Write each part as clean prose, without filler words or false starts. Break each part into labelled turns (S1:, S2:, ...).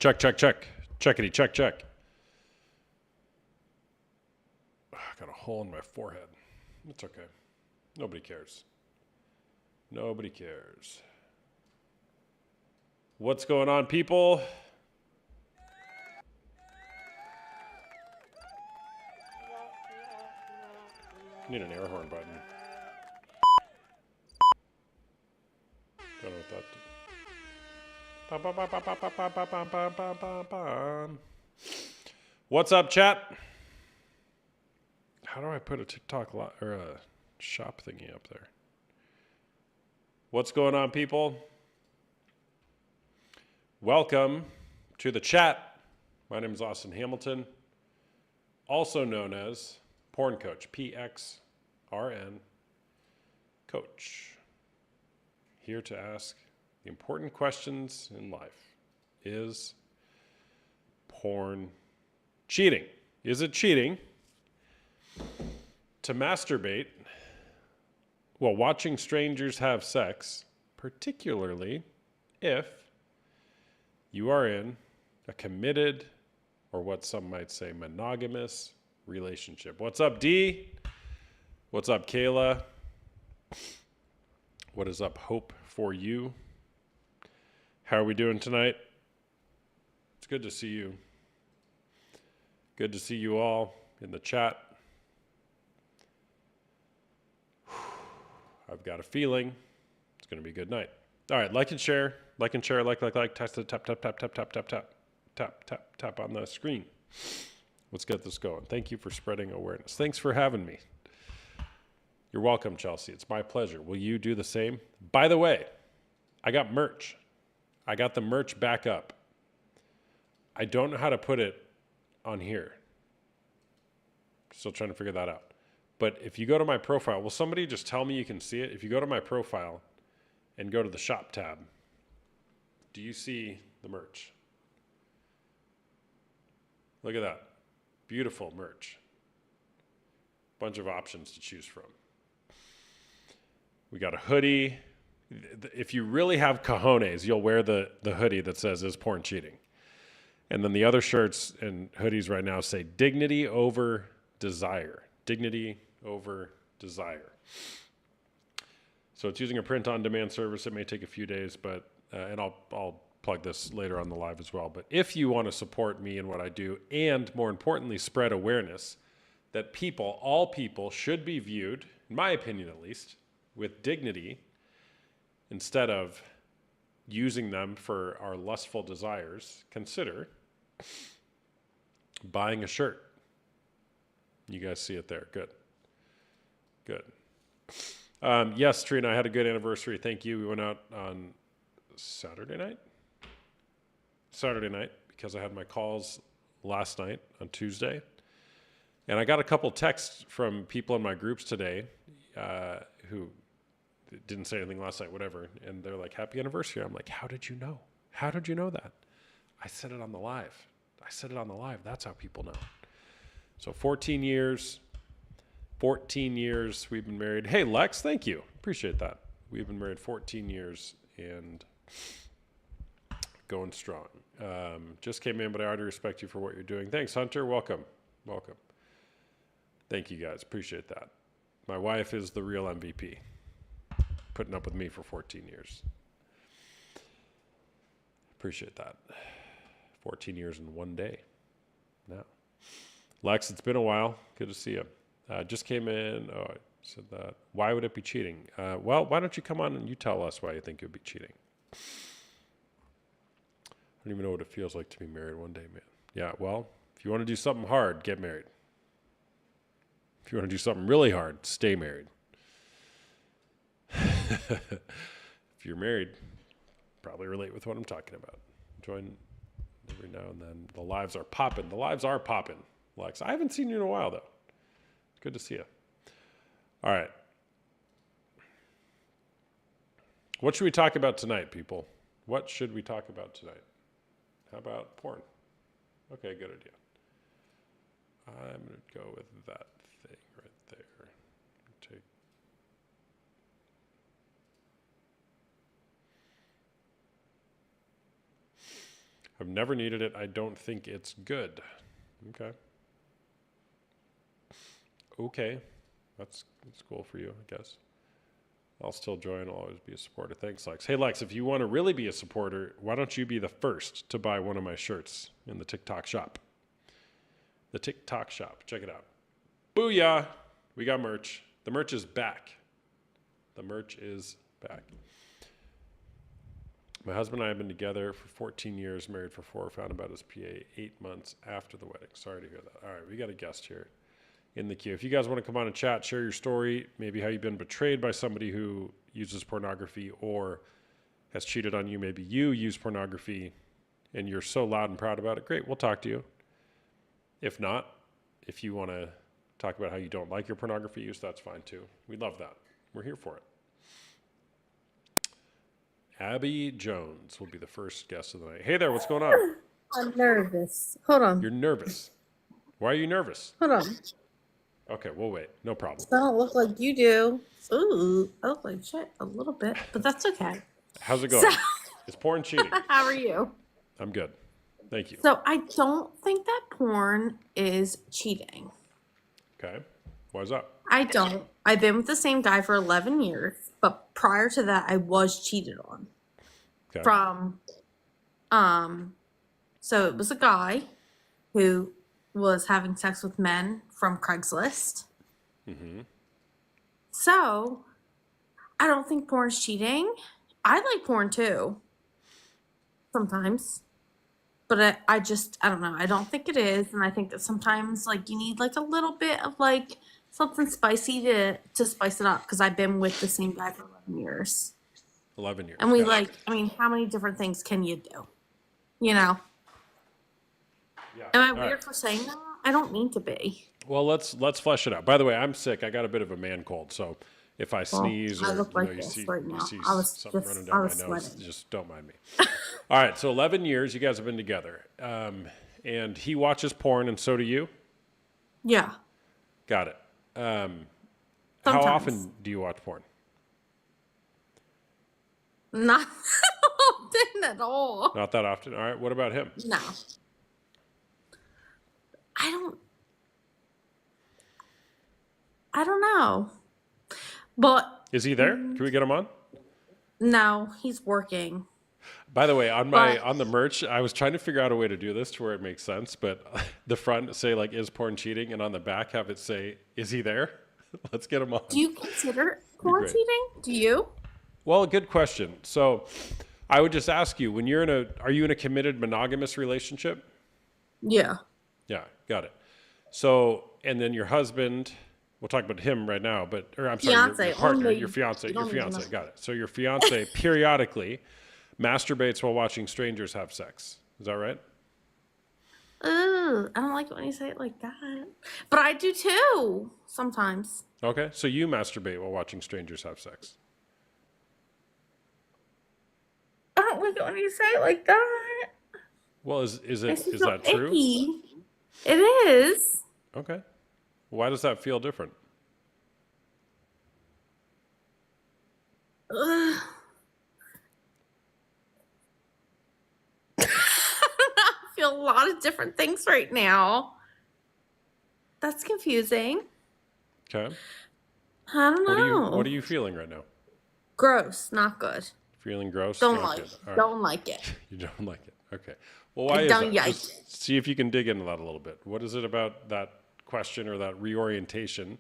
S1: Check, check, check. Checkity, check, check. I got a hole in my forehead. It's okay. Nobody cares. Nobody cares. What's going on, people? I need an air horn button. Don't know what that. What's up, chat? How do I put a TikTok or a shop thingy up there? What's going on, people? Welcome to the chat. My name is Austin Hamilton, also known as Porn Coach, PXRN Coach. Here to ask the important questions in life. Is porn cheating? Is it cheating to masturbate while watching strangers have sex, particularly if you are in a committed, or what some might say monogamous relationship? What's up, D? What's up, Kayla? What is up, Hope, for you? How are we doing tonight? It's good to see you. Good to see you all in the chat. I've got a feeling it's going to be a good night. All right, like and share, like, tap the tap on the screen. Let's get this going. Thank you for spreading awareness. Thanks for having me. You're welcome, Chelsea. It's my pleasure. Will you do the same? By the way, I got merch. I got the merch back up. I don't know how to put it on here. Still trying to figure that out. But if you go to my profile, will somebody just tell me you can see it? If you go to my profile and go to the shop tab, do you see the merch? Look at that. Beautiful merch. Bunch of options to choose from. We got a hoodie. If you really have cojones, you'll wear the hoodie that says, "Is porn cheating?" And then the other shirts and hoodies right now say dignity over desire. Dignity over desire. So it's using a print-on-demand service. It may take a few days, but and I'll plug this later on the live as well. But if you want to support me and what I do, and more importantly, spread awareness that people, all people, should be viewed, in my opinion at least, with dignity instead of using them for our lustful desires, consider buying a shirt. You guys see it there. Good. Good. Yes, Trina, I had a good anniversary. Thank you. We went out on Saturday night, because I had my calls last night on Tuesday. And I got a couple texts from people in my groups today who didn't say anything last night, whatever. And they're like, happy anniversary. I'm like, how did you know? How did you know that? I said it on the live. That's how people know. So 14 years we've been married. Hey, Lex, thank you. Appreciate that. We've been married 14 years and going strong. Just came in, but I already respect you for what you're doing. Thanks, Hunter. Welcome. Thank you, guys. Appreciate that. My wife is the real MVP, putting up with me for 14 years. Appreciate that. 14 years in one day now. Lex, it's been a while. Good to see you. Just came in. Oh, I said that. Why would it be cheating? Well, why don't you come on and you tell us why you think it would be cheating? I don't even know what it feels like to be married one day, man. Yeah, well, if you want to do something hard, get married. If you want to do something really hard, stay married. If you're married, probably relate with what I'm talking about. Join every now and then. The lives are popping. Lex, I haven't seen you in a while, though. It's good to see you. All right. What should we talk about tonight, people? What should we talk about tonight? How about porn? Okay, good idea. I'm going to go with that thing right there. Take. I've never needed it. I don't think it's good. Okay. Okay. That's cool for you, I guess. I'll still join. I'll always be a supporter. Thanks, Lex. Hey, Lex, if you want to really be a supporter, why don't you be the first to buy one of my shirts in the TikTok shop? The TikTok shop. Check it out. Booyah! We got merch. The merch is back. The merch is back. My husband and I have been together for 14 years, married for 4, found about his PA 8 months after the wedding. Sorry to hear that. All right, we got a guest here in the queue. If you guys want to come on and chat, share your story, maybe how you've been betrayed by somebody who uses pornography or has cheated on you. Maybe you use pornography and you're so loud and proud about it. Great, we'll talk to you. If not, if you want to talk about how you don't like your pornography use, that's fine too. We love that. We're here for it. Abby Jones will be the first guest of the night. Hey there, what's going on?
S2: I'm nervous. Hold on.
S1: You're nervous. Why are you nervous?
S2: Hold on.
S1: Okay, we'll wait. No problem.
S2: I don't look like you do. Ooh, I look like shit a little bit, but that's okay.
S1: How's it going?
S2: So,
S1: Is porn cheating?
S2: how are you?
S1: I'm good. Thank you.
S2: So I don't think that porn is cheating.
S1: Okay. Why is that?
S2: I don't. I've been with the same guy for 11 years, but prior to that, I was cheated on
S1: Okay.
S2: from, so it was a guy who was having sex with men from Craigslist.
S1: Mm-hmm.
S2: So I don't think porn's cheating. I like porn too. Sometimes. But I don't know. I don't think it is. And I think that sometimes like you need like a little bit of like something spicy to spice it up. Because I've been with the same guy for 11 years.
S1: 11 years.
S2: And we
S1: Got it.
S2: like, I mean, how many different things can you do? You know?
S1: Yeah.
S2: Am I
S1: All
S2: weird
S1: right.
S2: for saying that? I don't mean to be.
S1: Well, let's flesh it out. By the way, I'm sick. I got a bit of a man cold, so if I sneeze
S2: I
S1: or
S2: look like
S1: you
S2: this
S1: see,
S2: right
S1: you
S2: now.
S1: see
S2: I was
S1: something
S2: just-
S1: running
S2: I
S1: down my
S2: was
S1: nose,
S2: sweating.
S1: just don't mind me. All right, so 11 years you guys have been together, and he watches porn, and so do you.
S2: Yeah.
S1: Got it. How
S2: Sometimes.
S1: often do you watch porn?
S2: Not often at all.
S1: Not that often. All right. What about him?
S2: No. I don't know. But
S1: Is he there? Can we get him on?
S2: no, he's working.
S1: By the way, on
S2: But-
S1: the merch, I was trying to figure out a way to do this to where it makes sense, but the front say like is porn cheating, and on the back have it say is he there? Let's get him on.
S2: Do you consider porn
S1: great.
S2: cheating? Do you?
S1: Well, good question. So, I would just ask you, when are you in a committed monogamous relationship?
S2: Yeah.
S1: Yeah, got it. So, and then your husband, we'll talk about him right now, or I'm sorry, your
S2: Fiance,
S1: partner,
S2: only.
S1: your fiance,
S2: You
S1: your
S2: don't even
S1: fiance,
S2: know.
S1: got it. So your fiance periodically masturbates while watching strangers have sex. Is that right?
S2: Ugh, I don't like it when you say it like that. But I do too, sometimes.
S1: Okay, so you masturbate while watching strangers have sex.
S2: I don't like it when you say it like that.
S1: Well, is
S2: It's
S1: is
S2: so
S1: that true?
S2: icky. It is.
S1: Okay. Why does that feel different?
S2: Ugh. I feel a lot of different things right now. That's confusing.
S1: Okay.
S2: I don't know.
S1: What are you feeling right now?
S2: Gross, not good.
S1: Feeling gross?
S2: Don't
S1: Not
S2: like
S1: good.
S2: it.
S1: All right.
S2: Don't like it.
S1: You don't like it. Okay. Well, why is
S2: don't
S1: that?
S2: like
S1: Just see if you can dig into that a little bit. What is it about that question or that reorientation?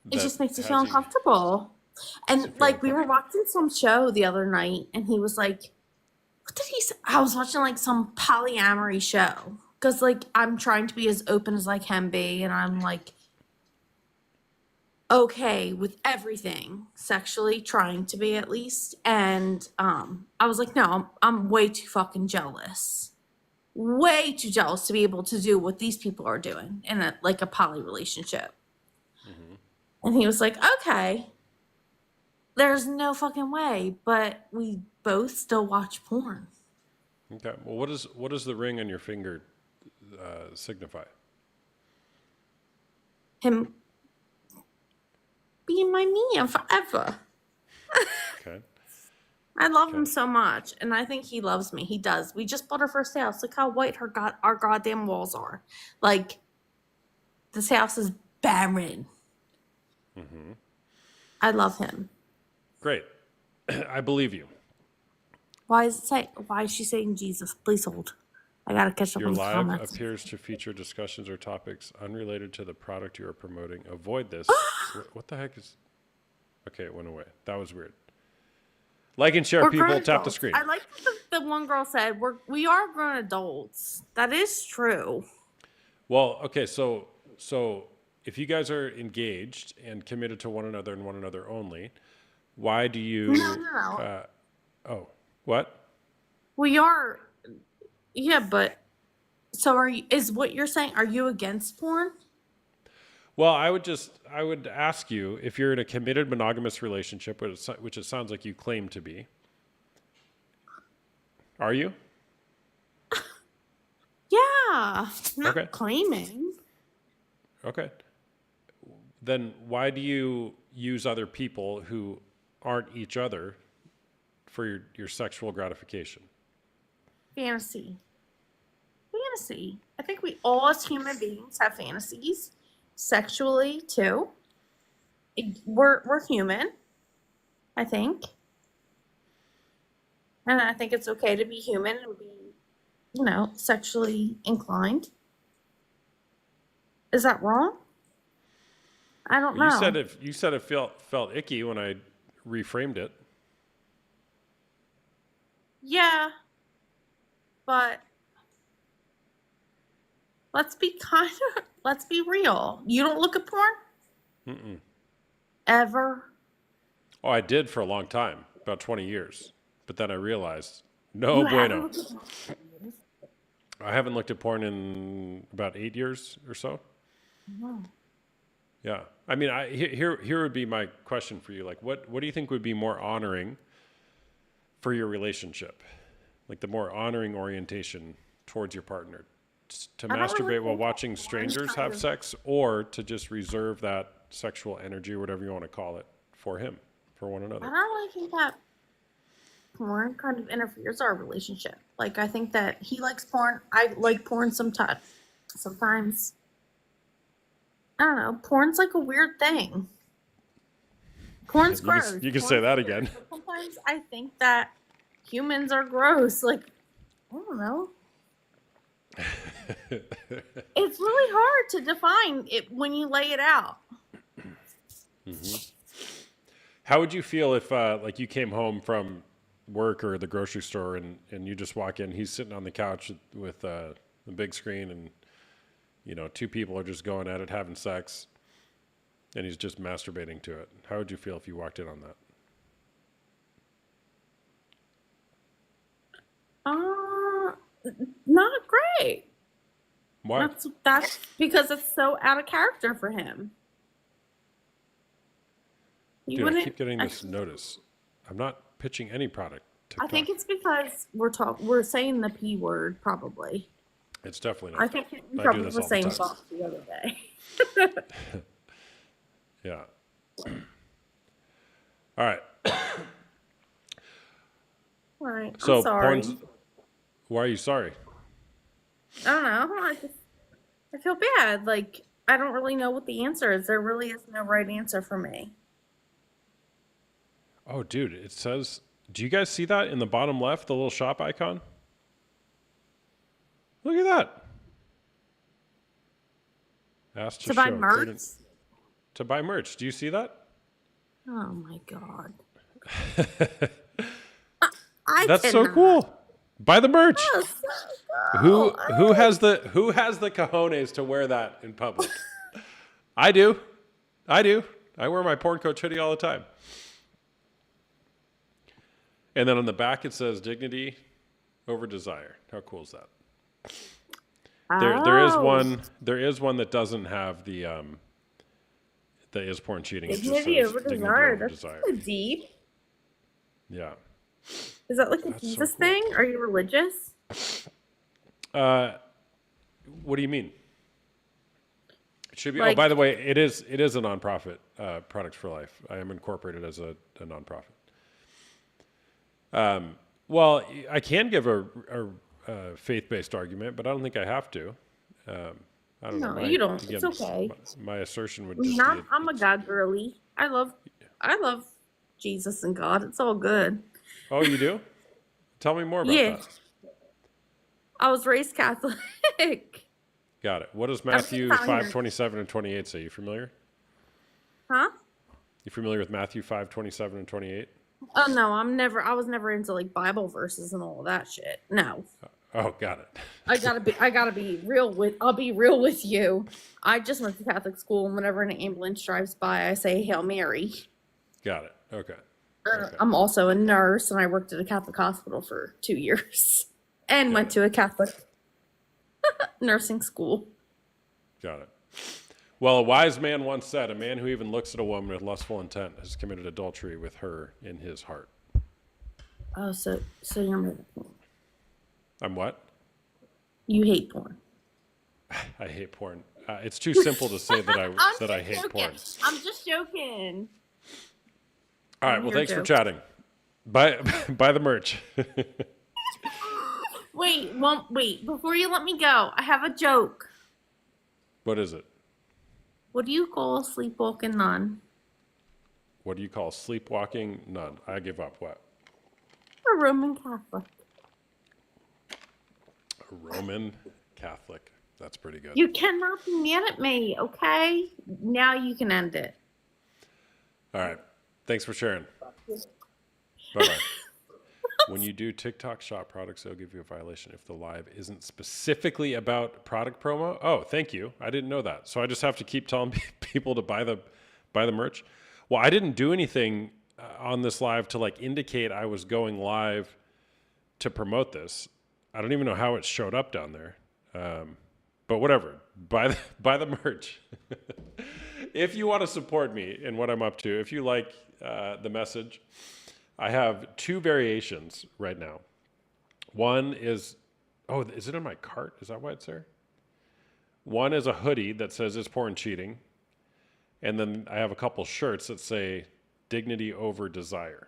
S2: It
S1: that
S2: just makes you
S1: has
S2: feel uncomfortable. And
S1: feel
S2: like we were watching some show the other night, and he was like, "What did he say?" I was watching like some polyamory show because like I'm trying to be as open as I can be, and I'm like okay with everything sexually, trying to be at least. And I was like, no, I'm way too fucking jealous. Way too jealous to be able to do what these people are doing in a poly relationship.
S1: Mm-hmm.
S2: And he was like, okay, there's no fucking way, but we both still watch porn.
S1: Okay. Well, what does the ring on your finger signify?
S2: Him being my man forever.
S1: Okay.
S2: I love
S1: Okay.
S2: him so much, and I think he loves me. He does. We just bought our first house. Look how white our goddamn walls are. Like this house is barren. I love him.
S1: Great. I believe you.
S2: Why is she saying Jesus? Please hold. I gotta catch up
S1: Your
S2: on the
S1: live
S2: comments.
S1: appears to feature discussions or topics unrelated to the product you are promoting. Avoid this. What the heck is. Okay, it went away. That was weird. Like and share,
S2: We're
S1: people.
S2: grown
S1: Tap the
S2: adults.
S1: screen.
S2: I like that the one girl said we are grown adults. That is true.
S1: Well, okay, so if you guys are engaged and committed to one another and one another only, why do
S2: No,
S1: you?
S2: no, no.
S1: Oh, what?
S2: We are. Yeah, but so are you? Is what you're saying? Are you against porn?
S1: Well, I would ask you if you're in a committed monogamous relationship, which it sounds like you claim to be. Are you?
S2: Yeah, not
S1: Okay.
S2: claiming.
S1: Okay. Then why do you use other people who aren't each other for your sexual gratification?
S2: Fantasy. Fantasy. I think we all as human beings have fantasies sexually too. We're human, I think. And I think it's okay to be human and be, sexually inclined. Is that wrong? I don't
S1: Well,
S2: know.
S1: you said it felt icky when I reframed it.
S2: Yeah, but let's be real. You don't look at porn? Ever?
S1: Oh, I did for a long time, about 20 years. But then I realized, no
S2: You haven't
S1: bueno.
S2: looked at porn?
S1: I haven't looked at porn in about 8 years or so.
S2: No.
S1: Yeah. I mean, here would be my question for you. Like, what do you think would be more honoring for your relationship? Like the more honoring orientation towards your partner? To
S2: I don't really
S1: masturbate while
S2: think
S1: watching
S2: porn
S1: strangers
S2: kind
S1: have
S2: of.
S1: sex, or to just reserve that sexual energy or whatever you want to call it for him, for one
S2: I
S1: another?
S2: don't really think that porn kind of interferes our relationship. Like I think that he likes porn. I like porn sometimes. Sometimes I don't know. Porn's like a weird thing. Porn's gross.
S1: You can say
S2: Porn's
S1: that
S2: weird.
S1: again.
S2: But sometimes I think that humans are gross. Like I don't know. It's really hard to define it when you lay it out.
S1: How would you feel if, like, you came home from work or the grocery store and you just walk in, he's sitting on the couch with the big screen and, two people are just going at it, having sex, and he's just masturbating to it. How would you feel if you walked in on that?
S2: Uh, Not great.
S1: Why?
S2: That's because it's so out of character for him. He
S1: Dude, I
S2: wouldn't.
S1: keep getting this notice. I'm not pitching any product.
S2: I think
S1: TikTok.
S2: it's because we're saying the P word probably.
S1: It's definitely
S2: I
S1: not
S2: think
S1: that.
S2: we
S1: I do
S2: probably
S1: this
S2: were
S1: all the
S2: saying
S1: time.
S2: fuck the other day.
S1: Yeah. All right.
S2: All right, I'm
S1: So,
S2: sorry.
S1: why are you sorry?
S2: I don't know. I feel bad. Like I don't really know what the answer is. There really is no right answer for me.
S1: Oh, dude, it says, do you guys see that in the bottom left, the little shop icon? Look at that. Ask
S2: To buy
S1: show.
S2: merch?
S1: To buy merch. Do you see that?
S2: Oh my god. I
S1: That's so
S2: cannot.
S1: cool. Buy the merch.
S2: That's so
S1: Who
S2: cool.
S1: who has the cojones to wear that in public? I do. I wear my porn coach hoodie all the time. And then on the back it says dignity over desire. How cool is that?
S2: Oh,
S1: There is one that doesn't have the that is porn cheating. It just
S2: dignity
S1: says
S2: over
S1: dignity
S2: desire.
S1: over
S2: That's
S1: desire.
S2: kind of deep.
S1: Yeah.
S2: Is that like a
S1: That's so
S2: Jesus
S1: cool.
S2: thing? Are you religious?
S1: What do you mean? It should be. Oh,
S2: Like,
S1: by the way, it is a nonprofit, Products for Life. I am incorporated as a nonprofit. Well, I can give a faith-based argument, but I don't think I have to. I don't know.
S2: No, you don't. It's
S1: Again,
S2: okay.
S1: my assertion would
S2: I mean,
S1: just be
S2: I'm a God girly. I love Jesus and God. It's all good.
S1: Oh, you do? Tell me more about
S2: Yeah,
S1: that.
S2: I was raised Catholic.
S1: Got it. What does
S2: Ever since
S1: Matthew
S2: I was
S1: 5:27 and 28 say? You familiar?
S2: Huh?
S1: You familiar with Matthew 5:27 and 28?
S2: Oh no, I was never into like Bible verses and all of that shit. No.
S1: Oh, got it.
S2: I gotta be real with I'll be real with you. I just went to Catholic school and whenever an ambulance drives by I say Hail Mary.
S1: Got it. Okay. Okay.
S2: I'm also a nurse and I worked at a Catholic hospital for 2 years and
S1: Got
S2: went
S1: it.
S2: to a Catholic nursing school.
S1: Got it. Well, a wise man once said, "A man who even looks at a woman with lustful intent has committed adultery with her in his heart."
S2: Oh, so you're married.
S1: I'm what?
S2: You hate porn.
S1: I hate porn. It's too simple to say that
S2: I'm
S1: I
S2: just
S1: hate
S2: joking.
S1: porn.
S2: I'm just joking.
S1: All right.
S2: I'm
S1: Well,
S2: your
S1: thanks for
S2: joke.
S1: chatting. Buy the merch.
S2: Wait, before you let me go, I have a joke.
S1: What is it?
S2: What do you call a sleepwalking nun?
S1: What do you call sleepwalking? None. I give up. What?
S2: A Roman Catholic.
S1: A Roman Catholic. That's pretty good.
S2: You cannot be mad at me, okay? Now you can end it.
S1: All right. Thanks for sharing. Bye bye. When you do TikTok shop products, they'll give you a violation if the live isn't specifically about product promo. Oh, thank you. I didn't know that. So I just have to keep telling people to buy the merch. Well, I didn't do anything on this live to like indicate I was going live to promote this. I don't even know how it showed up down there. But whatever. Buy the merch. If you want to support me in what I'm up to, if you like the message, I have two variations right now. One is, oh, is it in my cart? Is that why it's there? One is a hoodie that says "Is porn cheating?" And then I have a couple shirts that say "Dignity over desire."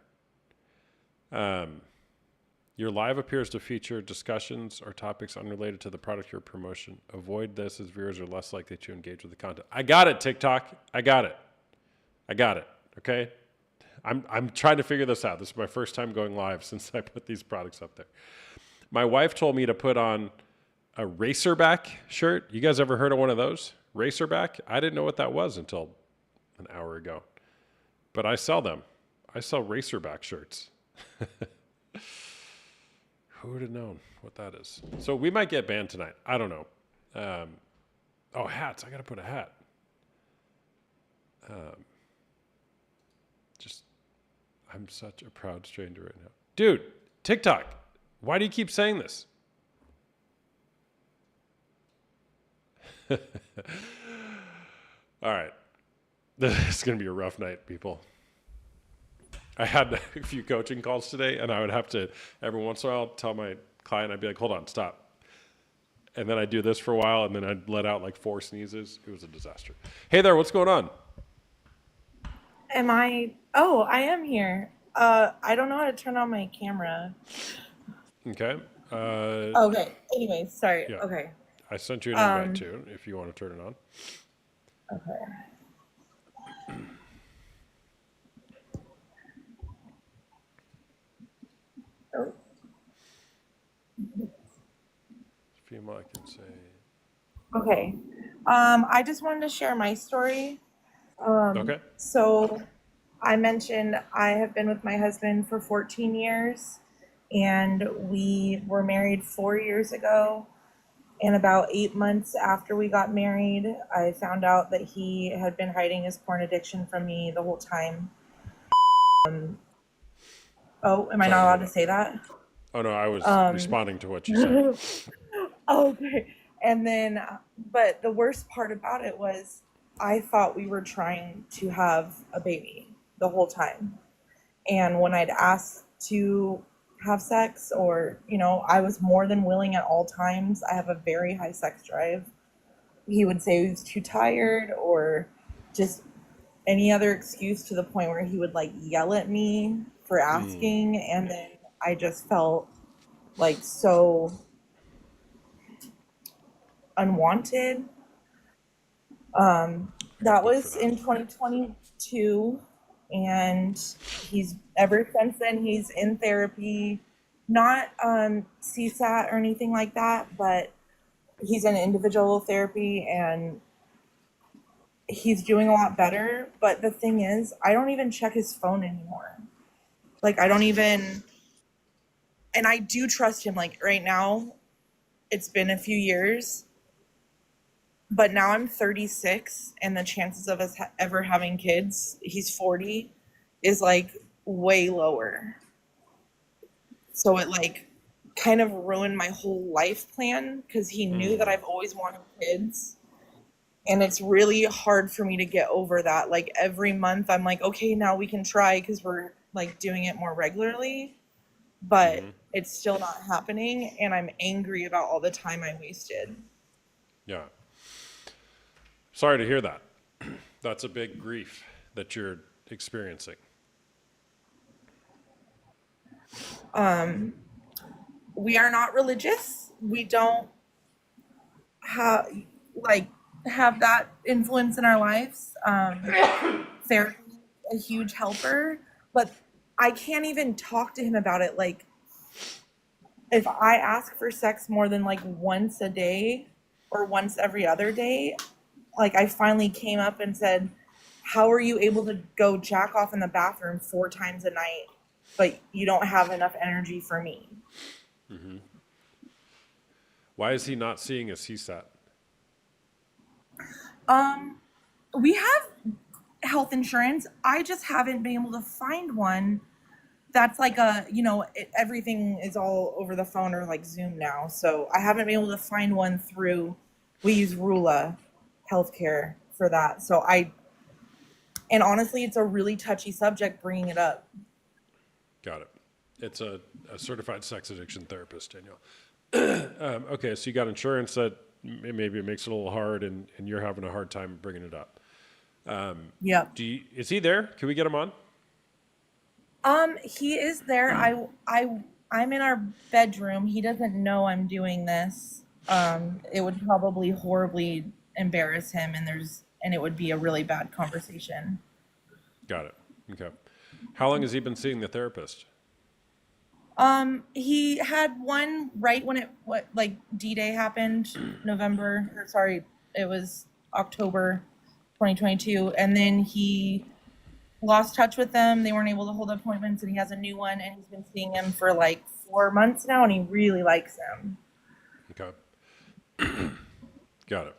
S1: Your live appears to feature discussions or topics unrelated to the product or promotion. Avoid this as viewers are less likely to engage with the content. I got it, TikTok. I got it. Okay? I'm trying to figure this out. This is my first time going live since I put these products up there. My wife told me to put on a Racerback shirt. You guys ever heard of one of those? Racerback? I didn't know what that was until an hour ago. But I sell them. I sell Racerback shirts. Who would have known what that is? So we might get banned tonight. I don't know. Oh, hats. I got to put a hat. I'm such a proud stranger right now. Dude, TikTok, why do you keep saying this? All right. This is going to be a rough night, people. I had a few coaching calls today, and I would have to, every once in a while, tell my client, I'd be like, hold on, stop. And then I'd do this for a while, and then I'd let out like 4 sneezes. It was a disaster. Hey there, what's going on?
S3: Am I? Oh, I am here. I don't know how to turn on my camera.
S1: Okay.
S3: Okay. Anyways, sorry.
S1: Yeah.
S3: Okay.
S1: I sent you an invite too, if you want to turn it on.
S3: Okay. Oh,
S1: Female, I can say.
S3: okay. I just wanted to share my story.
S1: Okay.
S3: So I mentioned I have been with my husband for 14 years, and we were married 4 years ago. And about 8 months after we got married, I found out that he had been hiding his porn addiction from me the whole time. Oh, am I
S1: Sorry
S3: not
S1: to
S3: allowed
S1: hear
S3: to say that?
S1: Oh no, I was responding to what you said.
S3: Okay. And then, but the worst part about it was I thought we were trying to have a baby the whole time. And when I'd ask to have sex, or, I was more than willing at all times. I have a very high sex drive. He would say he was too tired, or just any other excuse, to the point where he would like yell at me for asking. And then I just felt like so unwanted.
S1: Well,
S3: That
S1: good for
S3: was
S1: them.
S3: in 2022, and he's ever since then he's in therapy, not CSAT or anything like that, but he's in individual therapy, and he's doing a lot better. But the thing is, I don't even check his phone anymore. Like, I don't even, and I do trust him. Like, right now, it's been a few years, but now I'm 36, and the chances of us ever having kids, he's 40, is like way lower. So it like kind of ruined my whole life plan because he knew that I've always wanted kids. And it's really hard for me to get over that. Like every month, I'm like, okay, now we can try because we're like doing it more regularly, but it's still not happening. And I'm angry about all the time I wasted.
S1: Yeah. Sorry to hear that. That's a big grief that you're experiencing.
S3: We are not religious. We don't have like have that influence in our lives. Therapy is a huge helper, but I can't even talk to him about it. Like if I ask for sex more than like once a day or once every other day, like I finally came up and said, "How are you able to go jack off in the bathroom 4 times a night, but you don't have enough energy for me?"
S1: Why is he not seeing a CSAT?
S3: Um, we have health insurance. I just haven't been able to find one that's like everything is all over the phone or like Zoom now. So I haven't been able to find one through, we use Rula Healthcare for that. And honestly, it's a really touchy subject bringing it up.
S1: Got it. It's a certified sex addiction therapist, Danielle. Okay, so you got insurance that maybe it makes it a little hard, and you're having a hard time bringing it up.
S3: Yep.
S1: Is he there? Can we get him on?
S3: He is there. I'm in our bedroom. He doesn't know I'm doing this. It would probably horribly embarrass him, and it would be a really bad conversation.
S1: Got it. Okay. How long has he been seeing the therapist?
S3: He had one right when like D-Day happened, it was October 2022, and then he lost touch with them. They weren't able to hold appointments, and he has a new one, and he's been seeing him for like 4 months now, and he really likes him.
S1: Okay. Got it.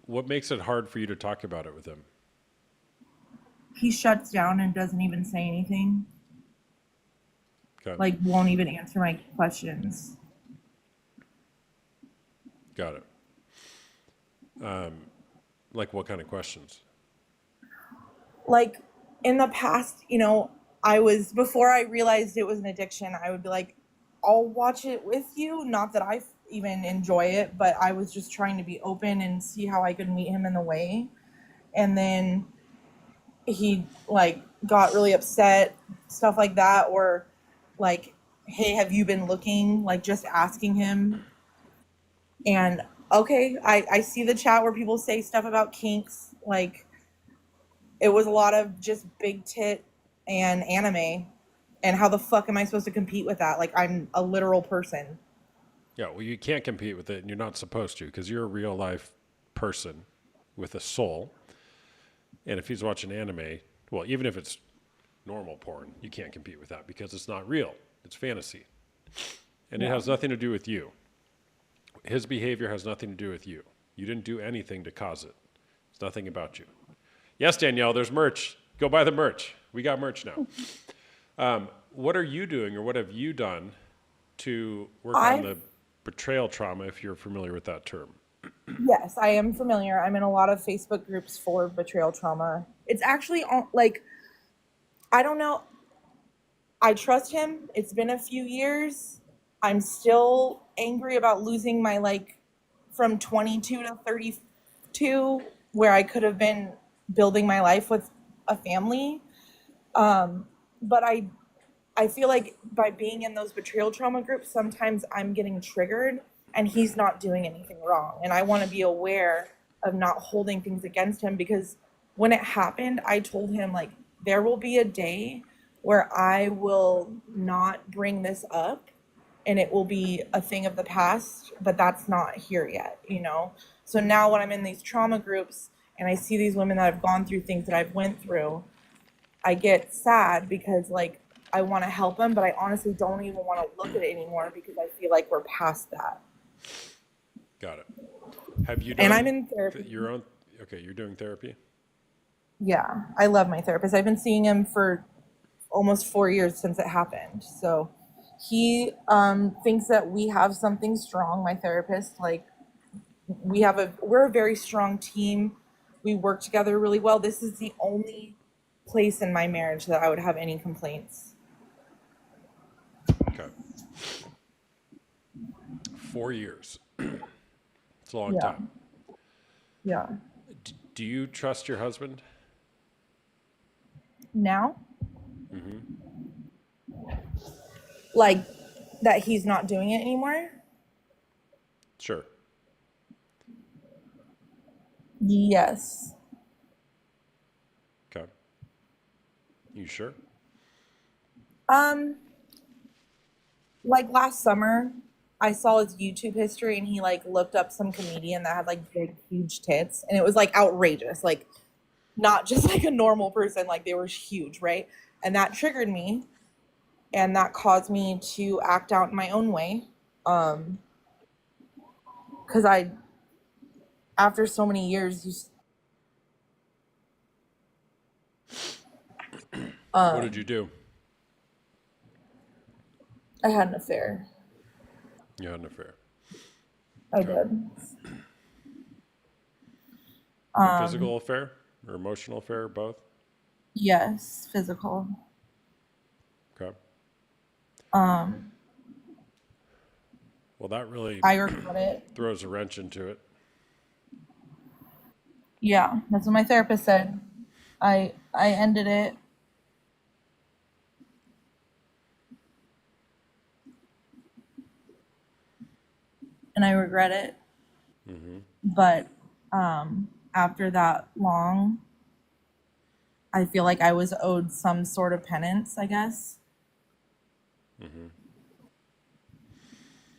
S1: What makes it hard for you to talk about it with him?
S3: He shuts down and doesn't even say anything.
S1: Okay.
S3: Like, won't even answer my questions.
S1: Got it. Like what kind of questions?
S3: Like in the past, before I realized it was an addiction, I would be like, I'll watch it with you. Not that I even enjoy it, but I was just trying to be open and see how I could meet him in the way. And then he like got really upset, stuff like that, or like, hey, have you been looking? Like just asking him. And okay, I see the chat where people say stuff about kinks. Like it was a lot of just big tit and anime. And how the fuck am I supposed to compete with that? Like I'm a literal person.
S1: Yeah, well, you can't compete with it, and you're not supposed to because you're a real life person with a soul. And if he's watching anime, well, even if it's normal porn, you can't compete with that because it's not real. It's fantasy. And it has nothing to do with you. His behavior has nothing to do with you. You didn't do anything to cause it. It's nothing about you. Yes, Danielle, there's merch. Go buy the merch. We got merch now. What are you doing or what have you done to work on the betrayal trauma, if you're familiar with that term?
S3: Yes, I am familiar. I'm in a lot of Facebook groups for betrayal trauma. It's actually like, I don't know. I trust him. It's been a few years. I'm still angry about losing my from 22 to 32, where I could have been building my life with a family. but I feel like by being in those betrayal trauma groups, sometimes I'm getting triggered and he's not doing anything wrong. And I want to be aware of not holding things against him, because when it happened, I told him, like, there will be a day where I will not bring this up and it will be a thing of the past, but that's not here yet, you know? So now when I'm in these trauma groups and I see these women that have gone through things that I've went through, I get sad because, like, I want to help them, but I honestly don't even want to look at it anymore because I feel like we're past that.
S1: Got it. Have you
S3: And I'm
S1: done
S3: in therapy.
S1: your own? Okay, you're doing therapy.
S3: Yeah, I love my therapist. I've been seeing him for almost 4 years since it happened. So he thinks that we have something strong. My therapist, like, we're a very strong team. We work together really well. This is the only place in my marriage that I would have any complaints.
S1: Okay. 4 years. It's a long
S3: Yeah,
S1: time.
S3: yeah.
S1: Do you trust your husband?
S3: Now, like, that he's not doing it anymore.
S1: Sure.
S3: Yes.
S1: Okay. You sure?
S3: Um, like last summer, I saw his YouTube history and he like looked up some comedian that had like big, huge tits, and it was like outrageous, like not just like a normal person, like they were huge, right? And that triggered me, and that caused me to act out in my own way. Um, because after so many years,
S1: What did you
S3: um,
S1: do?
S3: I had an affair.
S1: You had an affair.
S3: I
S1: Okay.
S3: did.
S1: A
S3: Um,
S1: physical affair or emotional affair, both?
S3: yes, physical.
S1: Okay.
S3: Um,
S1: Well, that really
S3: I regret it.
S1: throws a wrench into it.
S3: Yeah, that's what my therapist said. I ended it, and I regret it. But after that long, I feel like I was owed some sort of penance, I guess.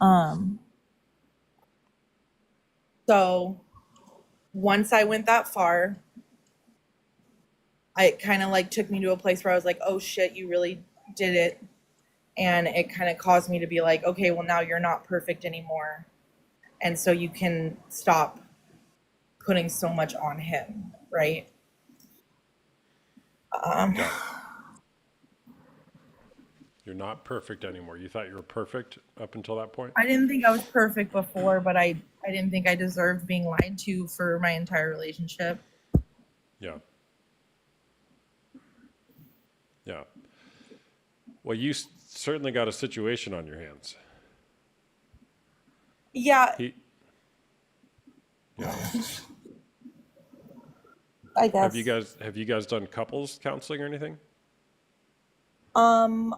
S3: Um, so once I went that far, it kind of like took me to a place where I was like, oh shit, you really did it. And it kind of caused me to be like, okay, well, now you're not perfect anymore. And so you can stop putting so much on him, right? Um,
S1: Got it. You're not perfect anymore. You thought you were perfect up until that point?
S3: I didn't think I was perfect before, but I didn't think I deserved being lied to for my entire relationship.
S1: Yeah. Yeah. Well, you certainly got a situation on your hands.
S3: Yeah,
S1: He, yeah.
S3: I
S1: Have you
S3: guess.
S1: guys have you guys done couples counseling or anything?
S3: Um,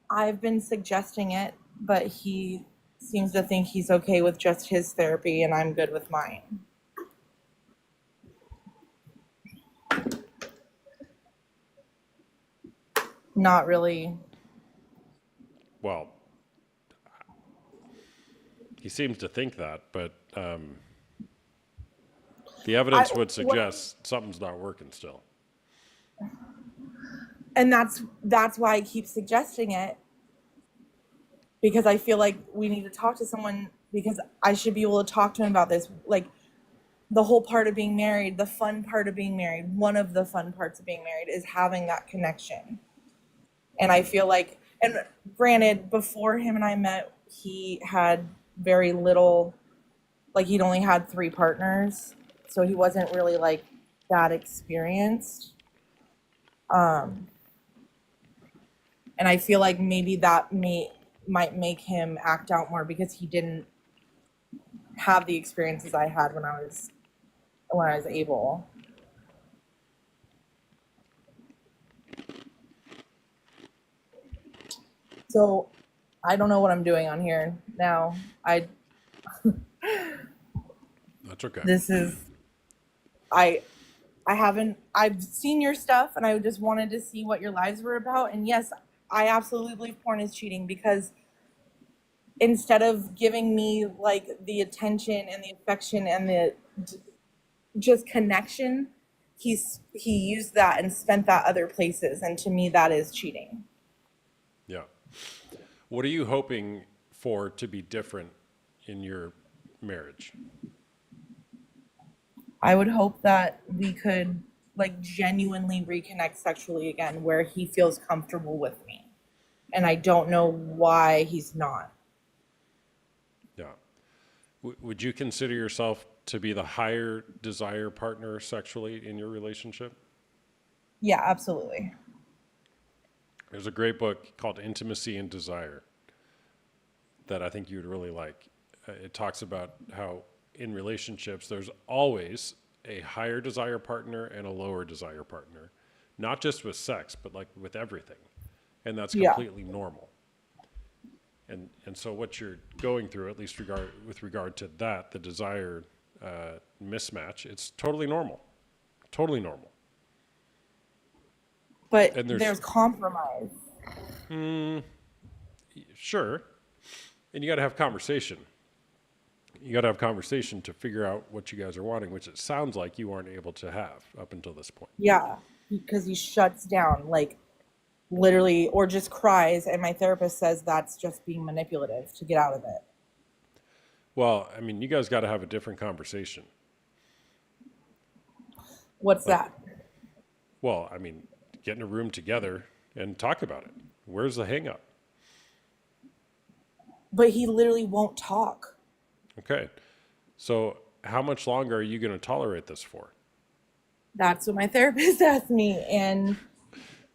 S3: I've been suggesting it, but he seems to think he's okay with just his therapy and I'm good with mine. Not really.
S1: Well, he seems to think that, but the
S3: I
S1: evidence would
S3: what,
S1: suggest something's not working still.
S3: and that's why I keep suggesting it, because I feel like we need to talk to someone, because I should be able to talk to him about this. Like, the whole part of being married, the fun part of being married, one of the fun parts of being married is having that connection. And I feel like, and granted, before him and I met, he had very little, like, he'd only had 3 partners. So he wasn't really like that experienced. Um, and I feel like maybe that might make him act out more because he didn't have the experiences I had when I was able. So I don't know what I'm doing on here now.
S1: That's okay.
S3: This is I I haven't I've seen your stuff and I just wanted to see what your lives were about. And yes, I absolutely believe porn is cheating because instead of giving me like the attention and the affection and the just connection, he used that and spent that other places, and to me that is cheating.
S1: Yeah. What are you hoping for to be different in your marriage?
S3: I would hope that we could like genuinely reconnect sexually again where he feels comfortable with me. And I don't know why he's not.
S1: Yeah. Would you consider yourself to be the higher desire partner sexually in your relationship?
S3: Yeah, absolutely.
S1: There's a great book called Intimacy and Desire that I think you would really like. It talks about how in relationships there's always a higher desire partner and a lower desire partner, not just with sex, but like with everything. And that's
S3: Yeah.
S1: completely normal. And so what you're going through, at least with regard to that, the desire mismatch, it's totally normal. Totally normal.
S3: But
S1: And
S3: there's compromise.
S1: sure, and you got to have conversation. You got to have conversation to figure out what you guys are wanting, which it sounds like you aren't able to have up until this point.
S3: Yeah, because he shuts down, like literally, or just cries. And my therapist says that's just being manipulative to get out of it.
S1: Well, I mean, you guys got to have a different conversation.
S3: What's
S1: Like,
S3: that?
S1: well, I mean, get in a room together and talk about it. Where's the hang up?
S3: But he literally won't talk.
S1: Okay. So, how much longer are you going to tolerate this for?
S3: That's what my therapist asked me. And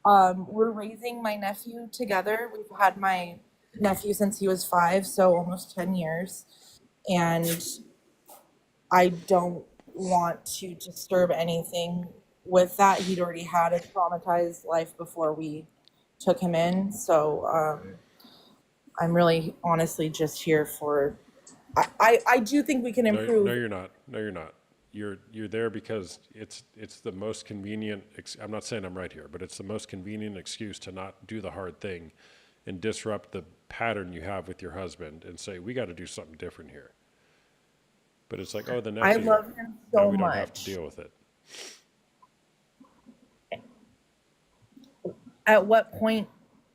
S3: we're raising my nephew together. We've had my nephew since he was 5, so almost 10 years. And I don't want to disturb anything with that. He'd already had a traumatized life before we took him in. So I'm really honestly just here for. I do think we can
S1: No,
S3: improve.
S1: no, you're not. No, you're not. You're there because it's the most convenient. I'm not saying I'm right here, but it's the most convenient excuse to not do the hard thing, and disrupt the pattern you have with your husband, and say we got to do something different here. But it's like, oh, the
S3: I
S1: nephew.
S3: love him
S1: Now
S3: so
S1: we don't have to
S3: much.
S1: deal with it.
S3: At what point,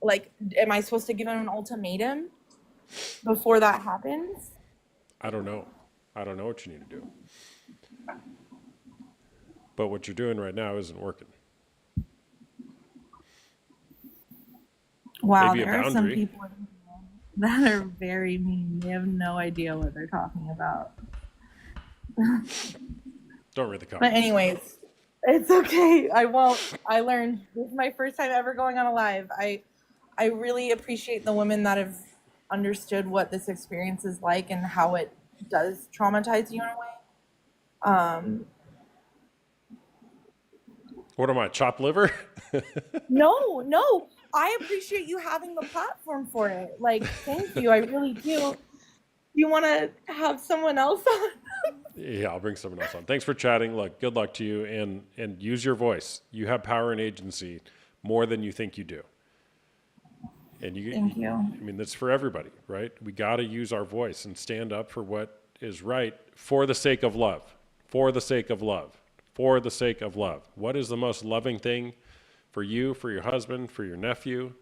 S3: like, am I supposed to give him an ultimatum before that happens?
S1: I don't know. I don't know what you need to do. But what you're doing right now isn't working.
S3: Wow,
S1: Maybe a
S3: there are some
S1: boundary.
S3: people that are very mean. They have no idea what they're talking about.
S1: Don't read the
S3: But
S1: comments.
S3: anyways, it's okay. I won't. I learned. This is my first time ever going on a live. I really appreciate the women that have understood what this experience is like and how it does traumatize you in a way.
S1: What am I, chopped liver?
S3: No, I appreciate you having the platform for it. Like, thank you. I really do. You want to have someone else on?
S1: Yeah, I'll bring someone else on. Thanks for chatting. Look, good luck to you, and use your voice. You have power and agency more than you think you do. And
S3: Thank you.
S1: I mean, that's for everybody, right? We got to use our voice and stand up for what is right for the sake of love. For the sake of love. For the sake of love. What is the most loving thing for you, for your husband, for your nephew?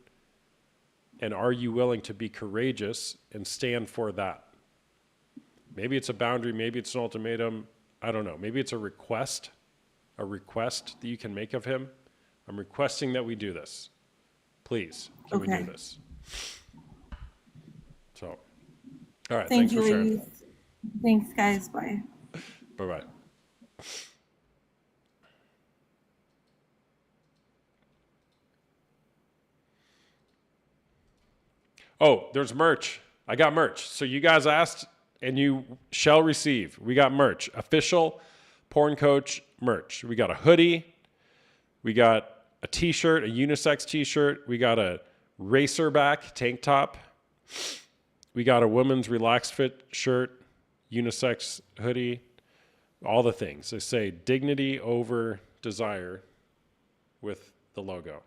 S1: And are you willing to be courageous and stand for that? Maybe it's a boundary, maybe it's an ultimatum. I don't know. Maybe it's a request that you can make of him. I'm requesting that we do this. Please, can we
S3: Okay.
S1: do this? So, all right.
S3: Thank
S1: Thanks
S3: you,
S1: for sharing.
S3: ladies. Thanks, guys. Bye.
S1: Bye-bye. Oh, there's merch. I got merch. So you guys asked and you shall receive. We got merch. Official Porn Coach merch. We got a hoodie. We got a t-shirt, a unisex t-shirt. We got a racerback tank top. We got a women's relaxed fit shirt, unisex hoodie, all the things. They say dignity over desire with the logo.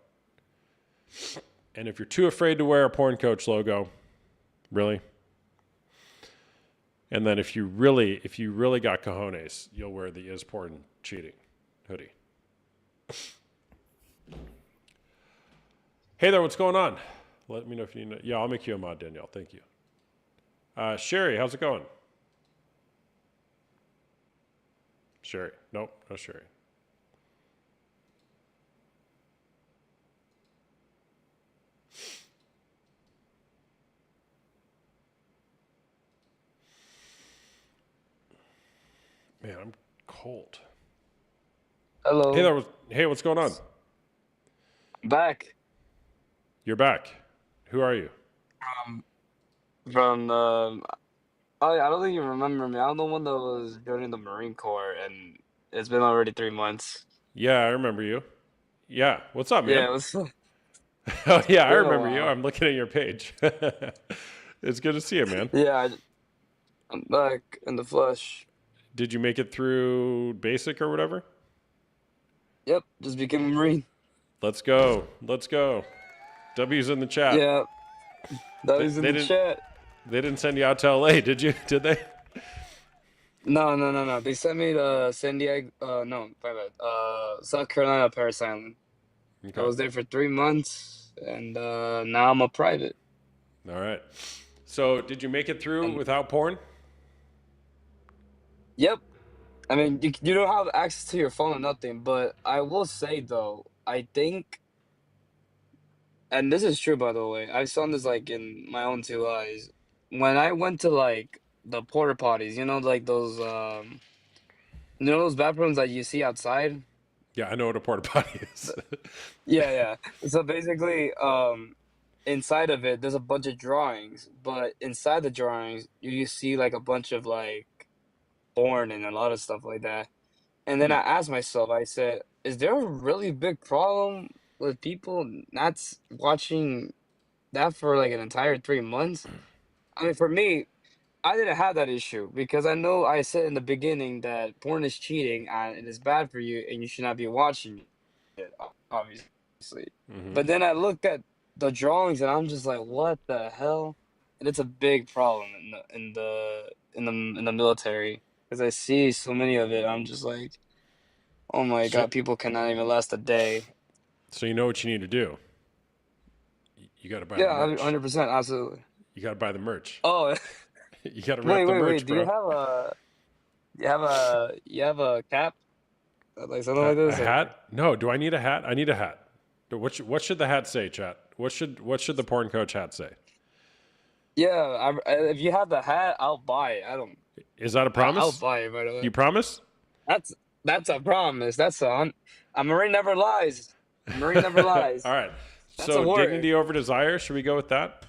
S1: And if you're too afraid to wear a porn coach logo, really? And then if you really got cojones, you'll wear the Is Porn Cheating hoodie. Hey there, what's going on? Let me know if you know. Yeah, I'll make you a mod, Danielle. Thank you. Sherry, how's it going? Sherry. Nope, no Sherry. Man, I'm cold.
S4: Hello.
S1: Hey, what's going on?
S4: Back
S1: You're back. Who are you?
S4: from I don't think you remember me. I'm the one that was joining the Marine Corps, and it's been already 3 months.
S1: Yeah, I remember you. Yeah, what's up, man?
S4: Yeah, it was
S1: Oh, yeah, I
S4: been a
S1: remember you.
S4: while.
S1: I'm looking at your page. It's good to see you, man.
S4: Yeah, I'm back in the flesh.
S1: Did you make it through basic or whatever?
S4: Yep, just became a Marine.
S1: Let's go. Let's go. W's in the chat.
S4: Yeah, that was in
S1: They
S4: the
S1: didn't
S4: chat.
S1: they didn't send you out to LA, did you? Did they?
S4: No. They sent me to San Diego. No, my bad. South Carolina, Parris Island. I
S1: Okay.
S4: was there for 3 months, and now I'm a private.
S1: All right. So, did you make it through
S4: Um,
S1: without porn?
S4: Yep. I mean, you don't have access to your phone or nothing, but I will say though, I think, and this is true by the way, I saw this like in my own two eyes. When I went to like the porta potties, like those, those bathrooms that you see outside.
S1: Yeah, I know what a porta potty is.
S4: Yeah. So basically, inside of it, there's a bunch of drawings, but inside the drawings, you see like a bunch of like porn and a lot of stuff like that. And then I asked myself, I said, is there a really big problem with people not watching that for like an entire 3 months? I mean, for me, I didn't have that issue because I know I said in the beginning that porn is cheating and it is bad for you and you should not be watching it, obviously.
S1: Hmm.
S4: But then I looked at the drawings and I'm just like, what the hell? And it's a big problem in the military because I see so many of it. I'm just like, oh my
S1: So,
S4: God, people cannot even last a day.
S1: so you know what you need to do. You got to buy the
S4: Yeah,
S1: merch.
S4: 100%, absolutely.
S1: You got to buy the merch.
S4: Oh,
S1: You got to rep
S4: wait,
S1: the
S4: wait, wait.
S1: merch,
S4: Do you
S1: bro.
S4: have a cap? Like something like
S1: A
S4: this? Or...
S1: hat? No. Do I need a hat? I need a hat. What should the hat say, chat? What should the porn coach hat say?
S4: Yeah, if you have the hat, I'll buy it. I don't.
S1: Is that a
S4: I'll
S1: promise?
S4: buy it, by the way.
S1: You promise?
S4: That's that's a promise. A Marine never lies. A Marine never lies.
S1: All right.
S4: That's a
S1: So
S4: word.
S1: dignity over desire. Should we go with that?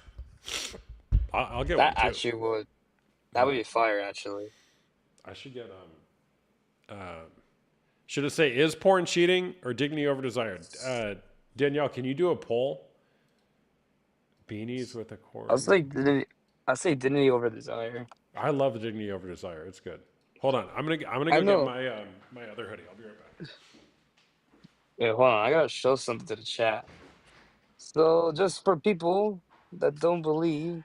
S1: I'll get one
S4: That
S1: too.
S4: actually would. That would be fire, actually.
S1: I should get should it say is porn cheating or dignity over desire? Danielle, can you do a poll? Beanies with a cord.
S4: I say dignity over desire.
S1: I love the dignity over desire. It's good. Hold on. I'm gonna
S4: I
S1: go get
S4: know.
S1: my other hoodie. I'll be right back.
S4: Wait, hold on. I gotta show something to the chat. So, just for people that don't believe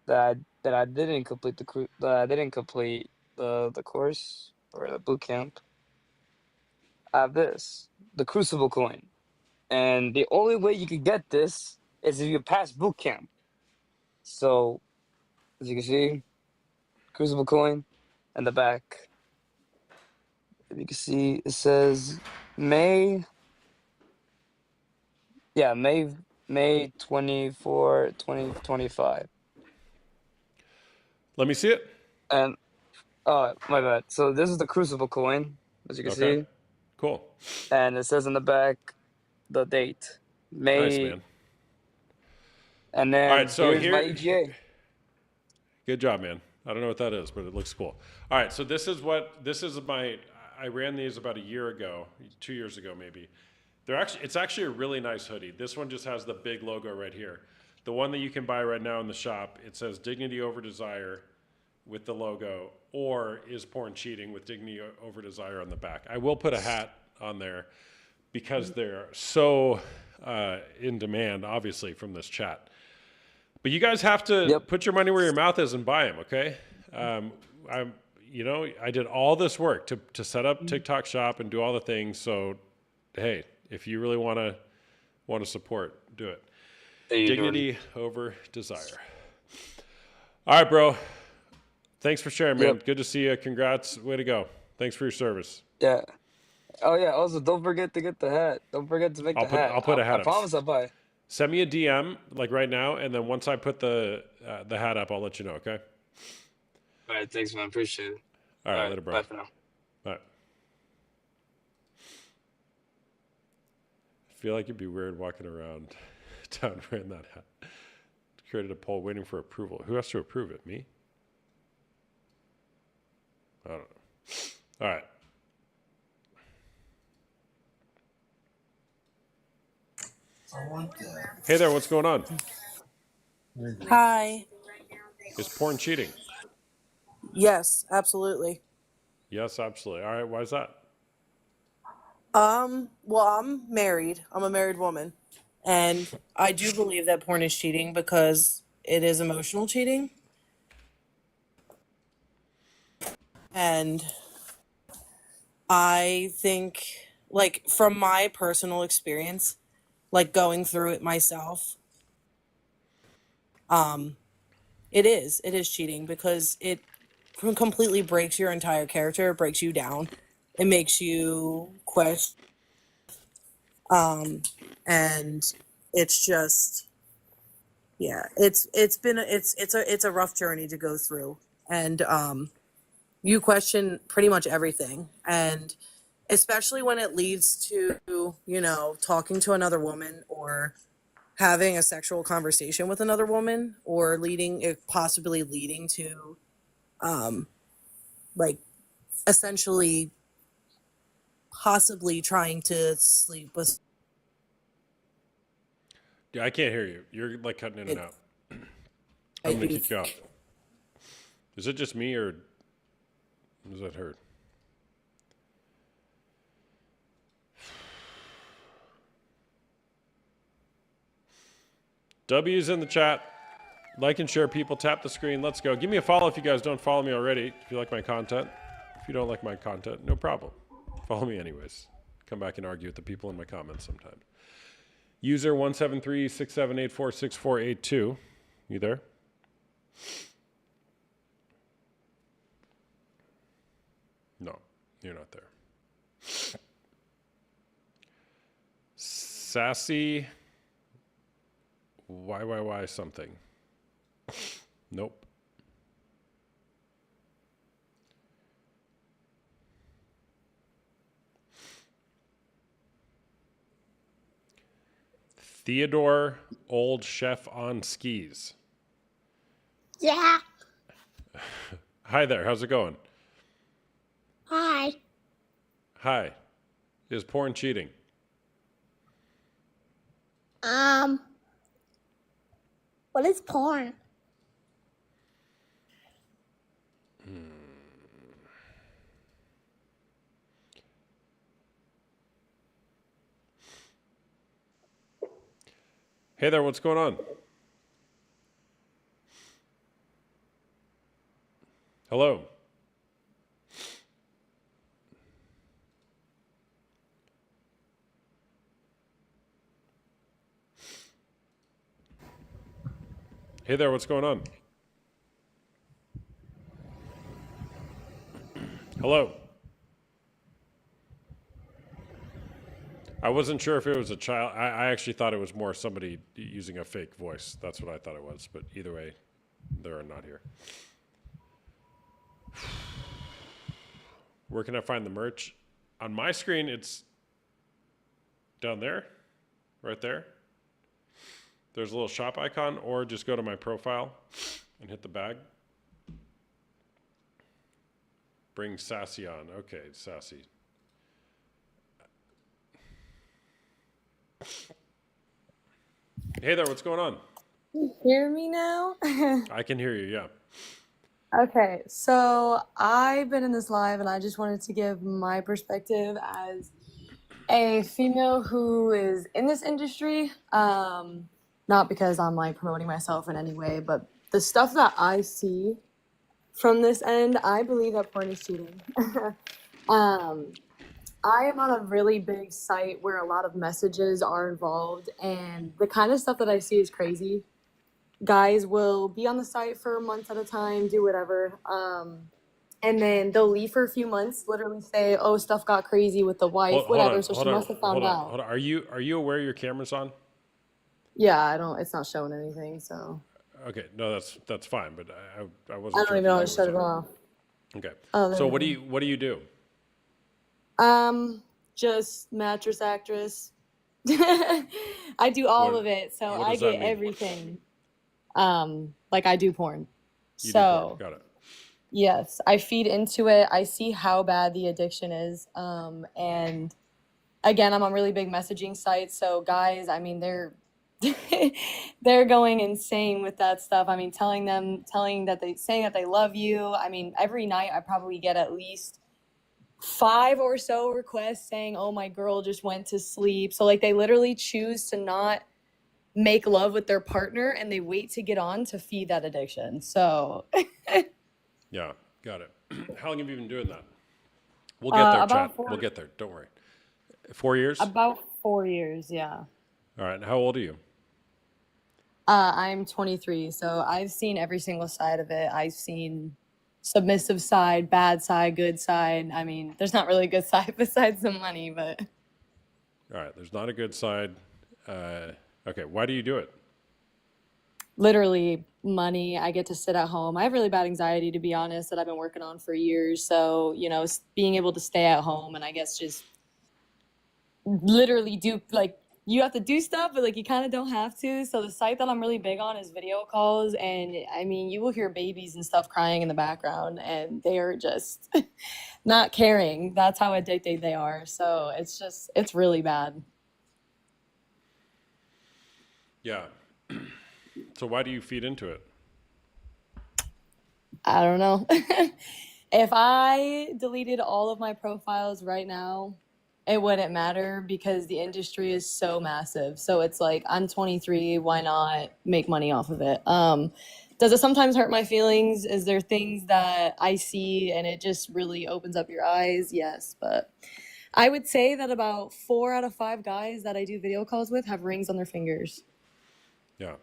S4: that I didn't complete the course or the boot camp, I have this, the Crucible coin. And the only way you can get this is if you pass boot camp. So, as you can see, Crucible coin and the back. If you can see, it says May, yeah, May 24, 2025.
S1: Let me see it.
S4: And, oh, my bad. So this is the Crucible coin, as you can
S1: Okay.
S4: see.
S1: Cool.
S4: And it says in the back the date,
S1: Nice,
S4: May,
S1: man.
S4: and
S1: All right.
S4: then
S1: So
S4: here's my
S1: here.
S4: EGA.
S1: Good job, man. I don't know what that is, but it looks cool. All right, so this is my. I ran these about a year ago, 2 years ago maybe. It's actually a really nice hoodie. This one just has the big logo right here. The one that you can buy right now in the shop, it says "Dignity over Desire" with the logo, or "Is porn cheating?" with "Dignity over Desire" on the back. I will put a hat on there because they're so in demand, obviously, from this chat. But you guys have to
S4: Yep.
S1: put your money where your mouth is and buy them, okay? I did all this work to set up TikTok Shop and do all the things. So, hey, if you really want to support, do it.
S4: There you, Jordan.
S1: Dignity over desire. All right, bro. Thanks for sharing, man.
S4: Yep.
S1: Good to see you. Congrats. Way to go. Thanks for your service.
S4: Yeah. Oh yeah. Also, don't forget to get the hat. Don't forget to make the hat.
S1: I'll put a hat
S4: I
S1: up.
S4: promise I'll buy.
S1: Send me a DM like right now, and then once I put the hat up, I'll let you know. Okay.
S4: All right. Thanks, man. Appreciate it.
S1: All right, later, bro.
S4: Bye for now.
S1: All right. I feel like it'd be weird walking around town wearing that hat. Created a poll waiting for approval. Who has to approve it? Me? I don't know. All right. Hey there, what's going on?
S5: Hi.
S1: Is porn cheating?
S5: Yes, absolutely.
S1: Yes, absolutely. All right, why is that?
S5: Well, I'm married. I'm a married woman. And I do believe that porn is cheating because it is emotional cheating. And I think, like, from my personal experience, like going through it myself, it is cheating because it completely breaks your entire character. It breaks you down. It makes you question. And it's just, yeah, it's a rough journey to go through. And you question pretty much everything. And especially when it leads to, talking to another woman or having a sexual conversation with another woman, or possibly leading to like essentially possibly trying to sleep with.
S1: Yeah, I can't hear you. You're like cutting in and out.
S5: I
S1: I'm gonna
S5: do
S1: kick you off. Is it just me, or is that heard? W's in the chat. Like and share, people. Tap the screen. Let's go. Give me a follow if you guys don't follow me already. If you like my content. If you don't like my content, no problem. Follow me anyways. Come back and argue with the people in my comments sometime. User 173-678-46482. You there? No, you're not there. Sassy YYY something. Nope. Theodore Old Chef on Skis.
S6: Yeah.
S1: Hi there, how's it going?
S6: Hi.
S1: Hi. Is porn cheating?
S6: What is porn?
S1: Hey there, what's going on? Hello. Hey there, what's going on? Hello. I wasn't sure if it was a child. I actually thought it was more somebody using a fake voice. That's what I thought it was. But either way, they're not here. Where can I find the merch? On my screen, it's down there, right there. There's a little shop icon, or just go to my profile and hit the bag. Bring Sassy on. Okay, Sassy. Hey there, what's going on?
S7: Hear me now?
S1: I can hear you. Yeah.
S7: Okay, so I've been in this live and I just wanted to give my perspective as a female who is in this industry. Not because I'm like promoting myself in any way, but the stuff that I see from this end, I believe that porn is cheating. um, I am on a really big site where a lot of messages are involved, and the kind of stuff that I see is crazy. Guys will be on the site for months at a time, do whatever. And then they'll leave for a few months, literally say, oh, stuff got crazy with the wife,
S1: Hold
S7: whatever.
S1: on,
S7: So
S1: hold
S7: she
S1: on,
S7: must have found
S1: hold on,
S7: out.
S1: hold on. Are you aware your camera's on?
S7: Yeah, I don't, it's not showing anything. So
S1: Okay, no, that's fine, but I
S7: I
S1: wasn't
S7: don't
S1: sure if
S7: even know
S1: you
S7: how
S1: knew
S7: to
S1: it
S7: shut
S1: was
S7: it
S1: on.
S7: off.
S1: Okay.
S7: Oh, there
S1: So
S7: we
S1: what do
S7: go.
S1: you do?
S7: Just mattress actress. I do all of
S1: What
S7: it. So
S1: what
S7: I
S1: does that
S7: get
S1: mean?
S7: everything. Like I do porn.
S1: You do porn.
S7: So
S1: Got it.
S7: yes, I feed into it. I see how bad the addiction is. And again, I'm on really big messaging sites. So guys, I mean, they're they're going insane with that stuff. I mean, telling that saying that they love you. I mean, every night I probably get at least 5 or so requests saying, "Oh, my girl just went to sleep." So like they literally choose to not make love with their partner and they wait to get on to feed that addiction. So
S1: Yeah, got it. How long have you been doing that? We'll get there, chat.
S7: about
S1: We'll
S7: 4
S1: get there. Don't worry. 4 years?
S7: about 4 years, yeah.
S1: All right. And how old are you?
S7: I'm 23, so I've seen every single side of it. I've seen submissive side, bad side, good side. I mean, there's not really a good side besides the money, but
S1: All right. There's not a good side. Okay. Why do you do it?
S7: literally money. I get to sit at home. I have really bad anxiety, to be honest, that I've been working on for years. So, being able to stay at home and I guess just literally do like you have to do stuff, but like you kind of don't have to. So the site that I'm really big on is video calls, and I mean, you will hear babies and stuff crying in the background, and they are just not caring. That's how addicted they are. So it's really bad.
S1: Yeah. So why do you feed into it?
S7: I don't know. If I deleted all of my profiles right now, it wouldn't matter because the industry is so massive. So it's like I'm 23, why not make money off of it? Does it sometimes hurt my feelings? Is there things that I see and it just really opens up your eyes? Yes, but I would say that about 4 out of 5 guys that I do video calls with have rings on their fingers.
S1: Yeah.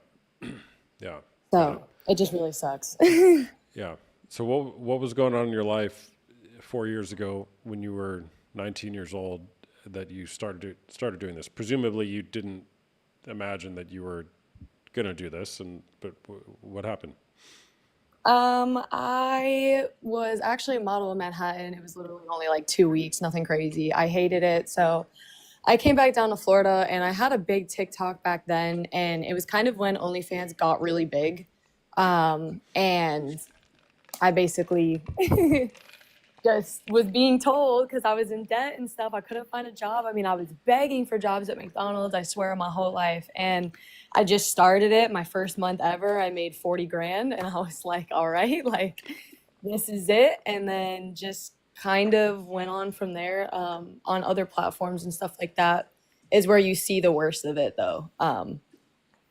S1: Yeah. Got it.
S7: So it just really sucks.
S1: Yeah. So what was going on in your life 4 years ago when you were 19 years old that you started doing this? Presumably you didn't imagine that you were going to do this, but what happened?
S7: I was actually a model in Manhattan. It was literally only like 2 weeks, nothing crazy. I hated it. So I came back down to Florida and I had a big TikTok back then. And it was kind of when OnlyFans got really big. And I basically just was being told because I was in debt and stuff. I couldn't find a job. I mean, I was begging for jobs at McDonald's, I swear, my whole life. And I just started it my first month ever. I made 40 grand and I was like, all right, like this is it. And then just kind of went on from there on other platforms and stuff like that is where you see the worst of it though.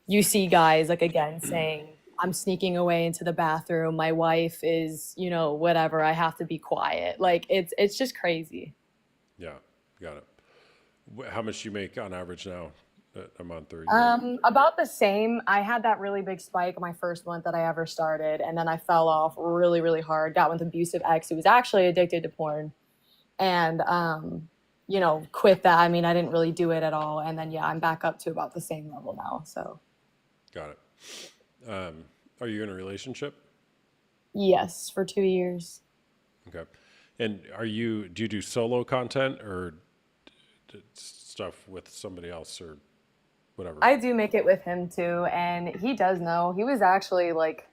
S7: You see guys like again saying, I'm sneaking away into the bathroom. My wife is, whatever. I have to be quiet. Like it's just crazy.
S1: Yeah. Got it. How much do you make on average now a month or a year?
S7: About the same. I had that really big spike my first month that I ever started, and then I fell off really, really hard. Got with an abusive ex who was actually addicted to porn, and quit that. I mean, I didn't really do it at all, and then yeah, I'm back up to about the same level now. So
S1: Got it. Are you in a relationship?
S7: yes, for 2 years.
S1: Okay. And do you do solo content or stuff with somebody else or whatever?
S7: I do make it with him too, and he does know. He was actually like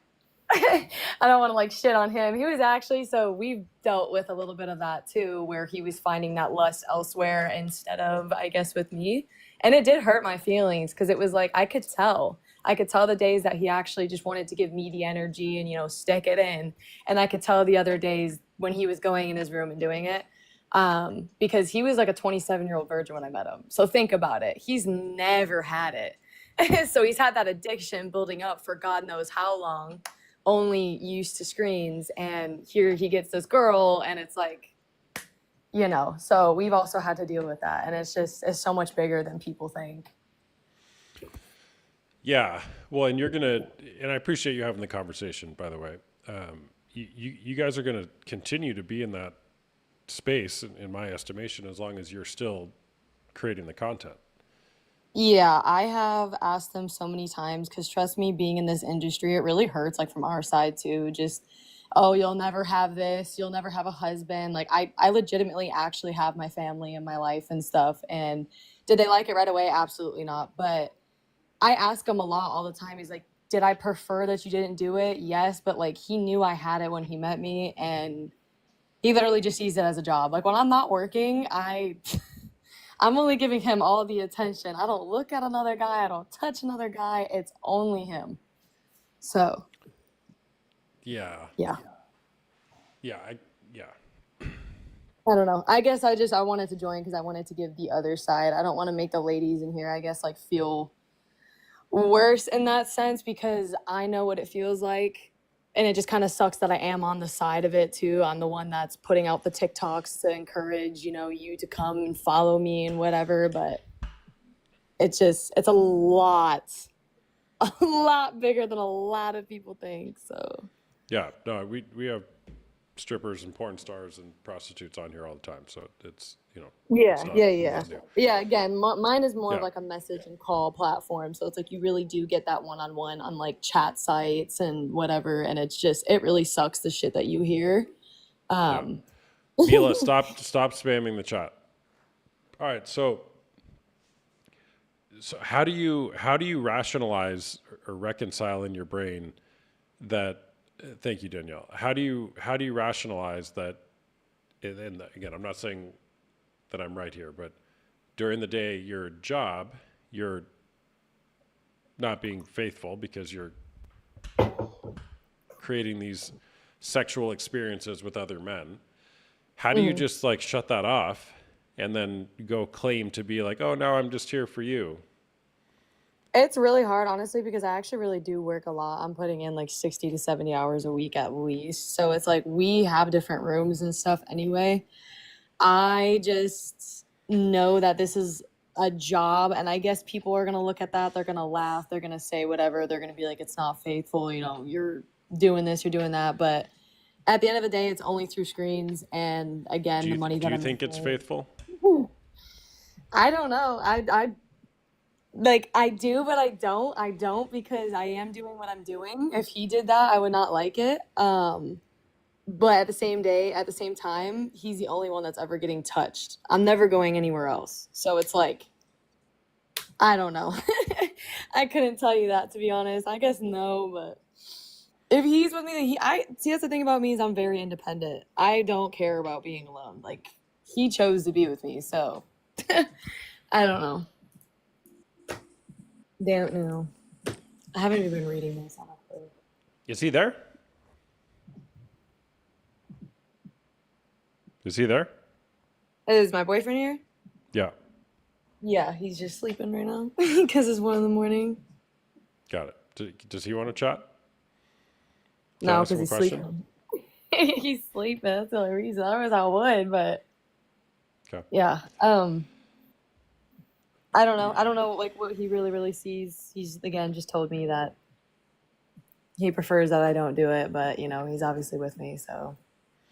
S7: I don't want to like shit on him. He was actually, so we've dealt with a little bit of that too, where he was finding that lust elsewhere instead of, I guess, with me. And it did hurt my feelings because it was like I could tell. I could tell the days that he actually just wanted to give me the energy and, you know, stick it in. And I could tell the other days when he was going in his room and doing it. Because he was like a 27-year-old virgin when I met him. So think about it. He's never had it. So he's had that addiction building up for God knows how long, only used to screens. And here he gets this girl, and it's like, you know, so we've also had to deal with that. And it's so much bigger than people think.
S1: Yeah. Well, and and I appreciate you having the conversation, by the way. You guys are going to continue to be in that space, in my estimation, as long as you're still creating the content.
S7: Yeah, I have asked them so many times because trust me, being in this industry, it really hurts, like from our side too. Just, oh, you'll never have this, you'll never have a husband. Like I legitimately actually have my family and my life and stuff. And did they like it right away? Absolutely not. But I ask him a lot all the time. He's like, did I prefer that you didn't do it? Yes, but like he knew I had it when he met me, and he literally just sees it as a job. Like when I'm not working, I'm only giving him all the attention. I don't look at another guy. I don't touch another guy. It's only him. So,
S1: Yeah.
S7: yeah.
S1: Yeah.
S7: I don't know. I guess I wanted to join because I wanted to give the other side. I don't want to make the ladies in here, I guess, like feel worse in that sense because I know what it feels like. And it just kind of sucks that I am on the side of it too. I'm the one that's putting out the TikToks to encourage, you know, you to come and follow me and whatever. But it's a lot bigger than a lot of people think. So
S1: Yeah. No, we have strippers and porn stars and prostitutes on here all the time. So it's, you know, it's not new.
S7: Yeah, again, mine is more of
S1: Yeah.
S7: like a message and call platform. So it's like you really do get that one-on-one on like chat sites and whatever. And it's just, it really sucks the shit that you hear.
S1: Mila, stop spamming the chat. All right, so how do you rationalize or reconcile in your brain that? Thank you, Danielle. How do you rationalize that? And again, I'm not saying that I'm right here, but during the day, your job, you're not being faithful because you're creating these sexual experiences with other men. How do you just like shut that off and then go claim to be like, oh, no, I'm just here for you?
S7: It's really hard, honestly, because I actually really do work a lot. I'm putting in like 60 to 70 hours a week at least. So it's like we have different rooms and stuff anyway. I just know that this is a job, and I guess people are going to look at that. They're going to laugh. They're going to say whatever. They're going to be like, it's not faithful. You know, you're doing this, you're doing that. But at the end of the day, it's only through screens. And again, the money that
S1: do you
S7: I'm
S1: think it's
S7: making.
S1: faithful?
S7: I don't know. I like I do, but I don't. I don't because I am doing what I'm doing. If he did that, I would not like it. But at the same time, he's the only one that's ever getting touched. I'm never going anywhere else. So it's like, I don't know. I couldn't tell you that, to be honest. I guess no, but if he's with me, see, that's the thing about me is I'm very independent. I don't care about being alone. Like he chose to be with me, so I don't know. Don't know. I haven't even been reading this, honestly.
S1: Is he there? Is he there?
S7: Is my boyfriend here?
S1: Yeah.
S7: Yeah, he's just sleeping right now because it's 1 a.m.
S1: Got it. Does he want to chat? Can I
S7: No,
S1: ask him
S7: because
S1: a
S7: he's
S1: question?
S7: sleeping. He's sleeping. That's the only reason. Otherwise, I would. But
S1: Okay.
S7: yeah, I don't know. I don't know like what he really sees. He's again just told me that he prefers that I don't do it, but you know he's obviously with me. So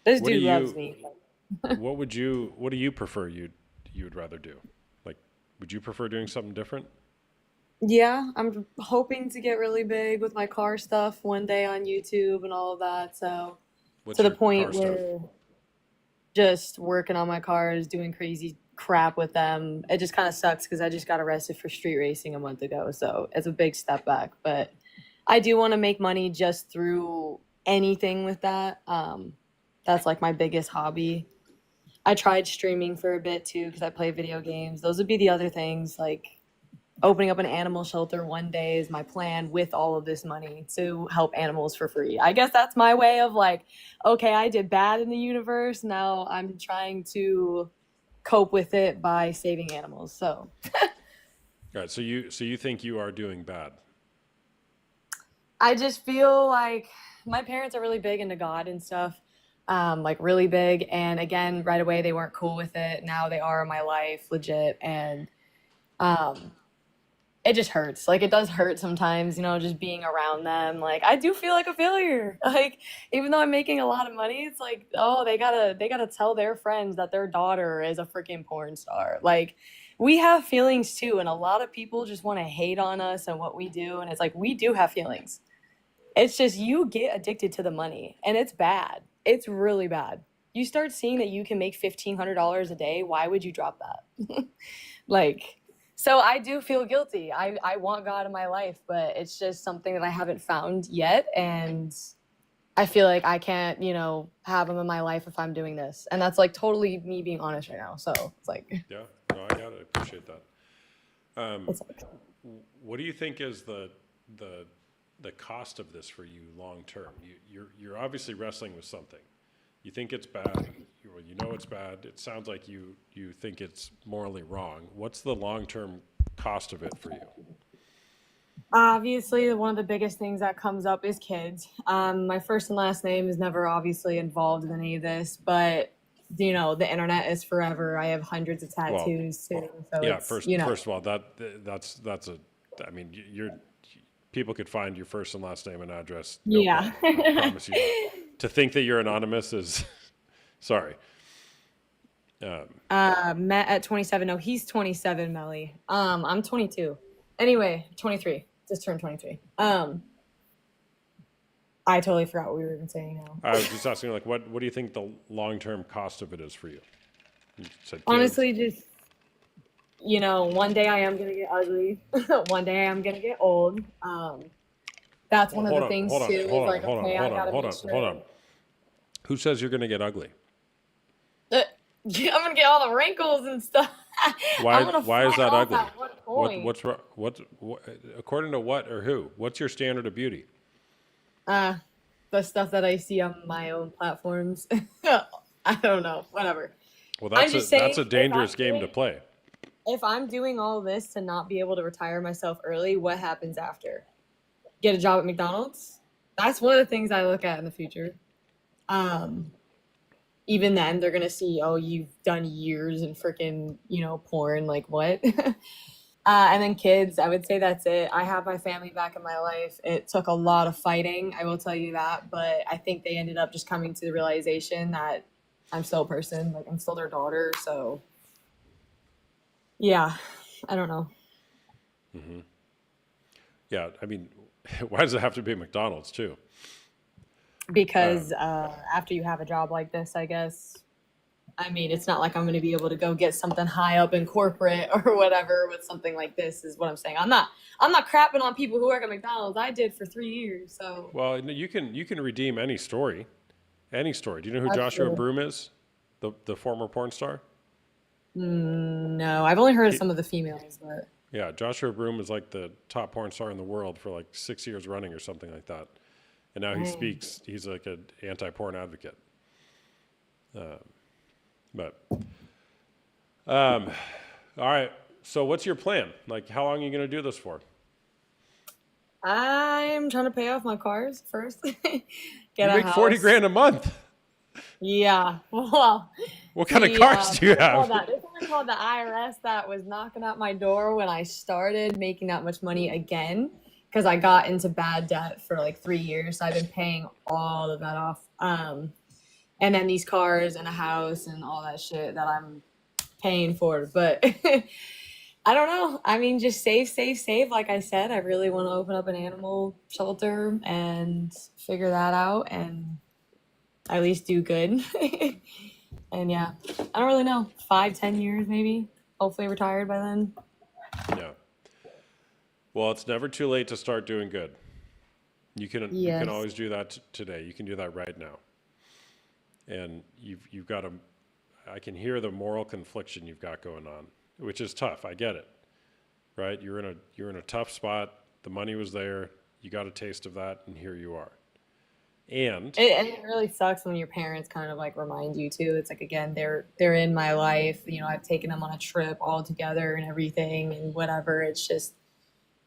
S7: this
S1: What do
S7: dude loves
S1: you-
S7: me.
S1: What do you prefer you would rather do? Like, would you prefer doing something different?
S7: Yeah, I'm hoping to get really big with my car stuff one day on YouTube and all of that. So
S1: What's
S7: to the
S1: your
S7: point
S1: car stuff?
S7: where just working on my cars, doing crazy crap with them. It just kind of sucks because I just got arrested for street racing a month ago. So it's a big step back. But I do want to make money just through anything with that. That's like my biggest hobby. I tried streaming for a bit too because I play video games. Those would be the other things. Like opening up an animal shelter one day is my plan with all of this money to help animals for free. I guess that's my way of like, okay, I did bad in the universe. Now I'm trying to cope with it by saving animals. So
S1: All right. So you think you are doing bad?
S7: I just feel like my parents are really big into God and stuff, like really big. And again, right away they weren't cool with it. Now they are in my life, legit. And um, it just hurts. Like it does hurt sometimes, just being around them. Like I do feel like a failure. Like even though I'm making a lot of money, it's like, oh, they gotta tell their friends that their daughter is a freaking porn star. Like we have feelings too, and a lot of people just want to hate on us and what we do. And it's like we do have feelings. It's just you get addicted to the money, and it's bad. It's really bad. You start seeing that you can make $1,500 a day. Why would you drop that? Like, so I do feel guilty. I want God in my life, but it's just something that I haven't found yet. And I feel like I can't, have him in my life if I'm doing this. And that's like totally me being honest right now. So it's like,
S1: Yeah. No, I got it. I appreciate that.
S7: it's like
S1: What do you think is the cost of this for you long term? You're obviously wrestling with something. You think it's bad. You know it's bad. It sounds like you think it's morally wrong. What's the long term cost of it for you?
S7: obviously one of the biggest things that comes up is kids. My first and last name is never obviously involved in any of this, but the internet is forever. I have hundreds of tattoos too. So
S1: Yeah.
S7: it's,
S1: First of all, that's a. I mean, people could find your first and last name and address. No
S7: yeah.
S1: problem. I promise you that. To think that you're anonymous is, sorry.
S7: Met at 27. No, he's 27, Melly. I'm 22. Anyway, 23. Just turned 23. I totally forgot what we were even saying now.
S1: I was just asking, like, what do you think the long term cost of it is for you? You said kids.
S7: Honestly, just one day I am gonna get ugly. One day I am gonna get old. That's one of the things too. Is like, okay, I gotta make sure.
S1: hold on. Who says you're going to get ugly?
S7: I'm gonna get all the wrinkles and stuff.
S1: Why?
S7: I'm gonna
S1: Why is
S7: fly
S1: that
S7: off
S1: ugly?
S7: at one point.
S1: What's wrong? What? According to what or who? What's your standard of beauty?
S7: The stuff that I see on my own platforms. I don't know. Whatever.
S1: Well,
S7: I'm just saying,
S1: that's a
S7: if
S1: dangerous
S7: I'm
S1: game to
S7: doing-
S1: play.
S7: If I'm doing all this to not be able to retire myself early, what happens after? Get a job at McDonald's? That's one of the things I look at in the future. Even then, they're gonna see, oh, you've done years in freaking, porn. Like what? And then kids, I would say that's it. I have my family back in my life. It took a lot of fighting, I will tell you that, but I think they ended up just coming to the realization that I'm still a person, like I'm still their daughter. So, yeah, I don't know.
S1: Yeah, I mean, why does it have to be McDonald's too?
S7: Because after you have a job like this, I guess, I mean, it's not like I'm going to be able to go get something high up in corporate or whatever with something like this. Is what I'm saying. I'm not crapping on people who work at McDonald's. I did for 3 years, so.
S1: Well, you can redeem any story. Any story. Do you know who
S7: That's
S1: Joshua
S7: true.
S1: Broom is? The former porn star?
S7: No, I've only heard of some of the females, but
S1: Yeah, Joshua Broom is like the top porn star in the world for like 6 years running or something like that. And now he speaks, he's like an anti-porn advocate. All right. So what's your plan? Like, how long are you going to do this for?
S7: I'm trying to pay off my cars first. Get
S1: You
S7: a
S1: make 40
S7: house.
S1: grand a month.
S7: Yeah. Well,
S1: What kind of cars do you have?
S7: There's something called the IRS that was knocking at my door when I started making that much money again, because I got into bad debt for like 3 years. So I've been paying all of that off. And then these cars and a house and all that shit that I'm paying for. But I don't know. I mean, just save. Like I said, I really want to open up an animal shelter and figure that out and at least do good. And yeah, I don't really know. 5-10 years maybe. Hopefully retired by then.
S1: Yeah. Well, it's never too late to start doing good. You can
S7: Yes.
S1: always do that today. You can do that right now. And you've got I can hear the moral confliction you've got going on, which is tough. I get it. Right? You're in a tough spot. The money was there. You got a taste of that, and here you are. And
S7: And it really sucks when your parents kind of like remind you too. It's like again, they're in my life. You know, I've taken them on a trip all together and everything and whatever. It's just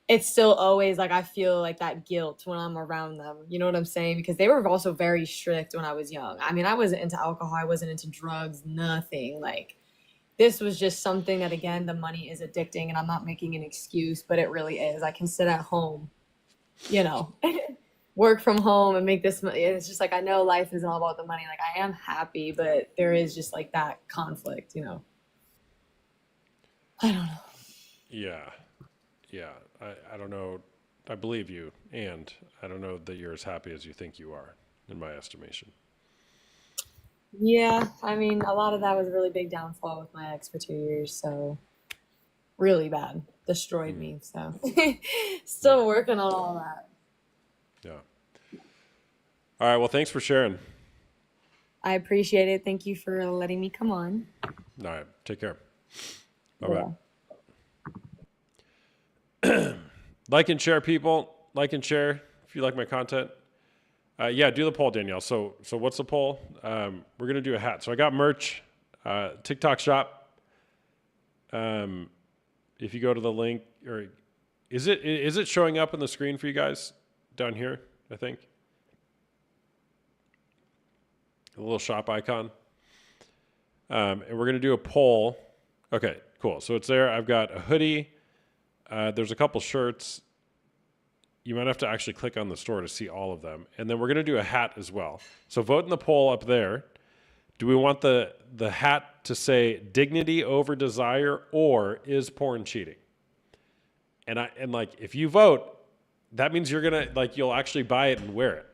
S7: it's still always like I feel like that guilt when I'm around them. You know what I'm saying? Because they were also very strict when I was young. I mean, I wasn't into alcohol, I wasn't into drugs, nothing. Like this was just something that again, the money is addicting and I'm not making an excuse, but it really is. I can sit at home, you know, work from home and make this money. It's just like I know life isn't all about the money. Like I am happy, but there is just like that conflict, you know. I don't know.
S1: yeah, yeah. I don't know. I believe you, and I don't know that you're as happy as you think you are, in my estimation.
S7: Yeah, I mean, a lot of that was a really big downfall with my ex for 2 years, so really bad. Destroyed me, so still working on all that.
S1: Yeah. All right. Well, thanks for sharing.
S7: I appreciate it. Thank you for letting me come on.
S1: All right. Take care. Bye
S7: Yeah.
S1: bye. Like and share, people. Like and share if you like my content. Yeah, do the poll, Danielle. So what's the poll? We're gonna do a hat. So I got merch, TikTok shop. If you go to the link, or is it showing up on the screen for you guys down here? I think a little shop icon. And we're gonna do a poll. Okay, cool. So it's there. I've got a hoodie. There's a couple shirts. You might have to actually click on the store to see all of them. And then we're going to do a hat as well. So vote in the poll up there. Do we want the hat to say dignity over desire or is porn cheating? And like if you vote, that means you're going to like you'll actually buy it and wear it.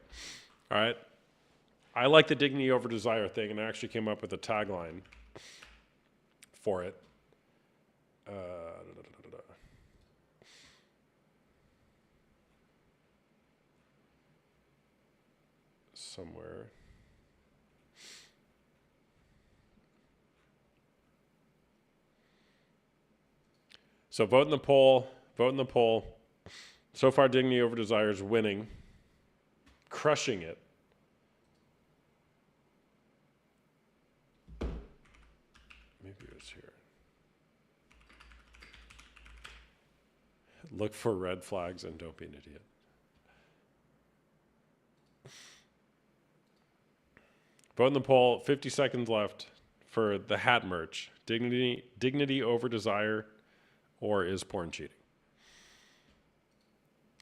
S1: All right? I like the dignity over desire thing, and I actually came up with a tagline for it. Somewhere. So vote in the poll. Vote in the poll. So far, dignity over desire is winning, crushing it. Maybe it was here. Look for red flags and don't be an idiot. Vote in the poll. 50 seconds left for the hat merch. Dignity over desire, or is porn cheating?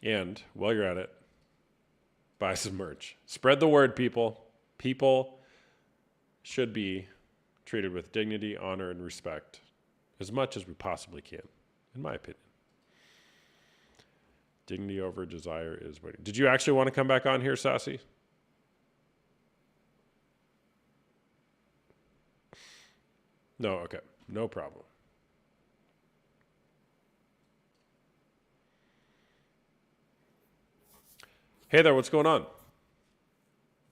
S1: And while you're at it, buy some merch. Spread the word, people. People should be treated with dignity, honor, and respect as much as we possibly can, in my opinion. Dignity over desire is waiting. Did you actually want to come back on here, Sassy? No, okay. No problem. Hey there, what's going on?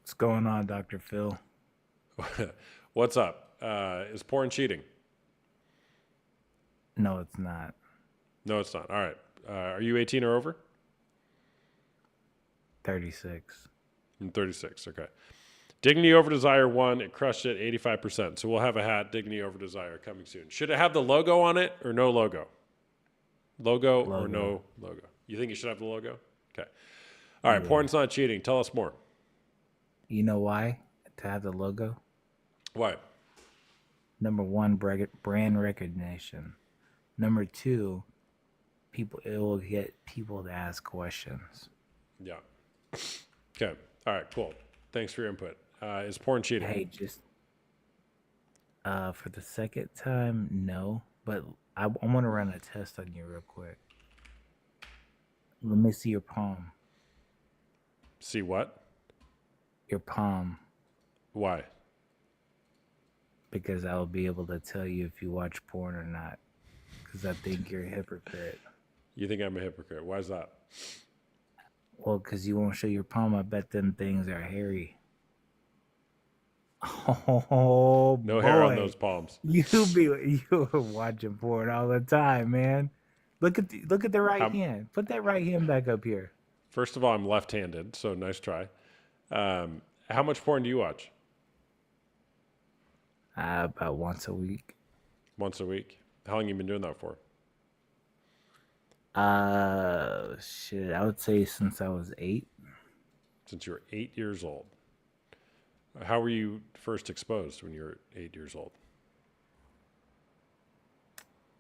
S8: What's going on, Dr. Phil?
S1: What's up? Is porn cheating?
S8: No, it's not.
S1: No, it's not. All right. Are you 18 or over?
S8: 36.
S1: I'm 36. Okay. Dignity over desire won. It crushed it 85%. So we'll have a hat, Dignity over desire, coming soon. Should it have the logo on it or no logo? Logo or no logo? You think it should have the logo? Okay. All right. Porn's not cheating. Tell us more.
S8: You know why? To have the logo?
S1: Why?
S8: Number one, brand recognition. Number two, it will get people to ask questions.
S1: Yeah. Okay. All right. Cool. Thanks for your input. Is porn cheating?
S8: Hey, just for the second time, no. But I want to run a test on you real quick. Let me see your palm.
S1: See what?
S8: Your palm.
S1: Why?
S8: Because I'll be able to tell you if you watch porn or not. Because I think you're a hypocrite.
S1: You think I'm a hypocrite? Why is that?
S8: Well, because you won't show your palm, I bet them things are hairy. Oh
S1: No hair on
S8: boy.
S1: those palms.
S8: You were watching porn all the time, man. Look at the right
S1: How,
S8: hand. Put that right hand back up here.
S1: first of all, I'm left-handed, so nice try. How much porn do you watch?
S8: About once a week.
S1: Once a week. How long you been doing that for?
S8: Shit. I would say since I was 8.
S1: Since you were 8 years old. How were you first exposed when you were 8 years old?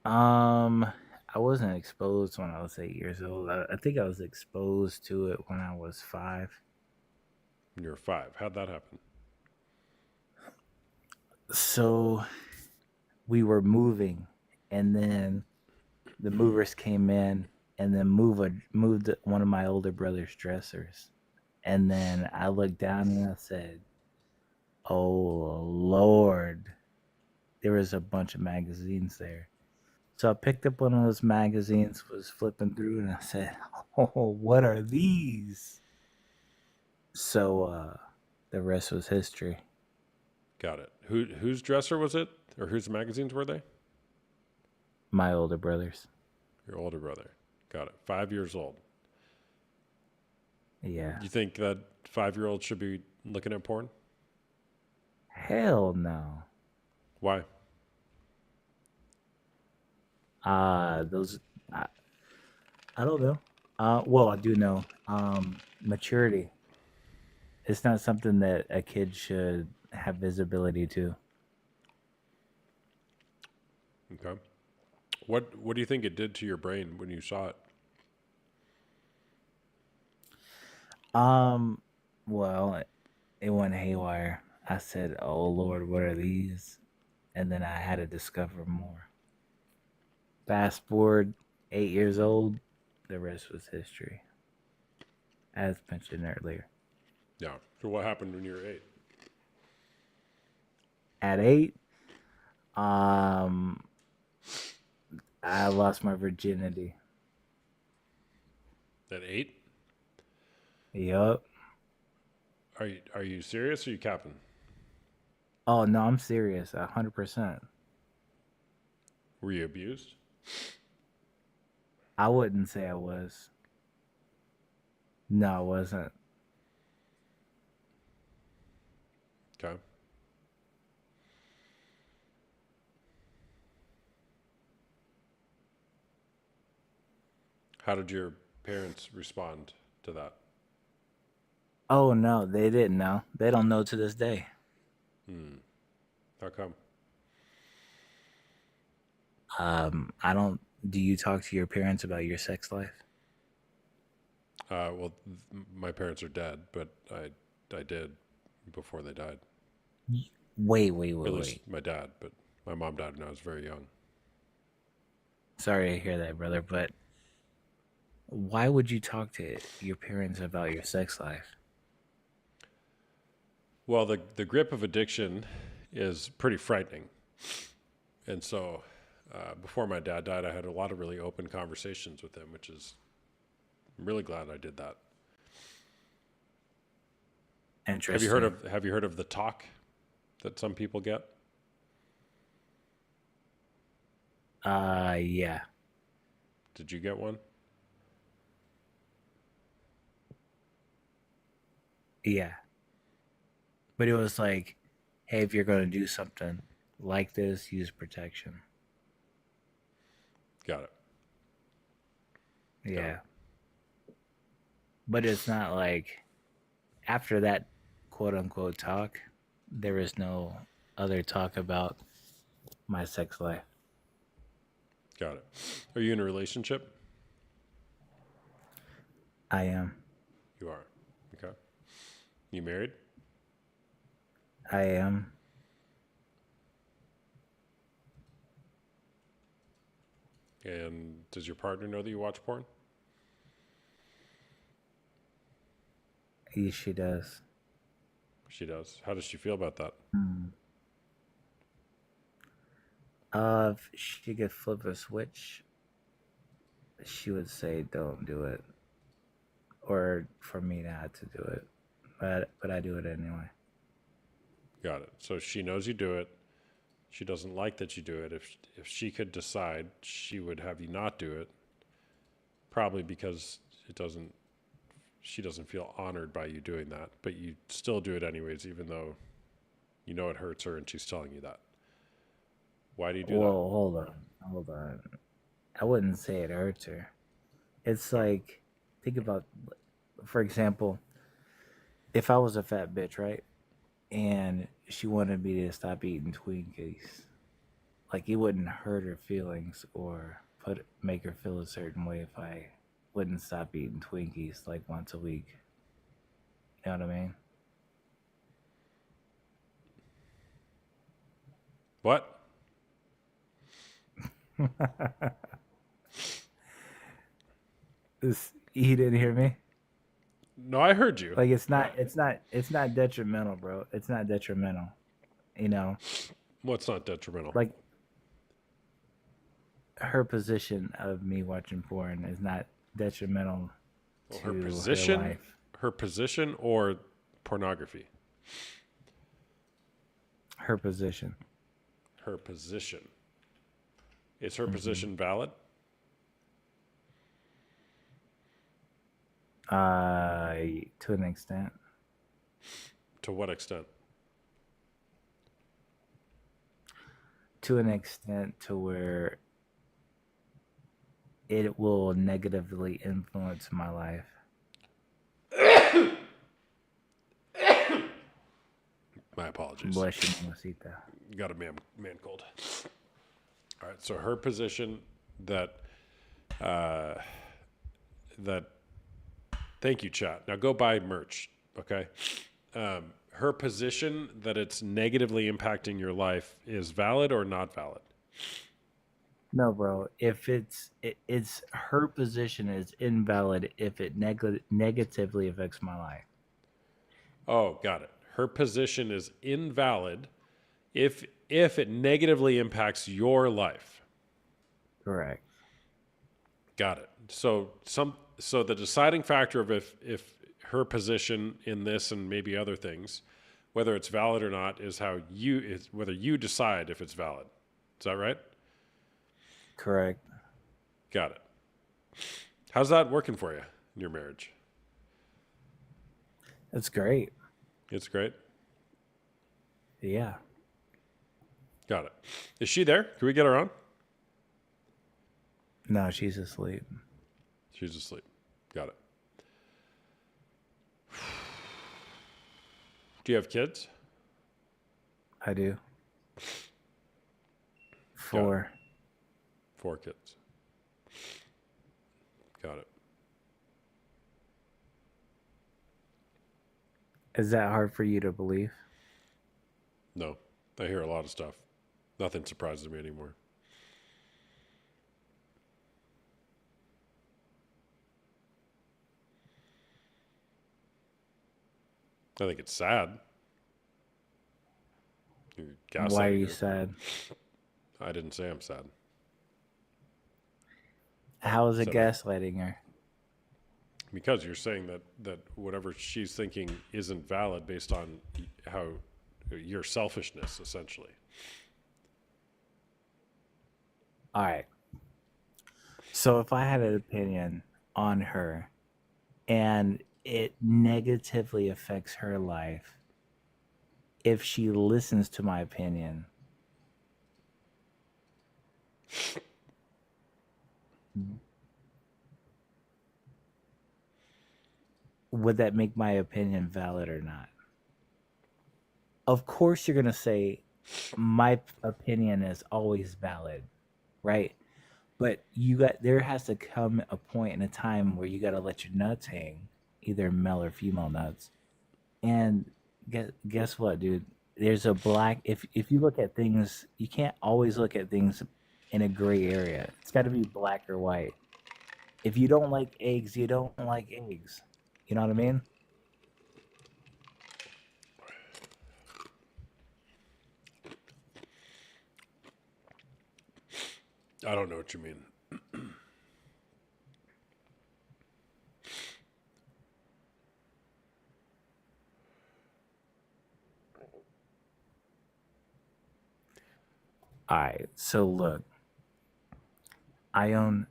S8: I wasn't exposed when I was 8 years old. I think I was exposed to it when I was 5.
S1: When you were 5. How'd that happen?
S8: So we were moving, and then the movers came in, and then moved one of my older brother's dressers, and then I looked down and I said, "Oh Lord!" There was a bunch of magazines there. So I picked up one of those magazines, was flipping through, and I said, "Oh, what are these?" So the rest was history.
S1: Got it. Whose dresser was it? Or whose magazines were they?
S8: My older brothers.
S1: Your older brother. Got it. 5 years old.
S8: Yeah.
S1: You think that 5-year-old should be looking at porn?
S8: Hell no.
S1: Why?
S8: Those I don't know. Well, I do know. Maturity. It's not something that a kid should have visibility to.
S1: Okay. What do you think it did to your brain when you saw it?
S8: Well, it went haywire. I said, "Oh Lord, what are these?" And then I had to discover more. Fast forward 8 years old, the rest was history, as mentioned earlier.
S1: Yeah. So what happened when you were 8?
S8: At 8, I lost my virginity.
S1: At 8?
S8: Yup.
S1: Are you serious or are you capping?
S8: Oh no, I'm serious, 100%.
S1: Were you abused?
S8: I wouldn't say I was. No, I wasn't.
S1: Okay. How did your parents respond to that?
S8: Oh no, they didn't know. They don't know to this day.
S1: How come?
S8: I don't. Do you talk to your parents about your sex life?
S1: Well, my parents are dead, but I did before they died.
S8: Wait,
S1: At least
S8: wait.
S1: my dad, but my mom died when I was very young.
S8: Sorry to hear that, brother, but why would you talk to your parents about your sex life?
S1: Well, the grip of addiction is pretty frightening. And so before my dad died, I had a lot of really open conversations with him, which is, I'm really glad I did that.
S8: Interesting.
S1: Have you heard of the talk that some people get?
S8: Yeah.
S1: Did you get one?
S8: Yeah. But it was like, hey, if you're going to do something like this, use protection.
S1: Got it.
S8: Yeah. But it's not like after that quote unquote talk, there is no other talk about my sex life.
S1: Got it. Are you in a relationship?
S8: I am.
S1: You are. Okay. You married?
S8: I am.
S1: And does your partner know that you watch porn?
S8: Yes, she does.
S1: She does. How does she feel about that?
S8: If she could flip a switch, she would say, "Don't do it." or for me not to do it, but I do it anyway.
S1: Got it. So she knows you do it. She doesn't like that you do it. If she could decide, she would have you not do it. Probably because she doesn't feel honored by you doing that, but you still do it anyways, even though you know it hurts her and she's telling you that. Why do you do
S8: Whoa, hold on. I wouldn't say it hurts her. It's like, think about, for example, if I was a fat bitch, right? And she wanted me to stop eating Twinkies. Like, it wouldn't hurt her feelings or make her feel a certain way if I wouldn't stop eating Twinkies like once a week. You know what I mean?
S1: What?
S8: You didn't hear me?
S1: No, I heard you.
S8: Like, it's not detrimental, bro. It's not detrimental. You know,
S1: What's not detrimental?
S8: like, her position of me watching porn is not detrimental
S1: Well,
S8: to
S1: her
S8: her
S1: position,
S8: life.
S1: her position, or pornography.
S8: Her position.
S1: Her position. Is her position valid?
S8: To an extent.
S1: To what extent?
S8: To an extent to where it will negatively influence my life.
S1: My apologies.
S8: Bless you, mamacita.
S1: Got a man cold. All right. So her position that thank you, chat. Now go buy merch. Okay. Her position that it's negatively impacting your life is valid or not valid?
S8: No, bro. If it's her position is invalid if it negatively affects my life.
S1: Oh, got it. Her position is invalid if it negatively impacts your life.
S8: Correct.
S1: Got it. So the deciding factor of if her position in this and maybe other things, whether it's valid or not, is whether you decide if it's valid. Is that right?
S8: Correct.
S1: Got it. How's that working for you in your marriage?
S8: That's great.
S1: It's great.
S8: Yeah.
S1: Got it. Is she there? Can we get her on?
S8: No, she's asleep.
S1: She's asleep. Got it. Do you have kids?
S8: I do. 4.
S1: 4 kids. Got it.
S8: Is that hard for you to believe?
S1: No, I hear a lot of stuff. Nothing surprises me anymore. I think it's sad. You're
S8: Why are
S1: gaslighting
S8: you
S1: her.
S8: sad?
S1: I didn't say I'm sad.
S8: How is it
S1: So-
S8: gaslighting her?
S1: Because you're saying that whatever she's thinking isn't valid based on how your selfishness, essentially.
S8: All right. So if I had an opinion on her and it negatively affects her life, if she listens to my opinion, would that make my opinion valid or not? Of course, you're going to say my opinion is always valid, right? But there has to come a point in a time where you got to let your nuts hang, either male or female nuts. And guess what, dude? There's a if you look at things, you can't always look at things in a gray area. It's got to be black or white. If you don't like eggs, you don't like eggs. You know what I mean?
S1: I don't know what you mean.
S8: All right. So look, I own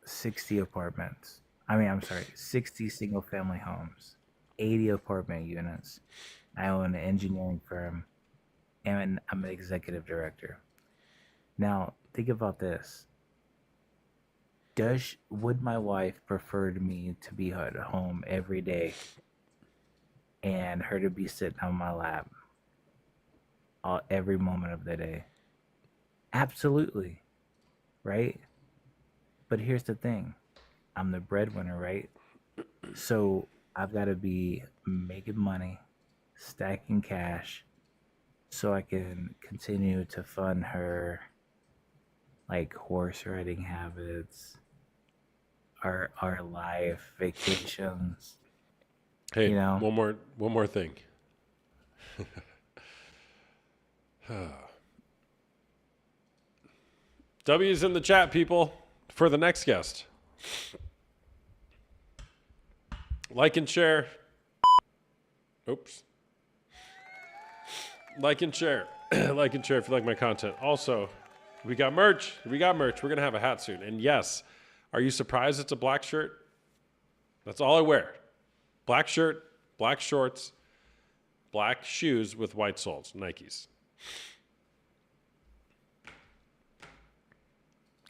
S8: 60 apartments. I'm sorry, 60 single family homes, 80 apartment units. I own an engineering firm and I'm an executive director. Now, think about this. Would my wife prefer me to be at home every day and her to be sitting on my lap every moment of the day? Absolutely, right? But here's the thing. I'm the breadwinner, right? So I've got to be making money, stacking cash, so I can continue to fund her like horse riding habits, our life, vacations.
S1: Hey,
S8: You know?
S1: one more thing. W's in the chat, people, for the next guest. Like and share. Oops. Like and share. Like and share if you like my content. Also, we got merch. We're going to have a hat soon. And yes, are you surprised it's a black shirt? That's all I wear. Black shirt, black shorts, black shoes with white soles, Nikes.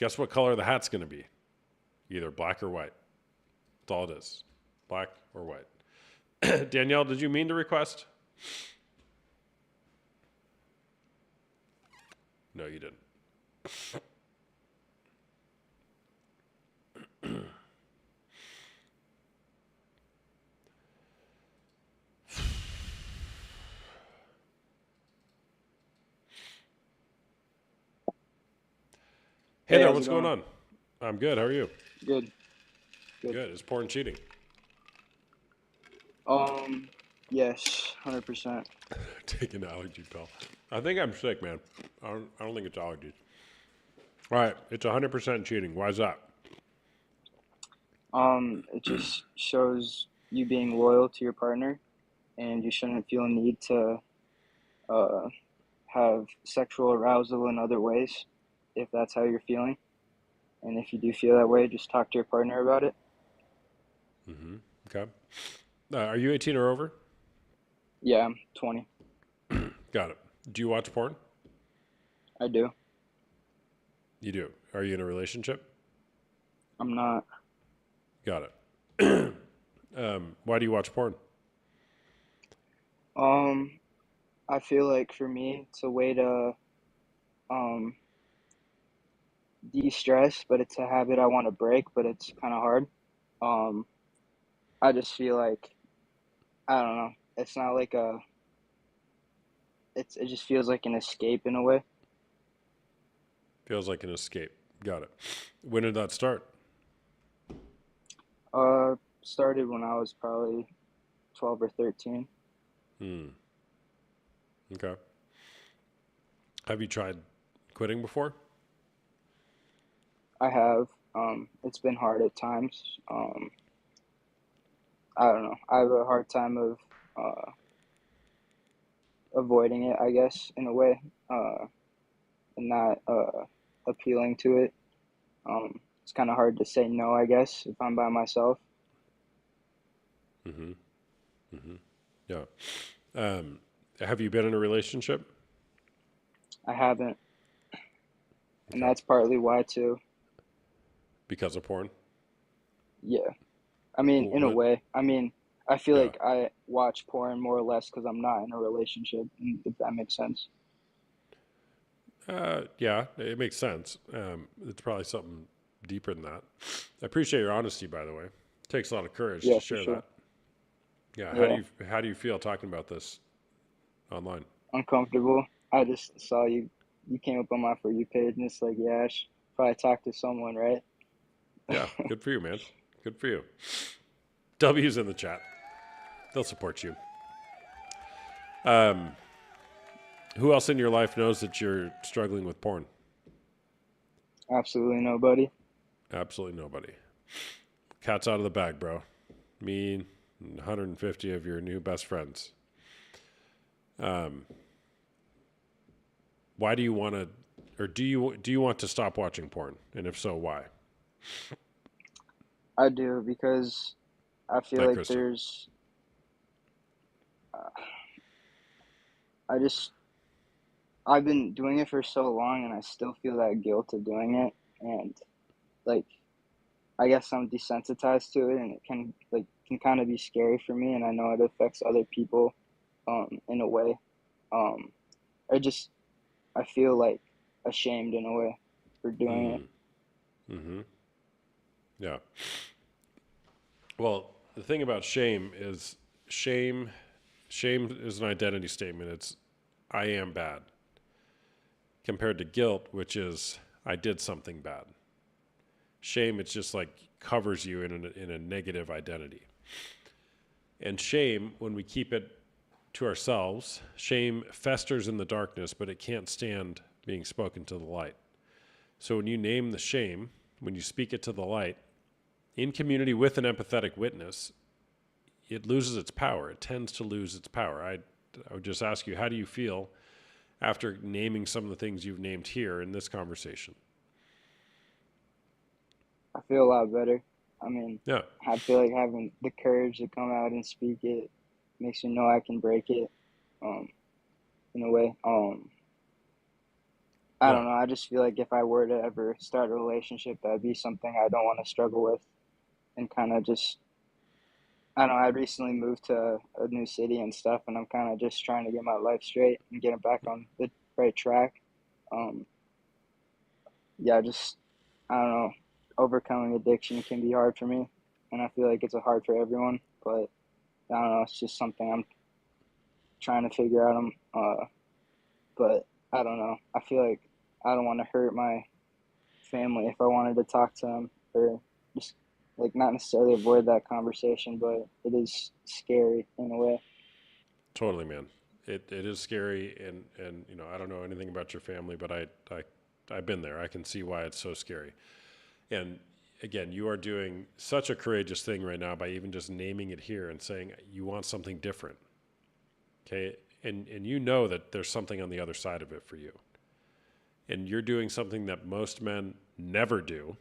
S1: Guess what color the hat's going to be? Either black or white. That's all it is. Black or white. Danielle, did you mean to request? No, you didn't. Hey there,
S4: how's
S1: what's
S4: it
S1: going on? I'm good. How are you?
S4: Good.
S1: Good. Is porn cheating?
S4: Yes, 100%.
S1: Take an allergy pill. I think I'm sick, man. I don't think it's allergies. All right, it's 100% cheating. Why is that?
S4: It just shows you being loyal to your partner, and you shouldn't feel a need to have sexual arousal in other ways if that's how you're feeling. And if you do feel that way, just talk to your partner about it.
S1: Mm-hmm. Okay. Are you 18 or over?
S4: Yeah, I'm 20.
S1: Got it. Do you watch porn?
S4: I do.
S1: You do. Are you in a relationship?
S4: I'm not.
S1: Got it. Why do you watch porn?
S4: I feel like for me, it's a way to um, de-stress, but it's a habit I want to break, but it's kind of hard. Um, I just feel like, I don't know. It's not like it just feels like an escape in a way.
S1: Feels like an escape. Got it. When did that start?
S4: Started when I was probably 12 or 13.
S1: Hmm. Okay. Have you tried quitting before?
S4: I have. It's been hard at times. I don't know. I have a hard time of avoiding it, I guess, in a way, and not appealing to it. It's kind of hard to say no, I guess, if I'm by myself.
S1: Mm-hmm. Mm-hmm. Yeah. Have you been in a relationship?
S4: I haven't, and
S1: Okay.
S4: that's partly why too.
S1: Because of porn?
S4: Yeah. I mean, in a
S1: What?
S4: way. I mean, I feel
S1: Yeah.
S4: like I watch porn more or less because I'm not in a relationship, if that makes sense.
S1: Yeah, it makes sense. It's probably something deeper than that. I appreciate your honesty, by the way. It takes a lot of courage
S4: Yeah,
S1: to
S4: for
S1: share
S4: sure.
S1: that. Yeah.
S4: Yeah.
S1: How do you feel talking about this online?
S4: Uncomfortable. I just saw you came up on my For You page, and it's like, yeah, I should probably talk to someone, right?
S1: Yeah. Good for you, man. Good for you. W's in the chat. They'll support you. Um, who else in your life knows that you're struggling with porn?
S4: Absolutely nobody.
S1: Absolutely nobody. Cat's out of the bag, bro. Me and 150 of your new best friends. Why do you want to or do you want to stop watching porn? And if so, why?
S9: I do because I feel
S1: Like
S9: like
S1: Crystal.
S9: there's I just I've been doing it for so long and I still feel that guilt of doing it, and like I guess I'm desensitized to it, and it can kind of be scary for me, and I know it affects other people in a way. Um I just I feel like ashamed in a way for doing it.
S1: Mm-hmm. Yeah. Well, the thing about shame is shame is an identity statement. It's I am bad. Compared to guilt, which is I did something bad. Shame, it's just like covers you in a negative identity. And shame, when we keep it to ourselves, shame festers in the darkness, but it can't stand being spoken to the light. So when you name the shame, when you speak it to the light, in community with an empathetic witness, it loses its power. It tends to lose its power. I would just ask you, how do you feel after naming some of the things you've named here in this conversation?
S9: I feel a lot better. I mean,
S1: Yeah.
S9: I feel like having the courage to come out and speak it makes me know I can break it, in a way. I
S1: Yeah.
S9: don't know. I just feel like if I were to ever start a relationship, that'd be something I don't want to struggle with, and kind of just, I don't know. I recently moved to a new city and stuff, and I'm kind of just trying to get my life straight and get it back on the right track. Um, yeah, just, I don't know. Overcoming addiction can be hard for me, and I feel like it's hard for everyone, but I don't know. It's just something I'm trying to figure out. But I don't know. I feel like I don't want to hurt my family if I wanted to talk to them, or just like not necessarily avoid that conversation, but it is scary in a way.
S1: Totally, man. It is scary, and you know, I don't know anything about your family, but I've been there. I can see why it's so scary. And again, you are doing such a courageous thing right now by even just naming it here and saying you want something different. Okay? And you know that there's something on the other side of it for you. And you're doing something that most men never do.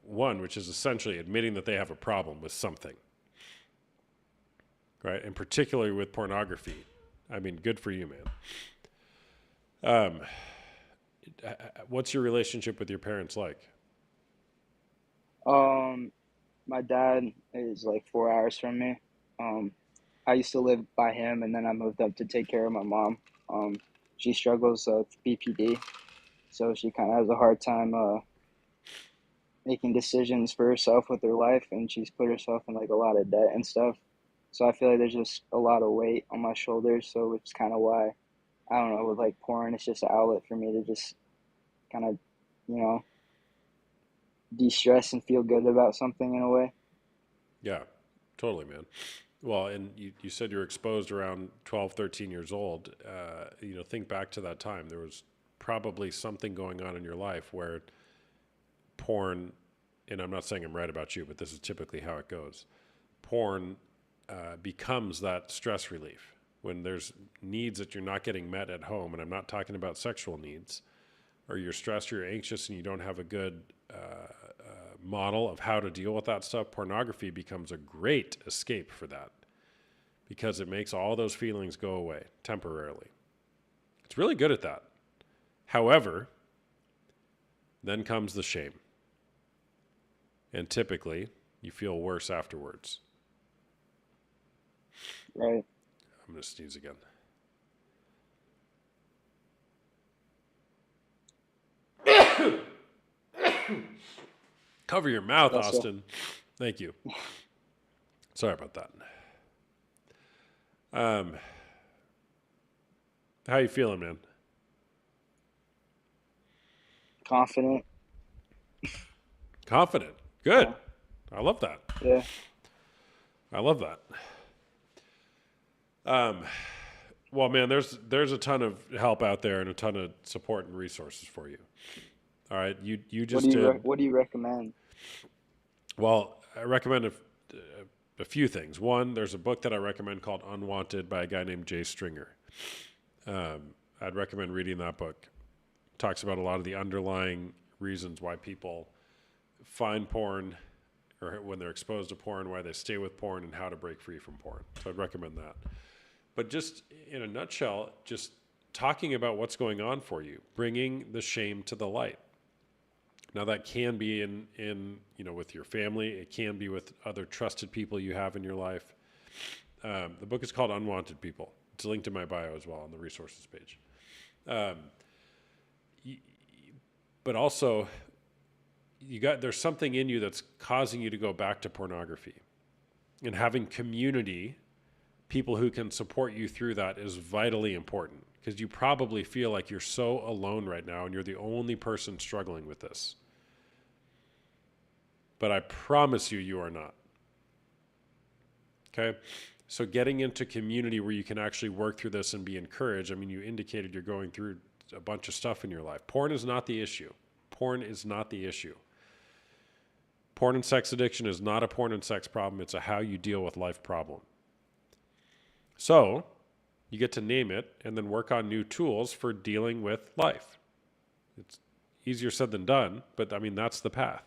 S1: One, which is essentially admitting that they have a problem with something. Right? And particularly with pornography. I mean, good for you, man. What's your relationship with your parents like?
S9: My dad is like 4 hours from me. I used to live by him, and then I moved up to take care of my mom. She struggles with BPD, so she kind of has a hard time making decisions for herself with her life, and she's put herself in like a lot of debt and stuff. So I feel like there's just a lot of weight on my shoulders. So it's kind of why, I don't know, with like porn, it's just an outlet for me to just kind of, you know, de-stress and feel good about something in a way.
S1: Yeah, totally, man. Well, and you said you were exposed around 12, 13 years old. You know, think back to that time. There was probably something going on in your life where porn, and I'm not saying I'm right about you, but this is typically how it goes. Porn becomes that stress relief when there's needs that you're not getting met at home. And I'm not talking about sexual needs, or you're stressed, or you're anxious, and you don't have a good model of how to deal with that stuff. Pornography becomes a great escape for that because it makes all those feelings go away temporarily. It's really good at that. However, then comes the shame. And typically, you feel worse afterwards.
S9: Right.
S1: I'm going to sneeze again. Cover your mouth,
S9: That's
S1: Austin. Thank you. Sorry about that. How you feeling, man?
S9: Confident.
S1: Confident. Good.
S9: Yeah.
S1: I love that.
S9: Yeah.
S1: I love that. Well, man, there's a ton of help out there and a ton of support and resources for you. All right, you just did.
S9: What do you recommend?
S1: Well, I recommend a few things. One, there's a book that I recommend called Unwanted by a guy named Jay Stringer. I'd recommend reading that book. talks about a lot of the underlying reasons why people find porn or when they're exposed to porn, why they stay with porn, and how to break free from porn. So I'd recommend that. But just in a nutshell, just talking about what's going on for you, bringing the shame to the light. Now that can be in with your family. It can be with other trusted people you have in your life. The book is called Unwanted People. It's linked in my bio as well on the resources page. But also, there's something in you that's causing you to go back to pornography, and having community, people who can support you through that, is vitally important, because you probably feel like you're so alone right now and you're the only person struggling with this. But I promise you, you are not. Okay? So getting into community where you can actually work through this and be encouraged. I mean, you indicated you're going through a bunch of stuff in your life. Porn is not the issue. Porn is not the issue. Porn and sex addiction is not a porn and sex problem. It's a how you deal with life problem. So you get to name it and then work on new tools for dealing with life. It's easier said than done, but I mean, that's the path.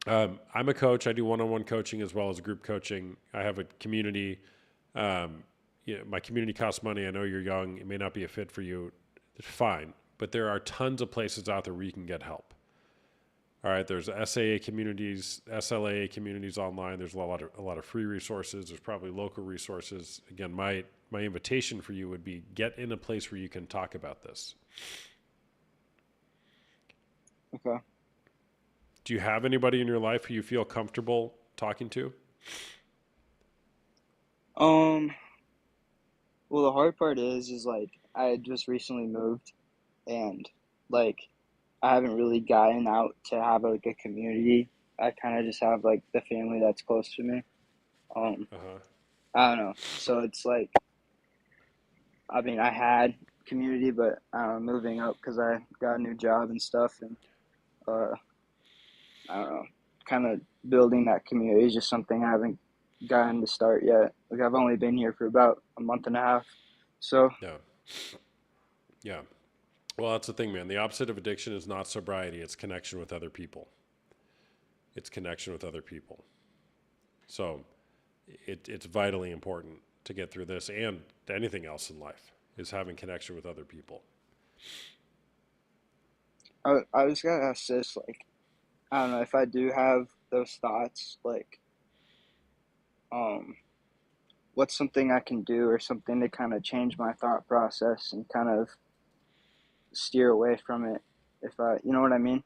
S1: I'm a coach. I do one-on-one coaching as well as group coaching. I have a community. My community costs money. I know you're young. It may not be a fit for you. It's fine. But there are tons of places out there where you can get help. All right. There's SAA communities, SLAA communities online. There's a lot of free resources. There's probably local resources. Again, my invitation for you would be get in a place where you can talk about this.
S9: Okay.
S1: Do you have anybody in your life who you feel comfortable talking to?
S9: Well, the hard part is like I had just recently moved, and like I haven't really gotten out to have like a community. I kind of just have like the family that's close to me. I don't know. So it's like, I mean, I had community, but moving up because I got a new job and stuff, and I don't know, kind of building that community is just something I haven't gotten to start yet. Like I've only been here for about a month and a half, so
S1: Yeah. Well, that's the thing, man. The opposite of addiction is not sobriety. It's connection with other people. So it's vitally important to get through this and anything else in life is having connection with other people.
S9: I just gotta ask this, like, I don't know if I do have those thoughts, like, what's something I can do or something to kind of change my thought process and kind of steer away from it, if you know what I mean?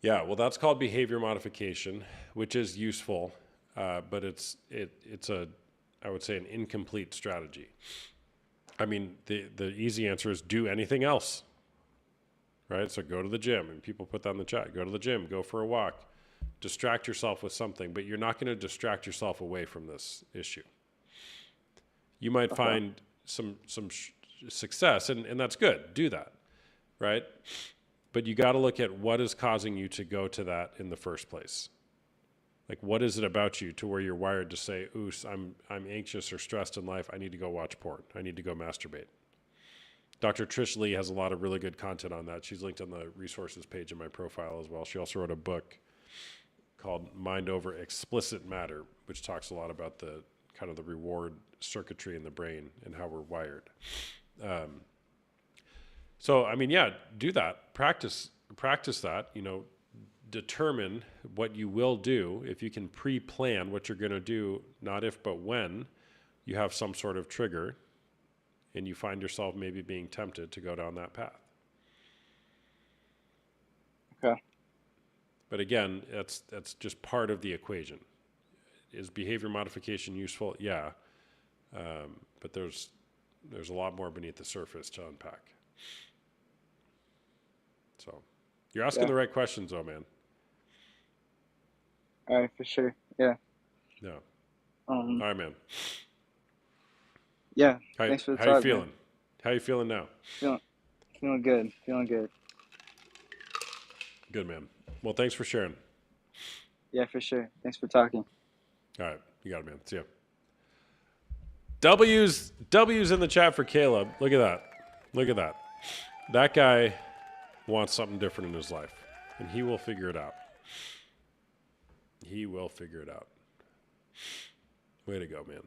S1: Yeah, well, that's called behavior modification, which is useful, but it's I would say an incomplete strategy. I mean, the easy answer is do anything else, right? So go to the gym, and people put that in the chat. Go to the gym, go for a walk, distract yourself with something, but you're not going to distract yourself away from this issue. You might find some success, and that's good. Do that, right? But you got to look at what is causing you to go to that in the first place. Like, what is it about you to where you're wired to say, "Ooh, I'm anxious or stressed in life. I need to go watch porn. I need to go masturbate." Dr. Trish Lee has a lot of really good content on that. She's linked on the resources page in my profile as well. She also wrote a book called Mind Over Explicit Matter, which talks a lot about the kind of the reward circuitry in the brain and how we're wired. So, I mean, yeah, do that. Practice that, determine what you will do. If you can pre-plan what you're going to do, not if, but when you have some sort of trigger and you find yourself maybe being tempted to go down that path.
S9: Okay.
S1: But again, that's just part of the equation. Is behavior modification useful? Yeah. But there's a lot more beneath the surface to unpack. So you're asking the right questions, though, man.
S9: All right, for sure. Yeah.
S1: Yeah. All right, man.
S9: Yeah. Thanks for the talk.
S1: How you feeling? Man. How you feeling now?
S9: Feeling good. Feeling good.
S1: Good, man. Well, thanks for sharing.
S9: Yeah, for sure. Thanks for talking.
S1: All right. You got it, man. See ya. W's in the chat for Caleb. Look at that. Look at that. That guy wants something different in his life, and he will figure it out. He will figure it out. Way to go, man.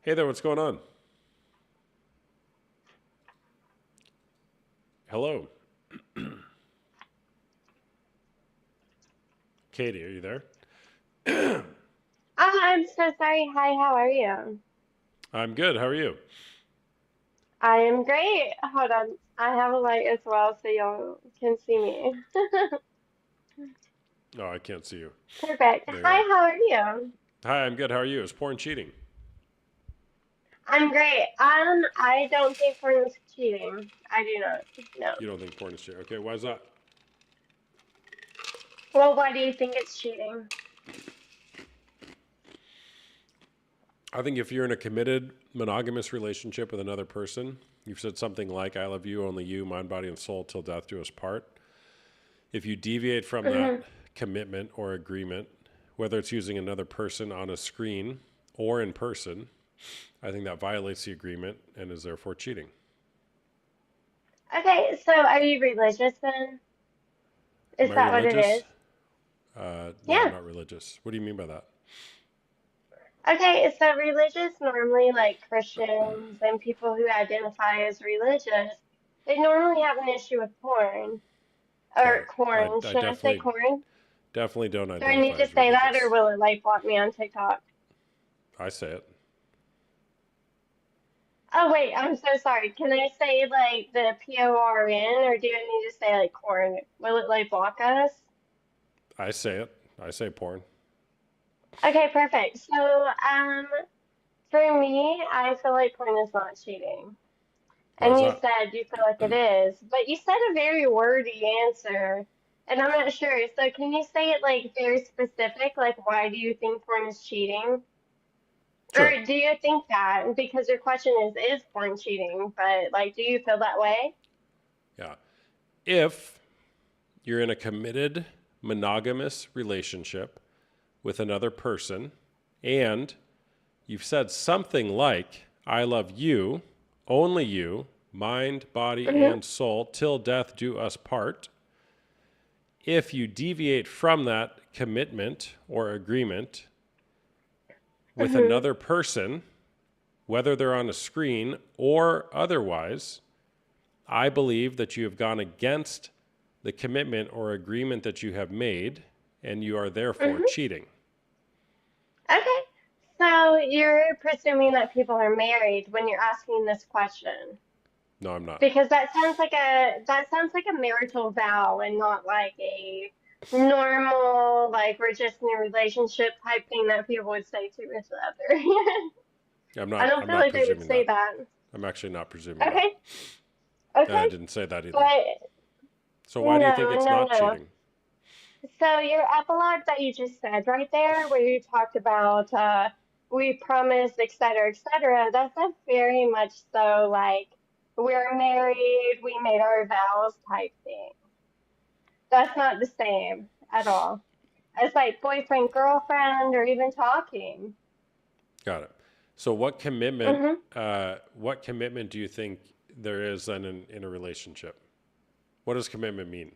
S1: Hey there, what's going on? Hello. Katie, are you there?
S10: Oh, I'm so sorry. Hi, how are you?
S1: I'm good. How are you?
S10: I am great. Hold on. I have a light as well so y'all can see me.
S1: Oh, I can't see you.
S10: Perfect.
S1: There you
S10: Hi,
S1: are.
S10: how are you?
S1: Hi, I'm good. How are you? Is porn cheating?
S10: I'm great. I don't think porn is cheating. I do not. No.
S1: You don't think porn is cheating? Okay, why is that?
S10: Well, why do you think it's cheating?
S1: I think if you're in a committed, monogamous relationship with another person, you've said something like, I love you, only you, mind, body, and soul, till death do us part. If you deviate from that commitment or agreement, whether it's using another person on a screen or in person, I think that violates the agreement and is therefore cheating.
S10: Okay, so are you religious then? Is
S1: Am I
S10: that what it
S1: religious?
S10: is?
S1: No, I'm
S10: Yeah.
S1: not religious. What do you mean by that?
S10: Okay, so religious normally like Christians and people who identify as religious, they normally have an issue with porn
S1: Got
S10: or
S1: it.
S10: corn.
S1: I
S10: Should I say corn?
S1: definitely don't
S10: Do I need
S1: identify
S10: to
S1: as
S10: say that or
S1: religious.
S10: will it like block me on TikTok?
S1: I say it.
S10: Oh wait, I'm so sorry. Can I say like the PORN or do I need to say like corn? Will it like block us?
S1: I say it. I say porn.
S10: Okay, perfect. So, for me, I feel like porn is not cheating.
S1: Why is
S10: And you
S1: that?
S10: said you feel like it is, but you said a very wordy answer, and I'm not sure. So can you say it like very specific? Like, why do you think porn is cheating?
S1: Sure.
S10: Or do you think that? Because your question is porn cheating? But like, do you feel that way?
S1: Yeah. If you're in a committed, monogamous relationship with another person and you've said something like, I love you, only you, mind, body,
S10: Mm-hmm.
S1: and soul, till death do us part. If you deviate from that commitment or agreement with
S10: Mm-hmm.
S1: another person, whether they're on a screen or otherwise, I believe that you have gone against the commitment or agreement that you have made, and you are therefore
S10: Mm-hmm.
S1: cheating.
S10: Okay. So you're presuming that people are married when you're asking this question.
S1: No, I'm not.
S10: Because that sounds like a marital vow and not like a normal like we're just in a relationship type thing that people would say to each other.
S1: I'm
S10: I
S1: not.
S10: don't
S1: I'm
S10: feel
S1: not
S10: like they would
S1: presuming
S10: say
S1: that.
S10: that.
S1: I'm actually not presuming that,
S10: Okay,
S1: and I
S10: okay,
S1: didn't say that either.
S10: but
S1: So why do you think
S10: no,
S1: it's
S10: no,
S1: not
S10: no.
S1: cheating?
S10: So your epilogue that you just said right there, where you talked about we promised, et cetera, that's a very much so like we're married, we made our vows type thing. That's not the same at all. It's like boyfriend, girlfriend, or even talking.
S1: Got it. So
S10: Hmm.
S1: what commitment do you think there is then in a relationship? What does commitment mean?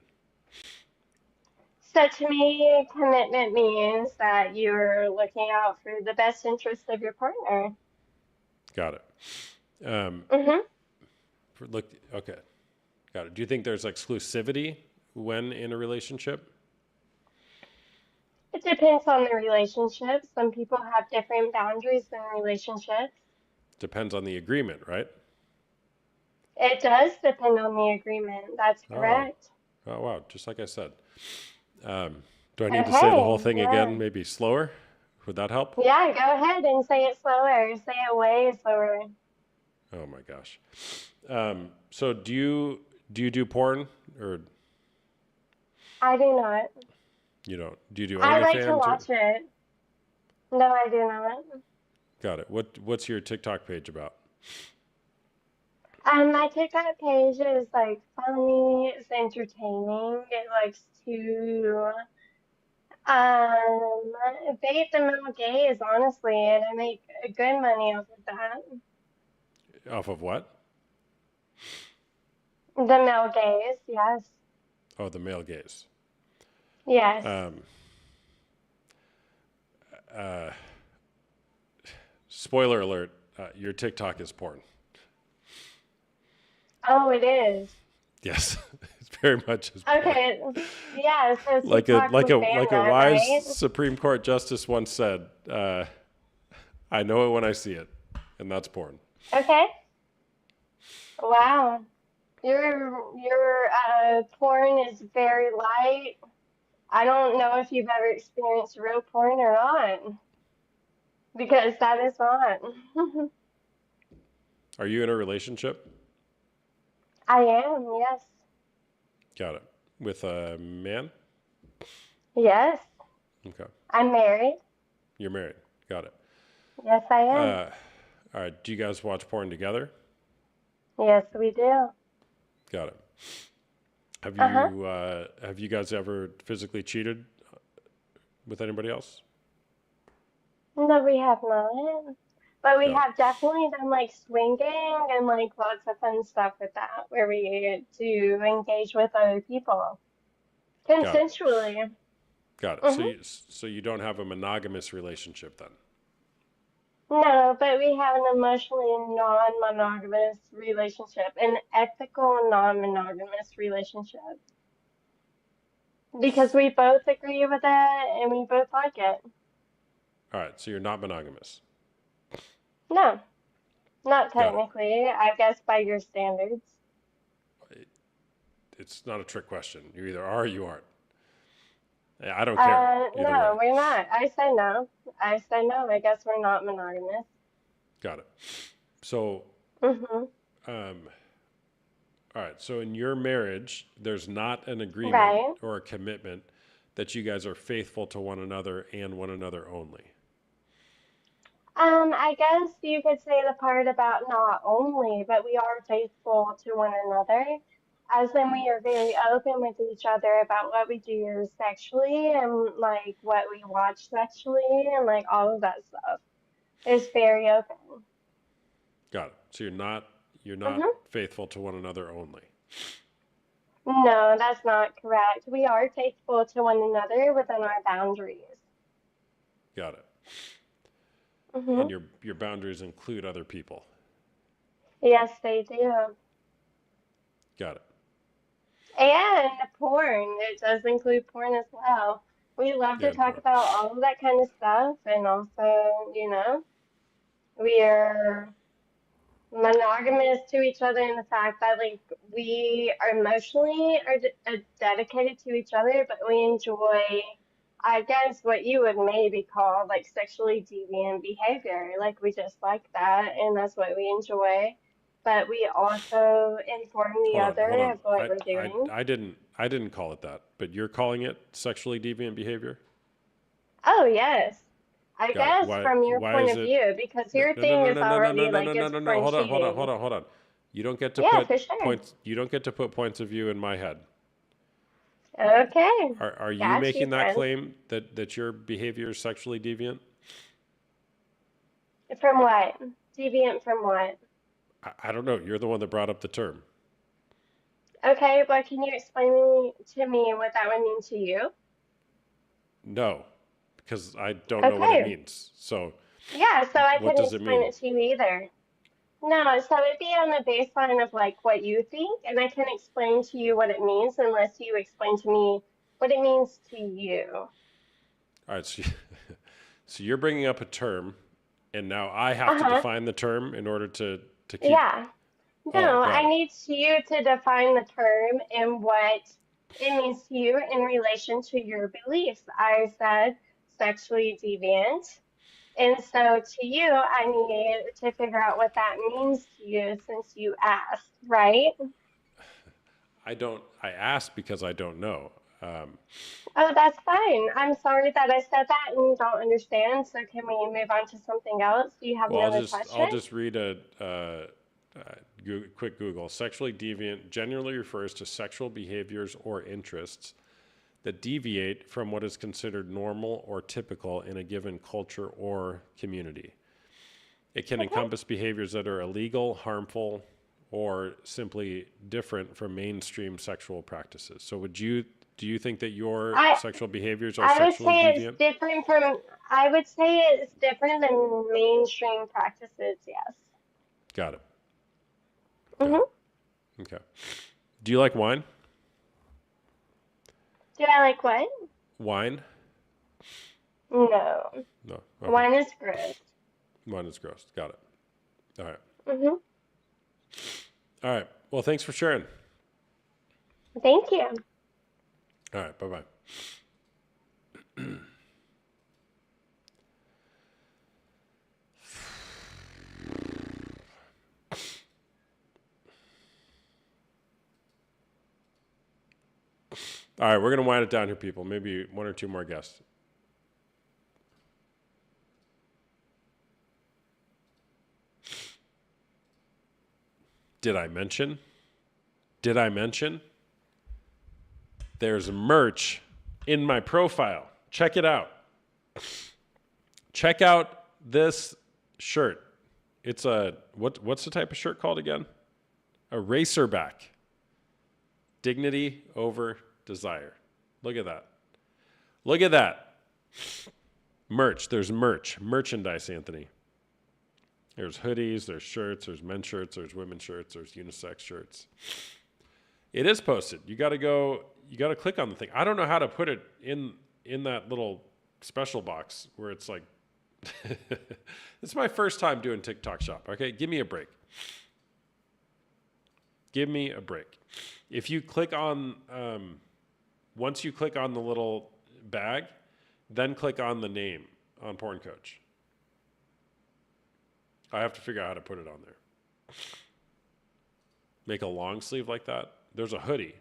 S10: So to me, commitment means that you're looking out for the best interest of your partner.
S1: Got it. Um,
S10: Hmm.
S1: okay. Got it. Do you think there's exclusivity when in a relationship?
S10: It depends on the relationship. Some people have different boundaries in relationships.
S1: Depends on the agreement, right?
S10: It does depend on the agreement. That's
S1: Oh,
S10: correct.
S1: oh wow. Just like I said. Um, do I need to say the whole
S10: Okay,
S1: thing
S10: yeah.
S1: again? Maybe slower? Would that help?
S10: Yeah, go ahead and say it slower. Say it way slower.
S1: Oh my gosh. So do you do porn or
S10: I do not.
S1: you don't? Do you do
S10: I like to
S1: OnlyFans? Or,
S10: watch it. No, I do not.
S1: got it. What's your TikTok page about?
S10: My TikTok page is like funny, it's entertaining. It likes to bait the male gaze, honestly, and I make good money off of that.
S1: Off of what?
S10: The male gaze, yes.
S1: Oh, the male gaze.
S10: Yes.
S1: Um, uh, spoiler alert, your TikTok is porn.
S10: Oh, it is.
S1: Yes, it's very much is porn.
S10: Okay. Yeah, so
S1: Like a
S10: TikTok
S1: like
S10: will
S1: a
S10: ban
S1: like a
S10: that,
S1: wise
S10: right?
S1: Supreme Court justice once said, I know it when I see it, and that's porn.
S10: Okay. Wow. Your porn is very light. I don't know if you've ever experienced real porn or not, because that is not.
S1: Are you in a relationship?
S10: I am, yes.
S1: Got it. With a man?
S10: Yes.
S1: Okay.
S10: I'm married.
S1: You're married. Got it.
S10: Yes, I am.
S1: All right. Do you guys watch porn together?
S10: Yes, we do.
S1: Got it.
S10: Uh-huh.
S1: Have you guys ever physically cheated with anybody else?
S10: No, we have not. But we
S1: Got it.
S10: have definitely done like swinging and like lots of fun stuff with that, where we get to engage with other people
S1: Got it.
S10: consensually.
S1: Got it.
S10: Hmm.
S1: So you don't have a monogamous relationship then?
S10: No, but we have an emotionally non-monogamous relationship, an ethical non-monogamous relationship, because we both agree with it and we both like it.
S1: All right. So you're not monogamous.
S10: No, not
S1: Got it.
S10: technically, I guess by your standards.
S1: It's not a trick question. You either are or you aren't. I don't care either way.
S10: No, we're not. I say no. I say no. I guess we're not monogamous.
S1: Got it. So,
S10: Mm-hmm.
S1: um, all right. So in your marriage, there's not an agreement
S10: Right.
S1: or a commitment that you guys are faithful to one another and one another only.
S10: I guess you could say the part about not only, but we are faithful to one another, as in we are very open with each other about what we do sexually and like what we watch sexually and like all of that stuff. It's very open.
S1: Got it. So you're not
S10: Hmm.
S1: faithful to one another only.
S10: No, that's not correct. We are faithful to one another within our boundaries.
S1: Got it.
S10: Hmm.
S1: And your boundaries include other people.
S10: Yes, they do.
S1: Got it.
S10: And porn, it does include porn as well. We love
S1: Yeah,
S10: to
S1: and
S10: talk
S1: porn.
S10: about all of that kind of stuff, and also, we are monogamous to each other in the fact that like we are emotionally dedicated to each other, but we enjoy, I guess, what you would maybe call like sexually deviant behavior. Like we just like that, and that's what we enjoy. But we also inform the
S1: Hold
S10: other
S1: on.
S10: of what we're doing.
S1: I didn't call it that, but you're calling it sexually deviant behavior?
S10: Oh, yes. I
S1: Got it.
S10: guess from your
S1: Why
S10: point
S1: is
S10: of
S1: it?
S10: view, because
S1: No,
S10: your
S1: no, no,
S10: thing
S1: no,
S10: is
S1: no, no, no, no,
S10: already
S1: no,
S10: like
S1: no, no,
S10: it's
S1: no, no.
S10: porn
S1: Hold on, hold on,
S10: cheating.
S1: hold on, hold on. You don't get to
S10: Yeah,
S1: put
S10: for sure.
S1: points. You don't get to put points of view in my head.
S10: Okay.
S1: Are you
S10: Got you,
S1: making that
S10: friend.
S1: claim that your behavior is sexually deviant?
S10: From what? Deviant from what?
S1: I don't know. You're the one that brought up the term.
S10: Okay, but can you explain to me what that would mean to you?
S1: No, because I don't know what it
S10: Okay.
S1: means. So
S10: Yeah, so I
S1: what
S10: couldn't
S1: does it
S10: explain
S1: mean?
S10: it to you either. No, so it'd be on the baseline of like what you think, and I can explain to you what it means unless you explain to me what it means to you.
S1: All right. So you're bringing up a term, and now I have to
S10: Uh-huh.
S1: define the term in order to keep.
S10: Yeah.
S1: Oh,
S10: No,
S1: got
S10: I
S1: it.
S10: need you to define the term and what it means to you in relation to your beliefs. I said sexually deviant. And so to you, I need to figure out what that means to you since you asked, right?
S1: I asked because I don't know.
S10: Oh, that's fine. I'm sorry that I said that and you don't understand. So can we move on to something else? Do you have
S1: Well,
S10: another
S1: I'll
S10: question?
S1: just read Quick Google. Sexually deviant generally refers to sexual behaviors or interests that deviate from what is considered normal or typical in a given culture or community. It can encompass behaviors that are illegal, harmful, or simply different from mainstream sexual practices. So do you think that your
S10: I
S1: sexual behaviors are
S10: I would
S1: sexually
S10: say it's
S1: deviant?
S10: different from. I would say it's different than mainstream practices. Yes.
S1: Got it. Got
S10: Mhm.
S1: it. Okay. Do you like wine?
S10: Do I like what?
S1: Wine?
S10: No.
S1: No. Okay.
S10: Wine is gross.
S1: Wine is gross. Got it. All right.
S10: Mhm.
S1: All right. Well, thanks for sharing.
S10: Thank you.
S1: All right. Bye-bye. All right. We're going to wind it down here, people. Maybe one or two more guests. Did I mention? There's merch in my profile. Check it out. Check out this shirt. It's what's the type of shirt called again? A racerback. Dignity over desire. Look at that. Look at that. Merch. There's merchandise, Anthony. There's hoodies, there's shirts, there's men's shirts, there's women's shirts, there's unisex shirts. It is posted. You got to click on the thing. I don't know how to put it in that little special box where it's like, it's my first time doing TikTok shop. Okay. Give me a break. Give me a break. If you click on, once you click on the little bag, then click on the name on Porn Coach. I have to figure out how to put it on there. Make a long sleeve like that. There's a hoodie,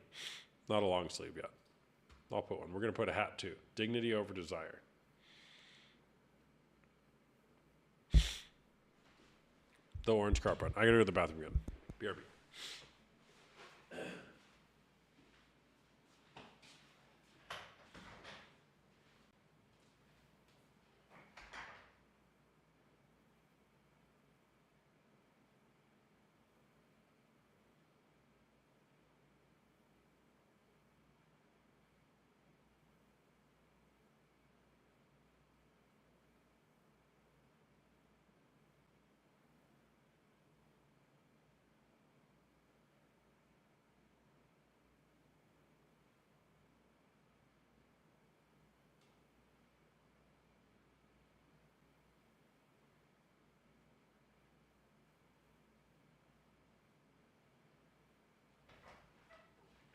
S1: not a long sleeve yet. I'll put one. We're going to put a hat too. Dignity over desire. The orange carpet. I got to go to the bathroom again. BRB.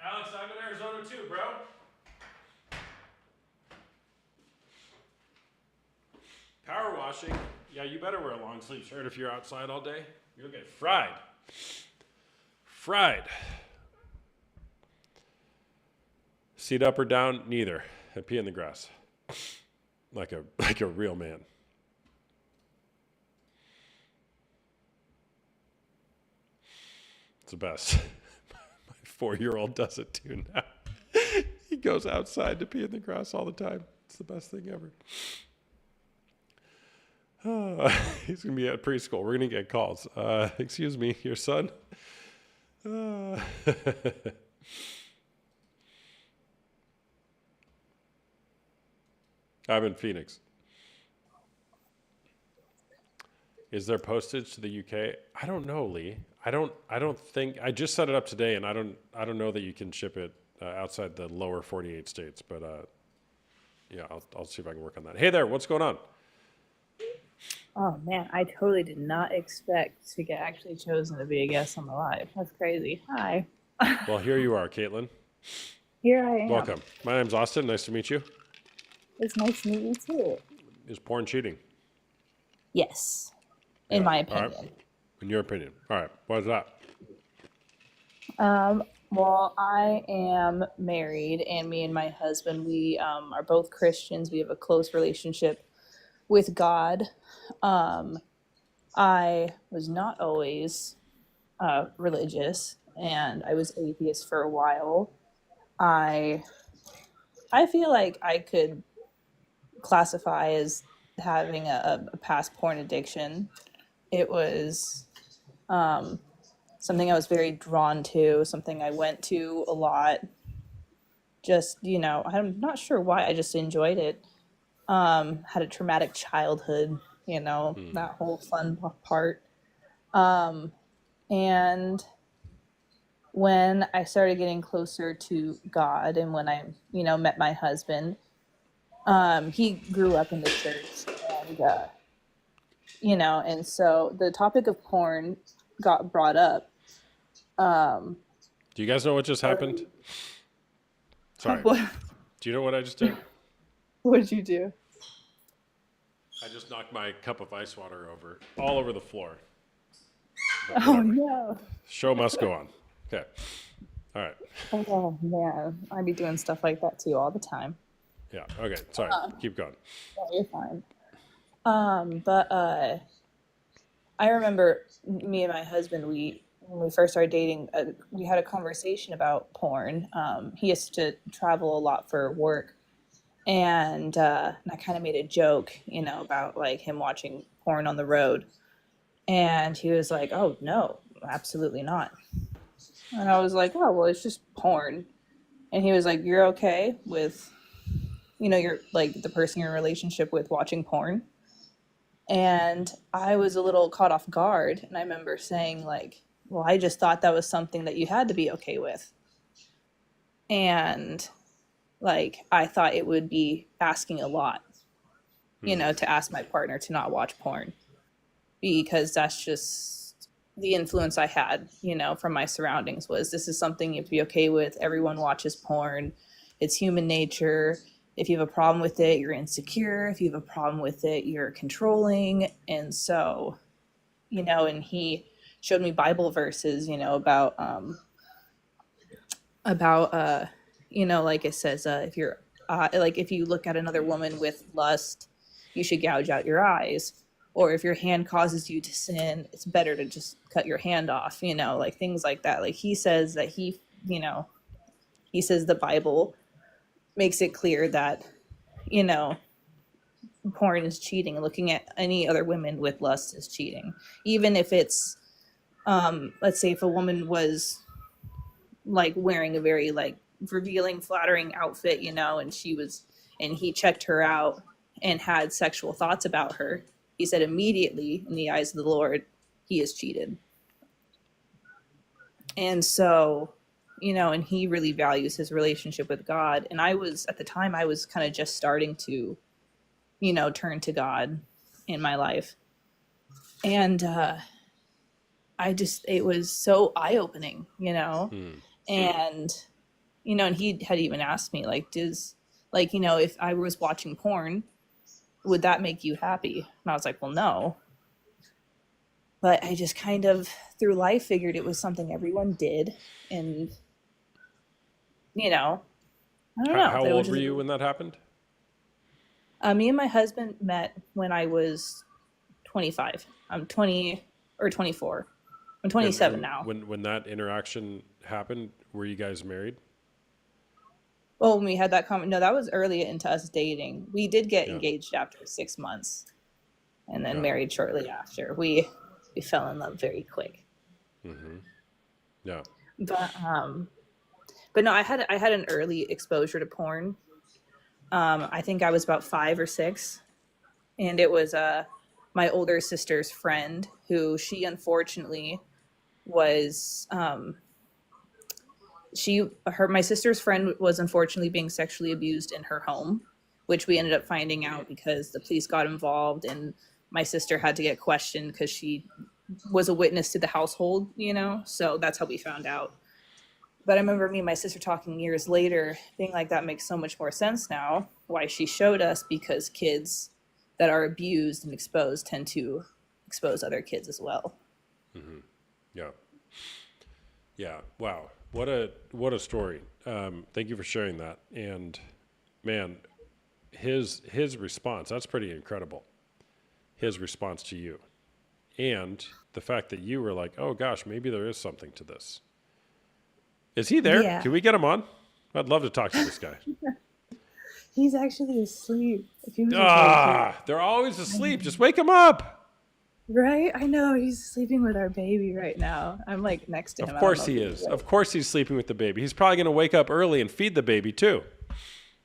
S1: Alex, I'm in Arizona too, bro. Power washing. Yeah, you better wear a long sleeve shirt if you're outside all day. You'll get fried. Fried. Seat up or down? Neither. I pee in the grass. Like a real man. It's the best. My 4-year-old does it too now. He goes outside to pee in the grass all the time. It's the best thing ever. Oh, he's going to be at preschool. We're going to get calls. Excuse me, your son? I'm in Phoenix. Is there postage to the UK? I don't know, Lee. I don't think I just set it up today, and I don't know that you can ship it outside the lower 48 states. But yeah, I'll see if I can work on that. Hey there, what's going on?
S11: Oh man, I totally did not expect to get actually chosen to be a guest on the live. That's crazy. Hi.
S1: Well, here you are, Caitlin.
S11: Here I am.
S1: Welcome. My name's Austin. Nice to meet you.
S11: It's nice to meet you too.
S1: Is porn cheating?
S11: Yes. In my opinion.
S1: All right. In your opinion. All right. Why is that?
S11: Well, I am married, and me and my husband, we are both Christians. We have a close relationship with God. I was not always religious, and I was atheist for a while. I I feel like I could classify as having a past porn addiction. It was something I was very drawn to, something I went to a lot. Just, I'm not sure why. I just enjoyed it. Had a traumatic childhood, that whole fun part. And when I started getting closer to God and when I, met my husband, he grew up in the church and so the topic of porn got brought up.
S1: Do you guys know what just happened? Sorry.
S11: What,
S1: Do you know what I just did?
S11: what did you do?
S1: I just knocked my cup of ice water all over the floor.
S11: Oh no.
S1: Show must go on. Okay. All right.
S11: Oh man, I'd be doing stuff like that too all the time.
S1: Yeah. Okay. Sorry. Keep going.
S11: Yeah, you're fine. But I remember me and my husband, when we first started dating, we had a conversation about porn. He used to travel a lot for work, and I kind of made a joke, about like him watching porn on the road, and he was like, "Oh no, absolutely not." And I was like, "Oh well, it's just porn," and he was like, "You're okay with, you're like the person you're in a relationship with watching porn?" And I was a little caught off guard, and I remember saying like, well, I just thought that was something that you had to be okay with. And like, I thought it would be asking a lot, to ask my partner to not watch porn, because that's just the influence I had, from my surroundings was this is something you have to be okay with. Everyone watches porn. It's human nature. If you have a problem with it, you're insecure. If you have a problem with it, you're controlling. And so, and he showed me Bible verses, about like it says, if you're like if you look at another woman with lust, you should gouge out your eyes. Or if your hand causes you to sin, it's better to just cut your hand off. Like things like that. Like he says that he says the Bible makes it clear that porn is cheating, and looking at any other women with lust is cheating, even if it's let's say if a woman was like wearing a very like revealing, flattering outfit, and he checked her out and had sexual thoughts about her, he said immediately in the eyes of the Lord, he is cheated. And so, and he really values his relationship with God. And at the time I was kind of just starting to, turn to God in my life. And it was so eye-opening, and, and he had even asked me like, if I was watching porn, would that make you happy? And I was like, well, no. But I just kind of through life figured it was something everyone did. And, I don't know.
S1: How old were you when that happened?
S11: Me and my husband met when I was 25. I'm 20 or 24. I'm 27
S1: And
S11: now.
S1: When that interaction happened, were you guys married?
S11: Well, when we had that comment, no, that was early into us dating. We did get engaged after 6 months, and then married shortly after. We fell in love very quick.
S1: Mm-hmm. Yeah.
S11: But no, I had an early exposure to porn. I think I was about 5 or 6, and it was my older sister's friend who she unfortunately was. My sister's friend was unfortunately being sexually abused in her home, which we ended up finding out because the police got involved, and my sister had to get questioned because she was a witness to the household, so that's how we found out. But I remember me and my sister talking years later, being like, that makes so much more sense now why she showed us, because kids that are abused and exposed tend to expose other kids as well.
S1: Mm-hmm. Yeah. Yeah. Wow. What a story. Thank you for sharing that. And man, his response, that's pretty incredible. His response to you. and the fact that you were like, oh gosh, maybe there is something to this. Is he there?
S11: Yeah.
S1: Can we get him on? I'd love to talk to this guy.
S11: He's actually asleep. If he was awake,
S1: They're always asleep. Just wake him up.
S11: right? I know he's sleeping with our baby right now. I'm like next to him.
S1: Of
S11: I don't
S1: course
S11: know
S1: he
S11: if he's
S1: is.
S11: awake.
S1: Of course he's sleeping with the baby. He's probably going to wake up early and feed the baby too.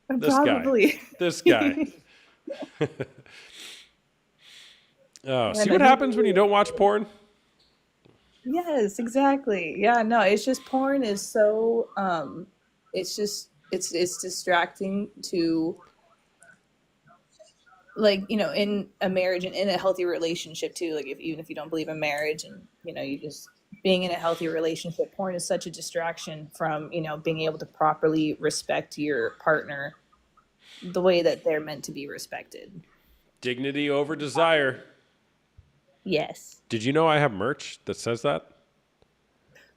S1: This
S11: Probably.
S1: guy. This guy. Oh, see
S11: no,
S1: what
S11: he
S1: happens when you
S11: really
S1: don't watch porn?
S11: Yes, exactly. Yeah, no, it's just porn is so it's just it's distracting to, like, you know, in a marriage and in a healthy relationship too, like if even if you don't believe in marriage and you know, you just being in a healthy relationship, porn is such a distraction from, you know, being able to properly respect your partner the way that they're meant to be respected.
S1: Dignity over desire.
S11: Yes.
S1: Did you know I have merch that says that?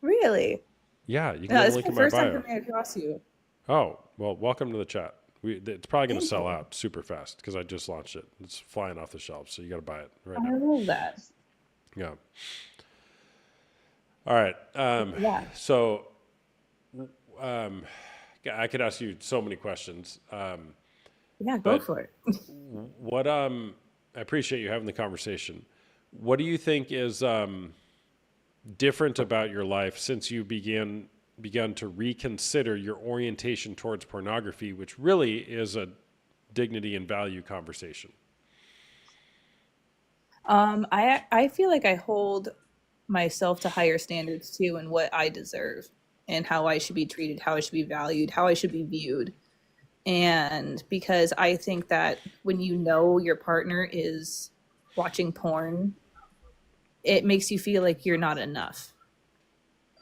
S11: Really?
S1: Yeah, you can
S11: No,
S1: get a
S11: it's
S1: link
S11: my
S1: in my
S11: first time
S1: bio.
S11: coming across you.
S1: Oh, well, welcome to the chat. It's probably going to
S11: Thank
S1: sell
S11: you.
S1: out super fast because I just launched it. It's flying off the shelves, so you got to buy it right
S11: I
S1: now.
S11: love that.
S1: Yeah. All right.
S11: Yeah.
S1: So um, I could ask you so many questions.
S11: Yeah, go
S1: But
S11: for it.
S1: what I appreciate you having the conversation. What do you think is different about your life since you begun to reconsider your orientation towards pornography, which really is a dignity and value conversation?
S11: I feel like I hold myself to higher standards too, and what I deserve, and how I should be treated, how I should be valued, how I should be viewed. And because I think that when you know your partner is watching porn, it makes you feel like you're not enough.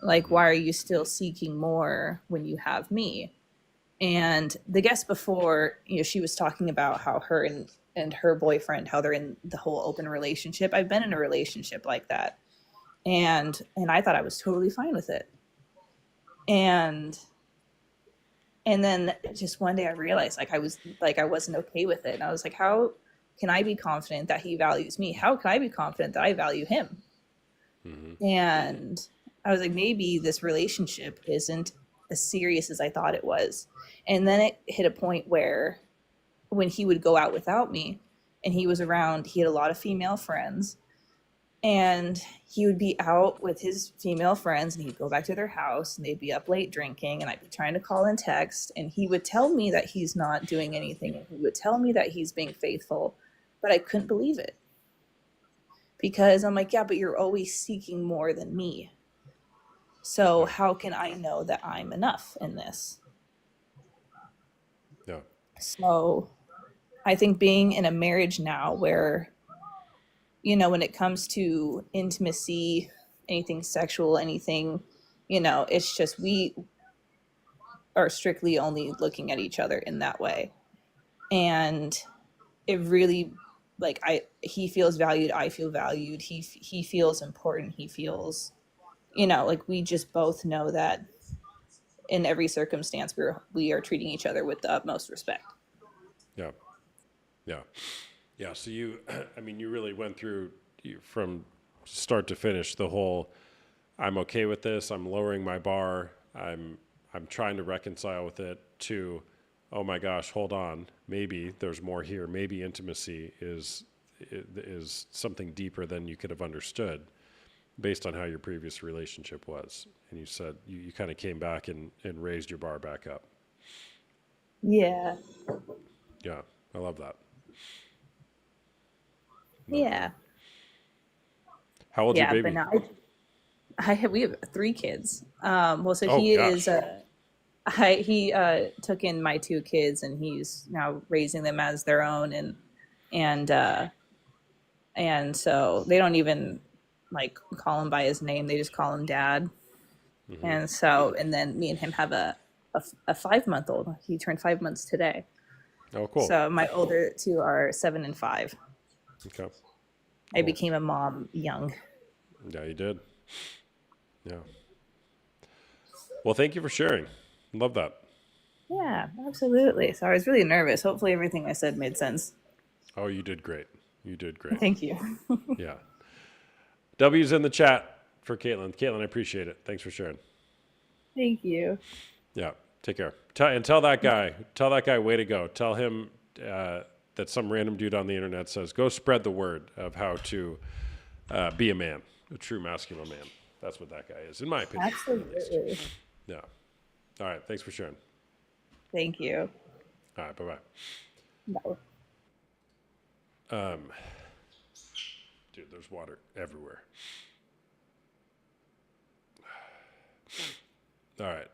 S11: Like, why are you still seeking more when you have me? And the guest before, you know, she was talking about how her and her boyfriend, how they're in the whole open relationship. I've been in a relationship like that. And I thought I was totally fine with it. And then just one day I realized I wasn't okay with it. And I was like, how can I be confident that he values me? How can I be confident that I value him?
S1: Mm-hmm.
S11: And I was like, maybe this relationship isn't as serious as I thought it was. And then it hit a point where when he would go out without me and he was around, he had a lot of female friends, and he would be out with his female friends and he'd go back to their house and they'd be up late drinking, and I'd be trying to call and text, and he would tell me that he's not doing anything, and he would tell me that he's being faithful, but I couldn't believe it. Because I'm like, yeah, but you're always seeking more than me. So how can I know that I'm enough in this?
S1: Yeah.
S11: So I think being in a marriage now where, you know, when it comes to intimacy, anything sexual, anything, you know, it's just we are strictly only looking at each other in that way. And it really, like, he feels valued, I feel valued, he feels important, he feels, you know, like we just both know that in every circumstance we are treating each other with the utmost respect.
S1: Yeah. Yeah. Yeah. So you really went through from start to finish the whole, I'm okay with this, I'm lowering my bar, I'm trying to reconcile with it, to, oh my gosh, hold on, maybe there's more here. Maybe intimacy is something deeper than you could have understood based on how your previous relationship was. And you said you kind of came back and raised your bar back up.
S11: Yeah.
S1: Yeah. I love that.
S11: Yeah.
S1: How old's your
S11: Yeah,
S1: baby?
S11: but now we have 3 kids. Well, so
S1: Oh,
S11: he
S1: gosh.
S11: is he took in my 2 kids, and he's now raising them as their own, and so they don't even like call him by his name, they just call him dad.
S1: Mm-hmm.
S11: And so, and then me and him have a 5-month-old. He turned 5 months today.
S1: Oh, cool.
S11: So my older 2 are 7 and 5.
S1: Okay.
S11: I
S1: Cool.
S11: became a mom young.
S1: Yeah, you did. Yeah. Well, thank you for sharing. Love that.
S11: Yeah, absolutely. So I was really nervous. Hopefully everything I said made sense.
S1: Oh, you did great. You did great.
S11: Thank you.
S1: Yeah. W's in the chat for Caitlin. Caitlin, I appreciate it. Thanks for sharing.
S11: Thank you.
S1: Yeah, take care. Tell that guy, way to go. Tell him that some random dude on the internet says, go spread the word of how to be a man, a true masculine man. That's what that guy is, in my opinion.
S11: Absolutely.
S1: Yeah. All right. Thanks for sharing.
S11: Thank you.
S1: All right. Bye-bye.
S11: Bye.
S1: Dude, there's water everywhere. All right.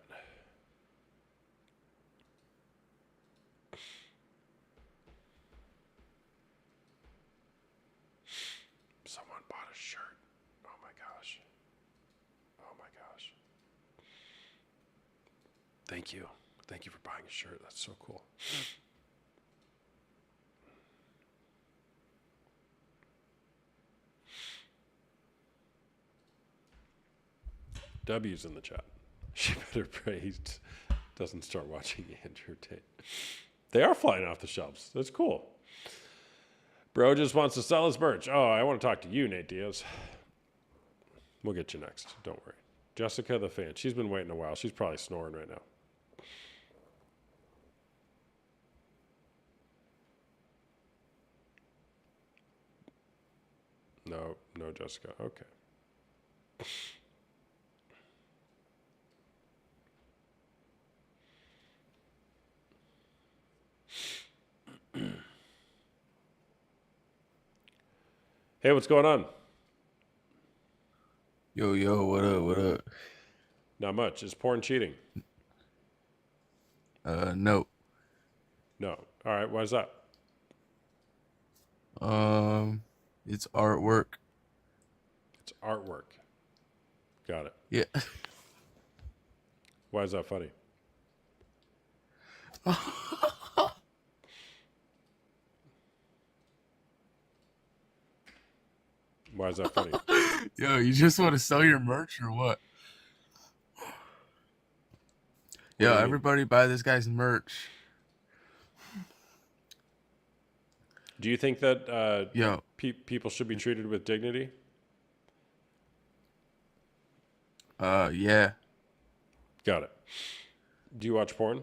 S1: Someone bought a shirt. Oh my gosh. Oh my gosh. Thank you. Thank you for buying a shirt. That's so cool. W's in the chat. She better pray he doesn't start watching Andrew Tate. They are flying off the shelves. That's cool. Bro just wants to sell his merch. Oh, I want to talk to you, Nate Diaz. We'll get you next. Don't worry. Jessica the fan. She's been waiting a while. She's probably snoring right now. No, Jessica. Okay. Hey, what's going on?
S12: Yo, what up?
S1: Not much. Is porn cheating?
S12: No.
S1: No. All right. Why is that?
S12: It's artwork.
S1: It's artwork. Got it.
S12: Yeah.
S1: Why is that funny? Why is that funny?
S12: Yo, you just want to sell your merch or what?
S1: do you
S12: Yo,
S1: mean?
S12: everybody buy this guy's merch.
S1: Do you think that
S12: Yo,
S1: people should be treated with dignity?
S12: yeah.
S1: Got it. Do you watch porn?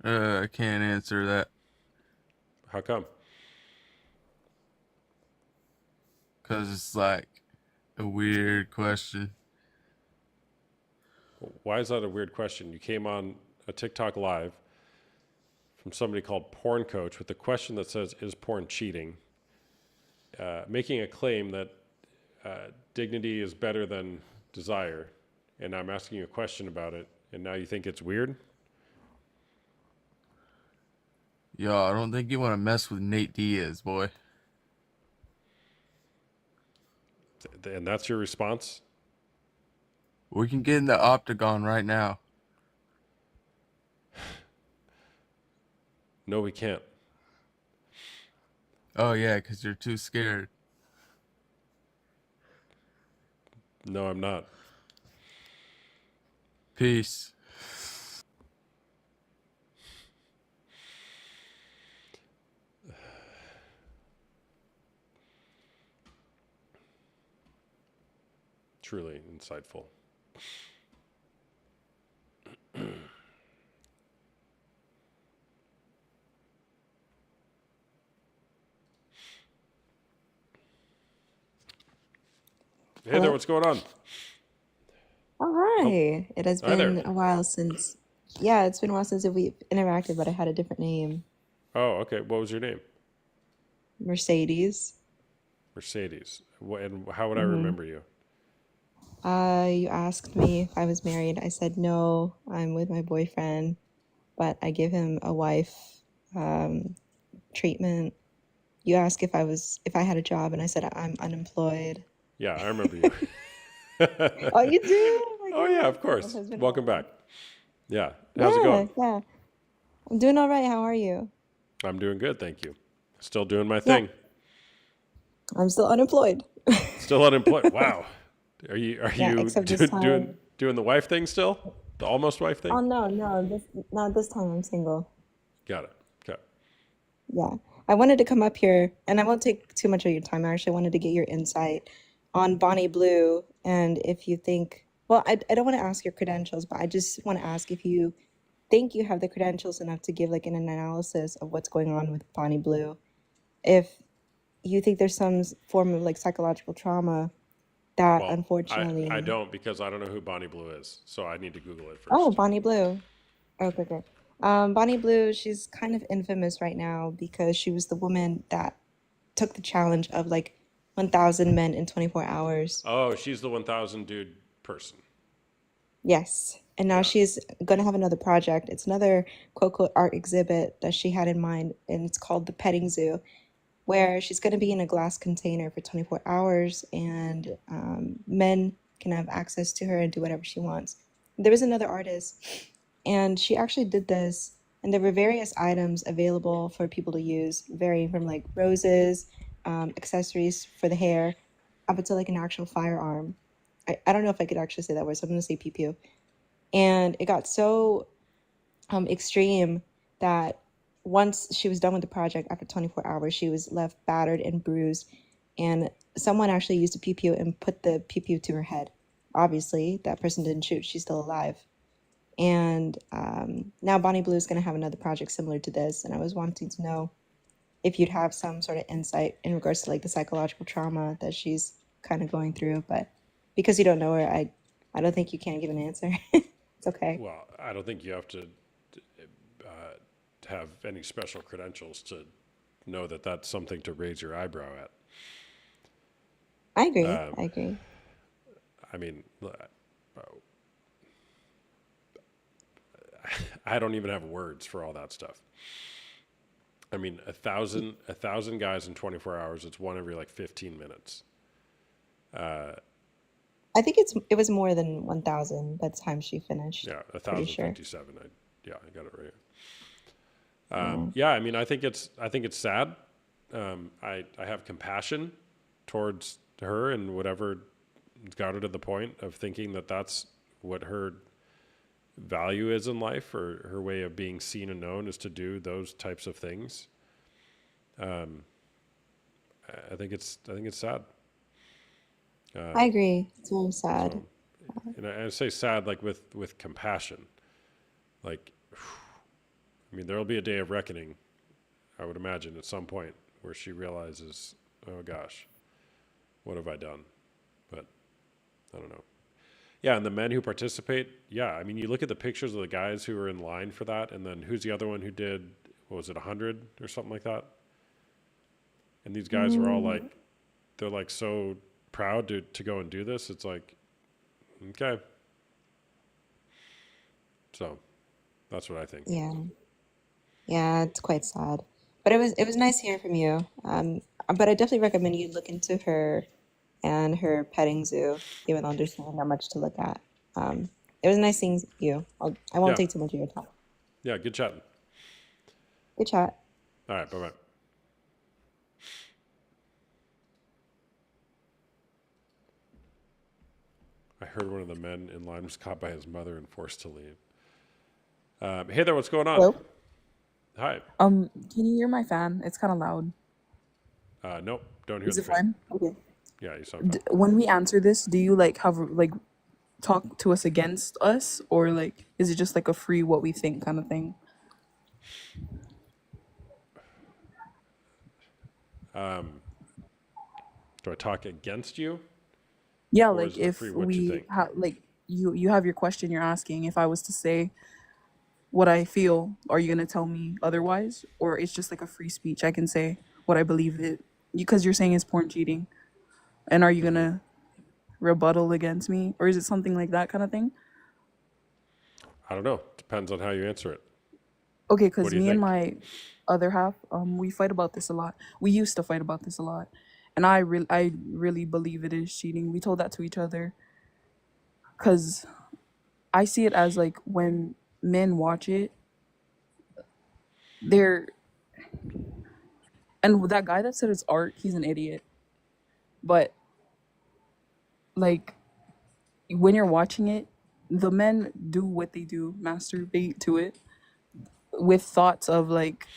S12: I can't answer that
S1: How come?
S12: because it's like a weird question.
S1: Why is that a weird question? You came on a TikTok live from somebody called Porn Coach with a question that says, is porn cheating? Making a claim that dignity is better than desire. And I'm asking you a question about it, and now you think it's weird?
S12: Yo, I don't think you want to mess with Nate Diaz, boy.
S1: And that's your response?
S12: We can get in the octagon right now.
S1: No, we can't.
S12: Oh, yeah, because you're too scared.
S1: No, I'm not.
S12: Peace.
S1: Truly insightful. Hey there, what's going on?
S13: All right. It has
S1: Hi there.
S13: been a while since, yeah, it's been a while since we've interacted, but I had a different name.
S1: Oh, okay. What was your name?
S13: Mercedes.
S1: Mercedes. And how would I
S13: hmm
S1: remember you?
S13: You asked me if I was married. I said no, I'm with my boyfriend, but I give him a wife treatment. You asked if I had a job, and I said I'm unemployed.
S1: Yeah, I remember you.
S13: Oh, you do? Oh my
S1: Oh yeah, of
S13: goodness. It
S1: course.
S13: has been a
S1: Welcome
S13: while.
S1: back. Yeah. How's it
S13: Yeah,
S1: going?
S13: yeah. I'm doing all right. How are you?
S1: I'm doing good, thank you. Still doing my
S13: Yeah,
S1: thing.
S13: I'm still unemployed.
S1: Still unemployed. Wow. Are you
S13: Yeah,
S1: you
S13: except this time.
S1: doing the wife thing still? The almost wife thing?
S13: Oh no, no, not this time. I'm single.
S1: Got it. Okay.
S13: Yeah. I wanted to come up here, and I won't take too much of your time. I actually wanted to get your insight on Bonnie Blue, and if you think, well, I don't want to ask your credentials, but I just want to ask if you think you have the credentials enough to give like an analysis of what's going on with Bonnie Blue. If you think there's some form of like psychological trauma that
S1: Well, I
S13: unfortunately.
S1: don't, because I don't know who Bonnie Blue is, so I need to Google it
S13: Oh,
S1: first.
S13: Bonnie Blue. Okay, good. Bonnie Blue, she's kind of infamous right now because she was the woman that took the challenge of like 1,000 men in 24 hours.
S1: Oh, she's the 1,000 dude person.
S13: Yes. And now
S1: Yeah.
S13: she's going to have another project. It's another quote unquote art exhibit that she had in mind, and it's called The Petting Zoo, where she's going to be in a glass container for 24 hours, and men can have access to her and do whatever she wants. There was another artist, and she actually did this, and there were various items available for people to use, varying from like roses, accessories for the hair, up until like an actual firearm. I don't know if I could actually say that word, so I'm going to say pew pew. And it got so extreme that once she was done with the project after 24 hours, she was left battered and bruised. And someone actually used a pew pew and put the pew pew to her head. Obviously, that person didn't shoot. She's still alive. And now Bonnie Blue is going to have another project similar to this. And I was wanting to know if you'd have some sort of insight in regards to like the psychological trauma that she's kind of going through. But because you don't know her, I don't think you can give an answer. It's okay.
S1: Well, I don't think you have to have any special credentials to know that that's something to raise your eyebrow at.
S13: I agree.
S1: Um,
S13: I agree.
S1: I mean, I don't even have words for all that stuff. I mean, a thousand guys in 24 hours. It's one every like 15 minutes.
S13: I think it was more than 1,000 by the time she finished.
S1: Yeah,
S13: Pretty sure.
S1: 1,057. I got it right.
S13: Yeah.
S1: Yeah, I mean, I think it's sad. I have compassion towards her and whatever got her to the point of thinking that that's what her value is in life, or her way of being seen and known is to do those types of things. I think it's sad.
S13: I agree. It's very sad.
S1: So, and I say sad like with compassion. Like, I mean, there will be a day of reckoning, I would imagine, at some point where she realizes, oh gosh, what have I done? But I don't know. Yeah, and the men who participate, yeah, I mean, you look at the pictures of the guys who were in line for that, and then who's the other one who did, what was it, 100 or something like that? And these guys are all like, they're like so proud to go and do this. It's like, okay. So that's what I think.
S13: Yeah. Yeah, it's quite sad. But it was nice hearing from you. But I definitely recommend you look into her and her petting zoo, even though there's not much to look at. It was nice seeing you. I won't
S1: Yeah.
S13: take too much of your time.
S1: Yeah, good chatting.
S13: Good chat.
S1: All right, bye-bye. I heard one of the men in line was caught by his mother and forced to leave. Hey there, what's going on?
S14: Hello?
S1: Hi.
S14: Can you hear my fan? It's kind of loud.
S1: Nope, don't hear
S14: Is
S1: the
S14: it
S1: fan.
S14: fine? Okay.
S1: Yeah, you sound fine.
S14: When we answer this, do you like have like talk to us against us, or like is it just like a free what we think kind of thing?
S1: Do I talk against you?
S14: Yeah,
S1: Or
S14: like
S1: is it
S14: if
S1: free what you
S14: we
S1: think?
S14: like you have your question you're asking. If I was to say what I feel, are you gonna tell me otherwise, or it's just like a free speech? I can say what I believe it because you're saying it's porn cheating, and are you gonna rebuttal against me, or is it something like that kind of thing?
S1: I don't know. Depends on how you answer it.
S14: Okay,
S1: What
S14: because
S1: do you
S14: me and
S1: think?
S14: my other half, we fight about this a lot. We used to fight about this a lot, and I really believe it is cheating. We told that to each other because I see it as like when men watch it, they're and that guy that said it's art, he's an idiot. But like when you're watching it, the men do what they do, masturbate to it with thoughts of like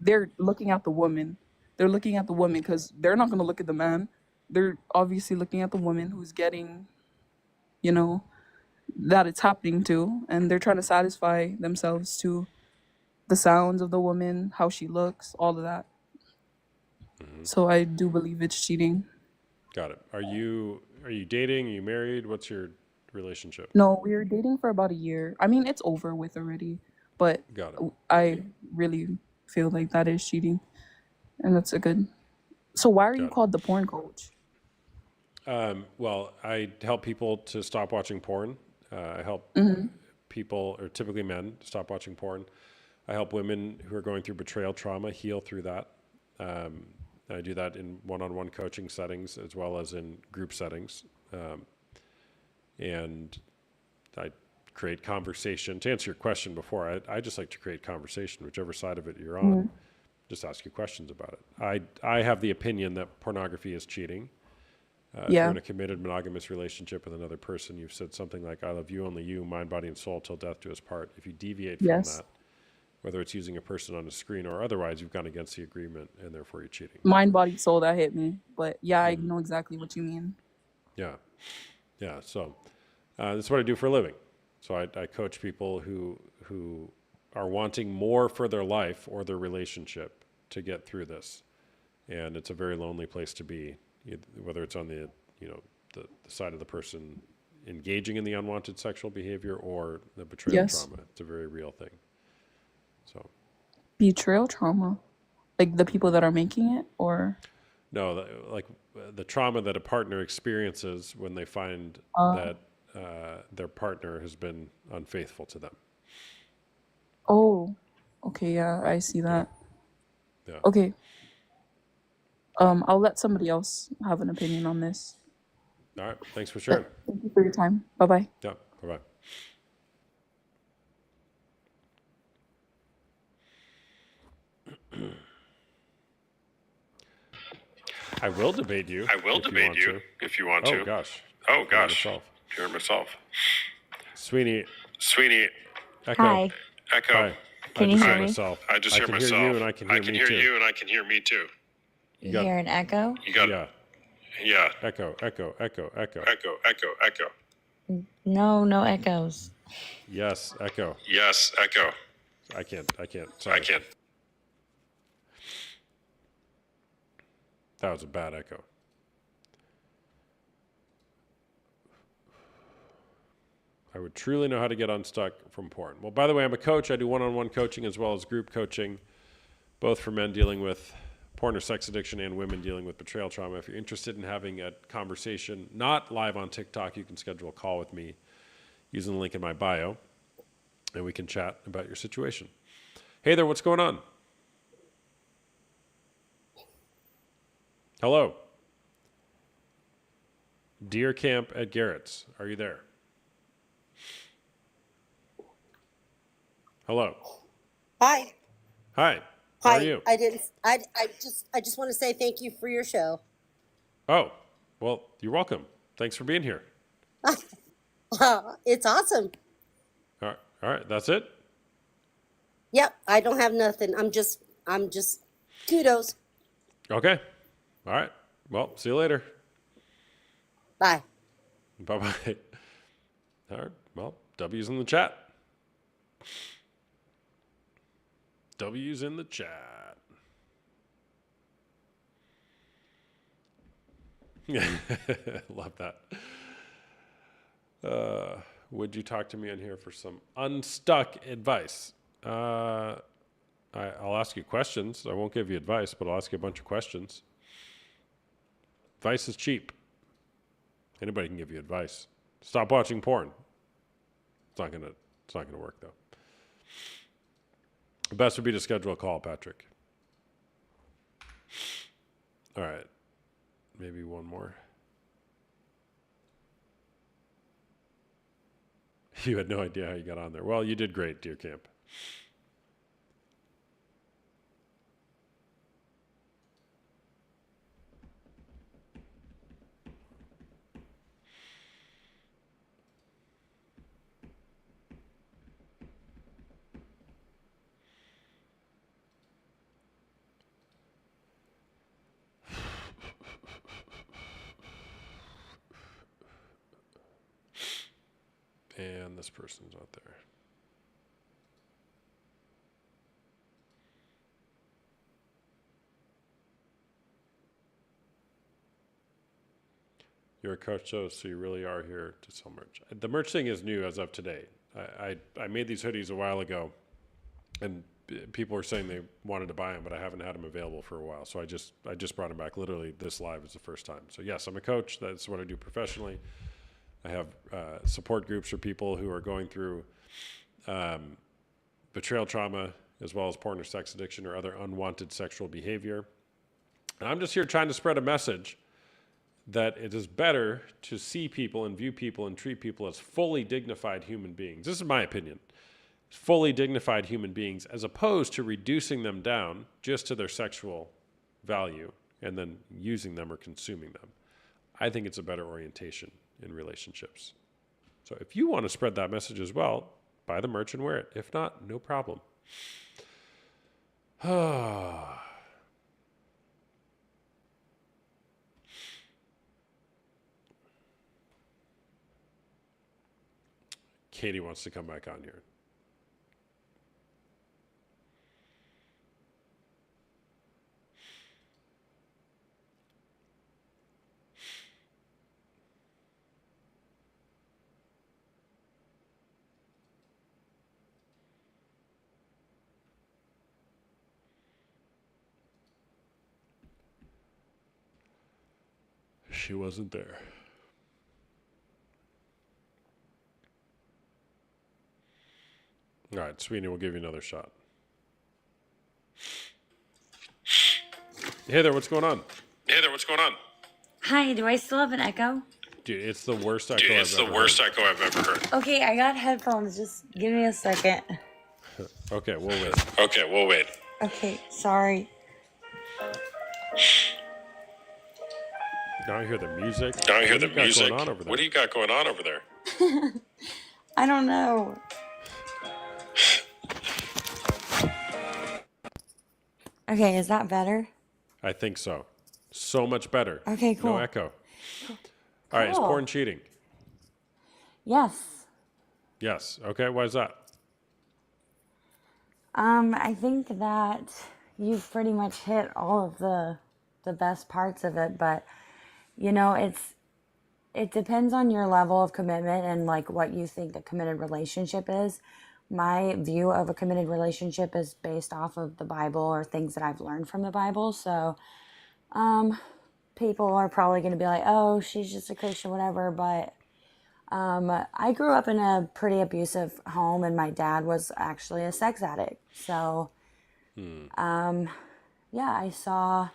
S14: they're looking at the woman. They're looking at the woman because they're not going to look at the man. They're obviously looking at the woman who's getting, you know, that it's happening to, and they're trying to satisfy themselves to the sounds of the woman, how she looks, all of that. So I do believe it's cheating.
S1: Got it. Are you dating? Are you married? What's your relationship?
S14: No, we were dating for about a year. I mean, it's over with already, but
S1: Got it.
S14: I really feel like that is cheating, and that's a good. So why are you
S1: Got it.
S14: called the porn coach?
S1: Well, I help people to stop watching porn. I help people, or typically men, stop watching porn. I help women who are going through betrayal trauma heal through that. I do that in one-on-one coaching settings as well as in group settings. And I create conversation. To answer your question before, I just like to create conversation, whichever side of it you're on. Just ask you questions about it. I have the opinion that pornography is cheating. If you're in a committed monogamous relationship with another person, you've said something like, I love you, only you, mind, body, and soul, till death do us part. If you deviate from that, whether it's using a person on a screen or otherwise, you've gone against the agreement, and therefore you're cheating.
S14: Mind, body, soul, that hit me. But yeah, I know exactly what you mean.
S1: Yeah. Yeah. So that's what I do for a living. So I coach people who are wanting more for their life or their relationship to get through this. And it's a very lonely place to be, whether it's on the side of the person engaging in the unwanted sexual behavior or the betrayal trauma. It's a very real thing. So
S14: betrayal trauma, like the people that are making it, or
S1: no, like the trauma that a partner experiences when they find that their partner has been unfaithful to them.
S14: Oh, okay, yeah, I see that.
S1: Yeah.
S14: Okay. I'll let somebody else have an opinion on this.
S1: All right. Thanks for sharing.
S14: Thank you for your time. Bye-bye.
S1: Yeah. Bye-bye. I will debate you.
S15: If you want to.
S1: Oh gosh.
S15: Hear myself.
S1: Sweeney. Echo.
S6: Hi.
S15: Echo.
S1: Hi.
S6: Can you hear me?
S15: I just hear myself.
S1: Hear you and I can hear me too.
S15: you and I can hear me too.
S6: You hear an echo?
S15: You got Yeah.
S1: Echo.
S15: Echo.
S6: No echoes.
S1: Yes, echo.
S15: Yes, echo.
S1: I can't. Sorry.
S15: I can't.
S1: That was a bad echo. I would truly know how to get unstuck from porn. Well, by the way, I'm a coach. I do one-on-one coaching as well as group coaching, both for men dealing with porn or sex addiction and women dealing with betrayal trauma. If you're interested in having a conversation, not live on TikTok, you can schedule a call with me using the link in my bio, and we can chat about your situation. Hey there, what's going on? Hello. Deer Camp at Garrett's. Are you there? Hello.
S16: Hi.
S1: Hi. How are you?
S16: I just want to say thank you for your show.
S1: Oh, well, you're welcome. Thanks for being here.
S16: It's awesome.
S1: All right. That's it?
S16: Yep, I don't have nothing. I'm just kudos.
S1: Okay. All right. Well, see you later.
S16: Bye.
S1: Bye-bye. All right. Well, W's in the chat. W's in the chat. Love that. Would you talk to me on here for some unstuck advice? I'll ask you questions. I won't give you advice, but I'll ask you a bunch of questions. Advice is cheap. Anybody can give you advice. Stop watching porn. It's not gonna work though. The best would be to schedule a call, Patrick. All right. Maybe one more. You had no idea how you got on there. Well, you did great, Deer Camp. And this person's not there. You're a coach, so you really are here to sell merch. The merch thing is new as of today. I made these hoodies a while ago, and people were saying they wanted to buy them, but I haven't had them available for a while. So I just brought them back. Literally, this live is the first time. So yes, I'm a coach. That's what I do professionally. I have support groups for people who are going through betrayal trauma, as well as porn or sex addiction or other unwanted sexual behavior. And I'm just here trying to spread a message that it is better to see people and view people and treat people as fully dignified human beings. This is my opinion. Fully dignified human beings, as opposed to reducing them down just to their sexual value and then using them or consuming them. I think it's a better orientation in relationships. So if you want to spread that message as well, buy the merch and wear it. If not, no problem. Katie wants to come back on here. She wasn't there. All right, Sweeney, we'll give you another shot. Hey there, what's going on?
S15: Hey there, what's going on?
S6: Hi, do I still have an echo?
S1: Dude, it's the worst echo
S15: Dude, it's the worst echo I've ever heard.
S6: Okay, I got headphones. Just give me a second.
S1: Okay, we'll wait.
S15: Okay, we'll wait.
S6: Okay, sorry.
S1: Now I hear the music.
S15: Now I hear
S1: What
S15: the
S1: do you got
S15: music.
S1: going on over there?
S15: What do you got going on over there?
S6: I don't know. Okay, is that better?
S1: I think so. So much better.
S6: Okay, cool.
S1: No echo. All right, is
S6: Cool.
S1: porn cheating?
S6: Yes.
S1: Yes. Okay, why is that?
S6: I think that you've pretty much hit all of the best parts of it, but you know, it depends on your level of commitment and like what you think a committed relationship is. My view of a committed relationship is based off of the Bible or things that I've learned from the Bible. So, people are probably going to be like, "Oh, she's just a Christian, whatever." But I grew up in a pretty abusive home, and my dad was actually a sex addict. So, yeah, I saw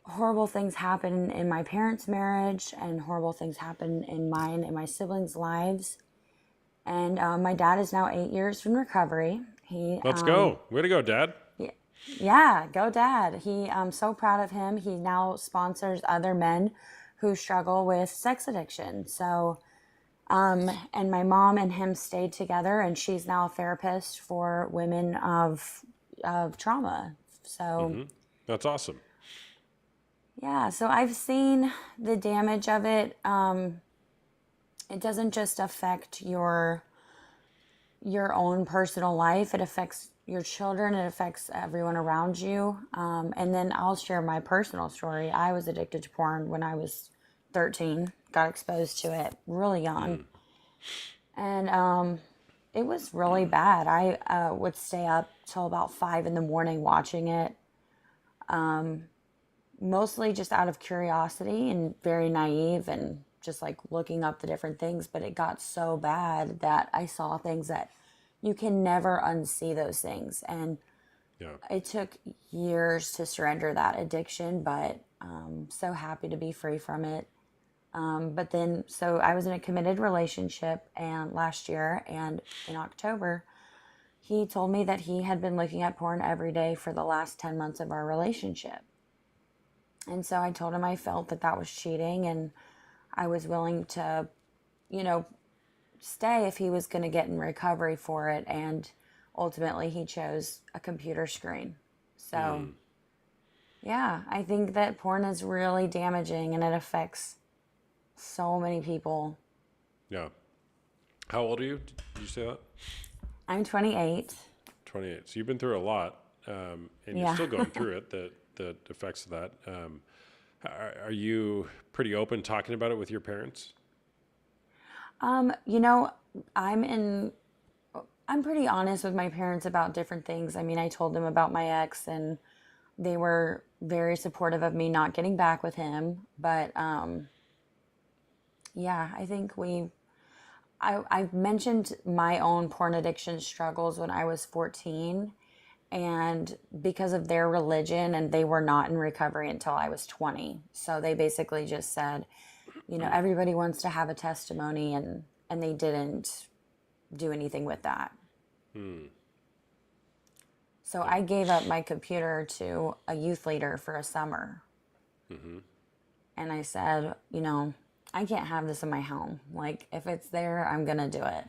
S6: horrible things happen in my parents' marriage, and horrible things happen in mine and my siblings' lives. And my dad is now 8 years from recovery.
S1: Let's go. Way to go, Dad.
S6: Yeah, go dad. I'm so proud of him. He now sponsors other men who struggle with sex addiction. So, and my mom and him stayed together, and she's now a therapist for women of trauma. So,
S1: That's awesome.
S6: yeah, so I've seen the damage of it. It doesn't just affect your own personal life. It affects your children. It affects everyone around you. And then I'll share my personal story. I was addicted to porn when I was 13. Got exposed to it really young. And it was really bad. I would stay up till about 5 in the morning watching it. Mostly just out of curiosity and very naive and just like looking up the different things. But it got so bad that I saw things that you can never unsee those things. And it took years to surrender that addiction, but so happy to be free from it. But then, so I was in a committed relationship and last year, and in October, he told me that he had been looking at porn every day for the last 10 months of our relationship. And so I told him I felt that that was cheating, and I was willing to, you know, stay if he was going to get in recovery for it. And ultimately he chose a computer screen. So yeah, I think that porn is really damaging, and it affects so many people.
S1: Yeah. How old are you? Did you say that?
S6: I'm 28.
S1: 28. So you've been through a lot, and you're
S6: Yeah.
S1: still going through it. The effects of that. Are you pretty open talking about it with your parents?
S6: You know, I'm pretty honest with my parents about different things. I mean, I told them about my ex, and they were very supportive of me not getting back with him. But yeah, I think I've mentioned my own porn addiction struggles when I was 14, and because of their religion, and they were not in recovery until I was 20. So they basically just said, you know, everybody wants to have a testimony, and they didn't do anything with that. So I gave up my computer to a youth leader for a summer. And I said, you know, I can't have this in my home. Like, if it's there, I'm going to do it.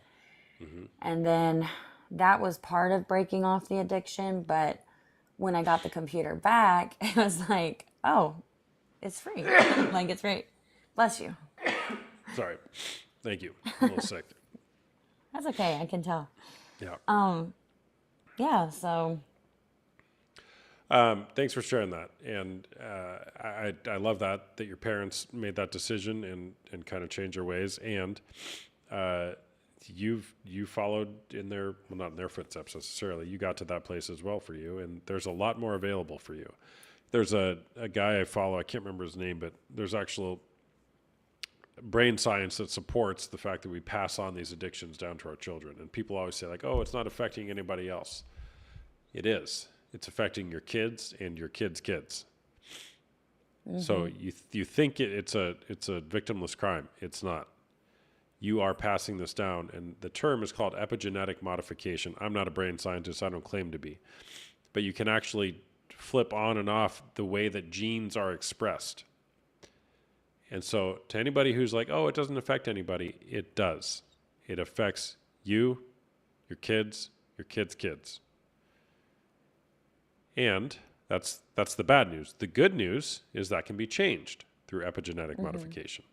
S6: And then that was part of breaking off the addiction. But when I got the computer back, it was like, oh, it's free. Like, it's free. Bless you.
S1: Sorry. Thank you. I'm a little sick.
S6: That's okay. I can tell.
S1: Yeah.
S6: Yeah. So
S1: Thanks for sharing that. And I love that your parents made that decision and kind of changed their ways. And you followed in their, well, not in their footsteps necessarily. You got to that place as well for you. And there's a lot more available for you. There's a guy I follow, I can't remember his name, but there's actual brain science that supports the fact that we pass on these addictions down to our children. And people always say, like, oh, it's not affecting anybody else. It is. It's affecting your kids and your kids' kids. So you think it's a victimless crime. It's not. You are passing this down, and the term is called epigenetic modification. I'm not a brain scientist. I don't claim to be. But you can actually flip on and off the way that genes are expressed. And so to anybody who's like, oh, it doesn't affect anybody, it does. It affects you, your kids' kids. And that's the bad news. The good news is that can be changed through epigenetic modification.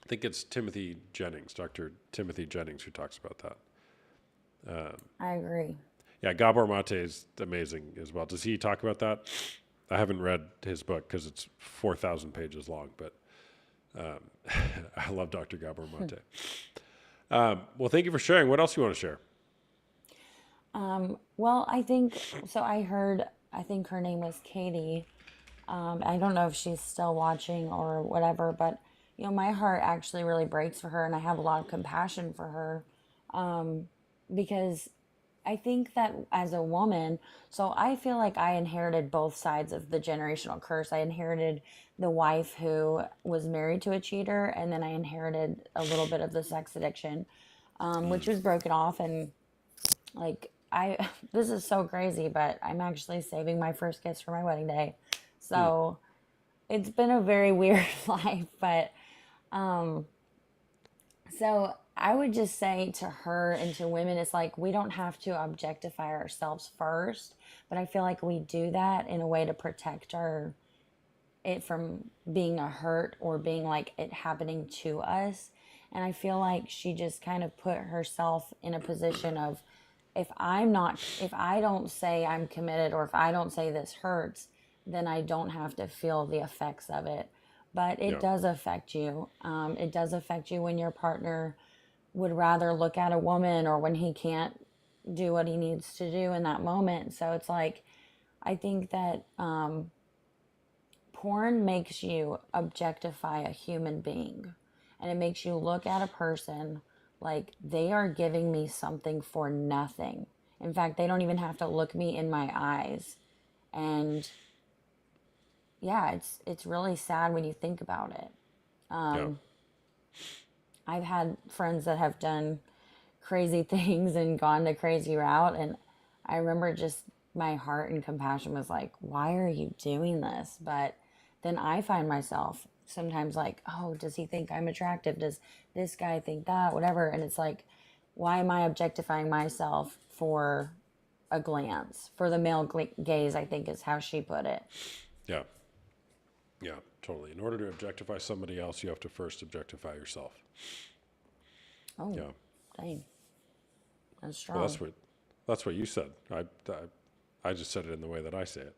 S1: I think it's Timothy Jennings, Dr. Timothy Jennings, who talks about that.
S6: I agree.
S1: Yeah, Gabor Mate is amazing as well. Does he talk about that? I haven't read his book because it's 4,000 pages long, but I love Dr. Gabor Mate. Well, thank you for sharing. What else do you want to share?
S6: Well, I think so. I think her name was Katie. I don't know if she's still watching or whatever, but you know, my heart actually really breaks for her, and I have a lot of compassion for her, because I think that as a woman, so I feel like I inherited both sides of the generational curse. I inherited the wife who was married to a cheater, and then I inherited a little bit of the sex addiction, which was broken off. And like, this is so crazy, but I'm actually saving my first kiss for my wedding day. So it's been a very weird life, but so I would just say to her and to women, it's like, we don't have to objectify ourselves first, but I feel like we do that in a way to protect it from being a hurt or being like it happening to us. And I feel like she just kind of put herself in a position of, if I don't say I'm committed, or if I don't say this hurts, then I don't have to feel the effects of it. But it does affect you. It does affect you when your partner would rather look at a woman, or when he can't do what he needs to do in that moment. So it's like, I think that porn makes you objectify a human being, and it makes you look at a person like they are giving me something for nothing. In fact, they don't even have to look me in my eyes. And yeah, it's really sad when you think about it. I've had friends that have done crazy things and gone the crazy route, and I remember just my heart and compassion was like, why are you doing this? But then I find myself sometimes like, oh, does he think I'm attractive? Does this guy think that? Whatever. And it's like, why am I objectifying myself for a glance? For the male gaze, I think is how she put it.
S1: Yeah. Yeah, totally. In order to objectify somebody else, you have to first objectify yourself.
S6: Oh.
S1: Yeah.
S6: Dang, that's strong.
S1: Well, that's what you said. I just said it in the way that I say it.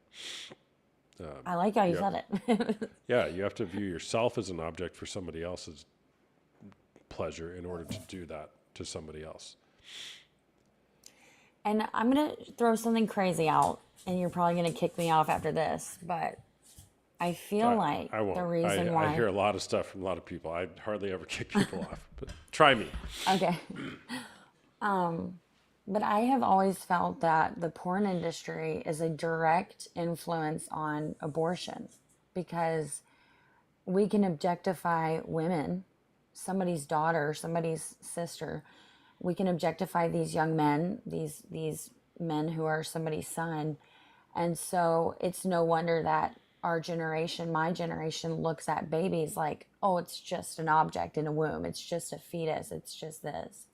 S6: I like how you
S1: Yeah.
S6: said it.
S1: Yeah, you have to view yourself as an object for somebody else's pleasure in order to do that to somebody else.
S6: And I'm gonna throw something crazy out, and you're probably gonna kick me off after this, but I feel like
S1: I won't.
S6: the reason
S1: I
S6: why.
S1: hear a lot of stuff from a lot of people. I hardly ever kick people off, but try me.
S6: Okay. But I have always felt that the porn industry is a direct influence on abortion because we can objectify women, somebody's daughter, somebody's sister. We can objectify these young men, these men who are somebody's son. And so it's no wonder that our generation, my generation, looks at babies like, oh, it's just an object in a womb. It's just a fetus. It's just this.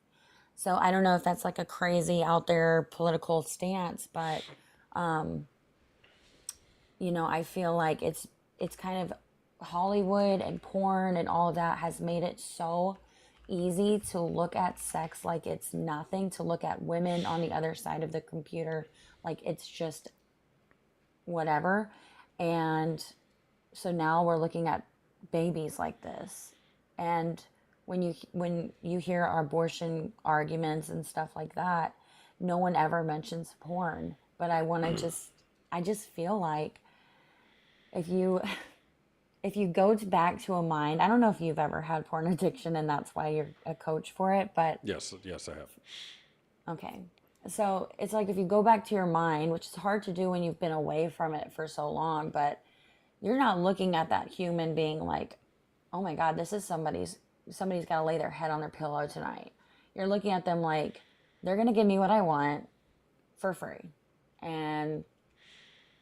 S6: So I don't know if that's like a crazy out there political stance, but I feel like it's kind of Hollywood and porn and all of that has made it so easy to look at sex like it's nothing, to look at women on the other side of the computer like it's just whatever. And so now we're looking at babies like this. And when you hear our abortion arguments and stuff like that, no one ever mentions porn. But I just feel like if you go back to a mind, I don't know if you've ever had porn addiction and that's why you're a coach for it, but
S1: Yes, I have.
S6: okay. So it's like if you go back to your mind, which is hard to do when you've been away from it for so long, but you're not looking at that human being like, oh my God, this is somebody's got to lay their head on their pillow tonight. You're looking at them like they're going to give me what I want for free. And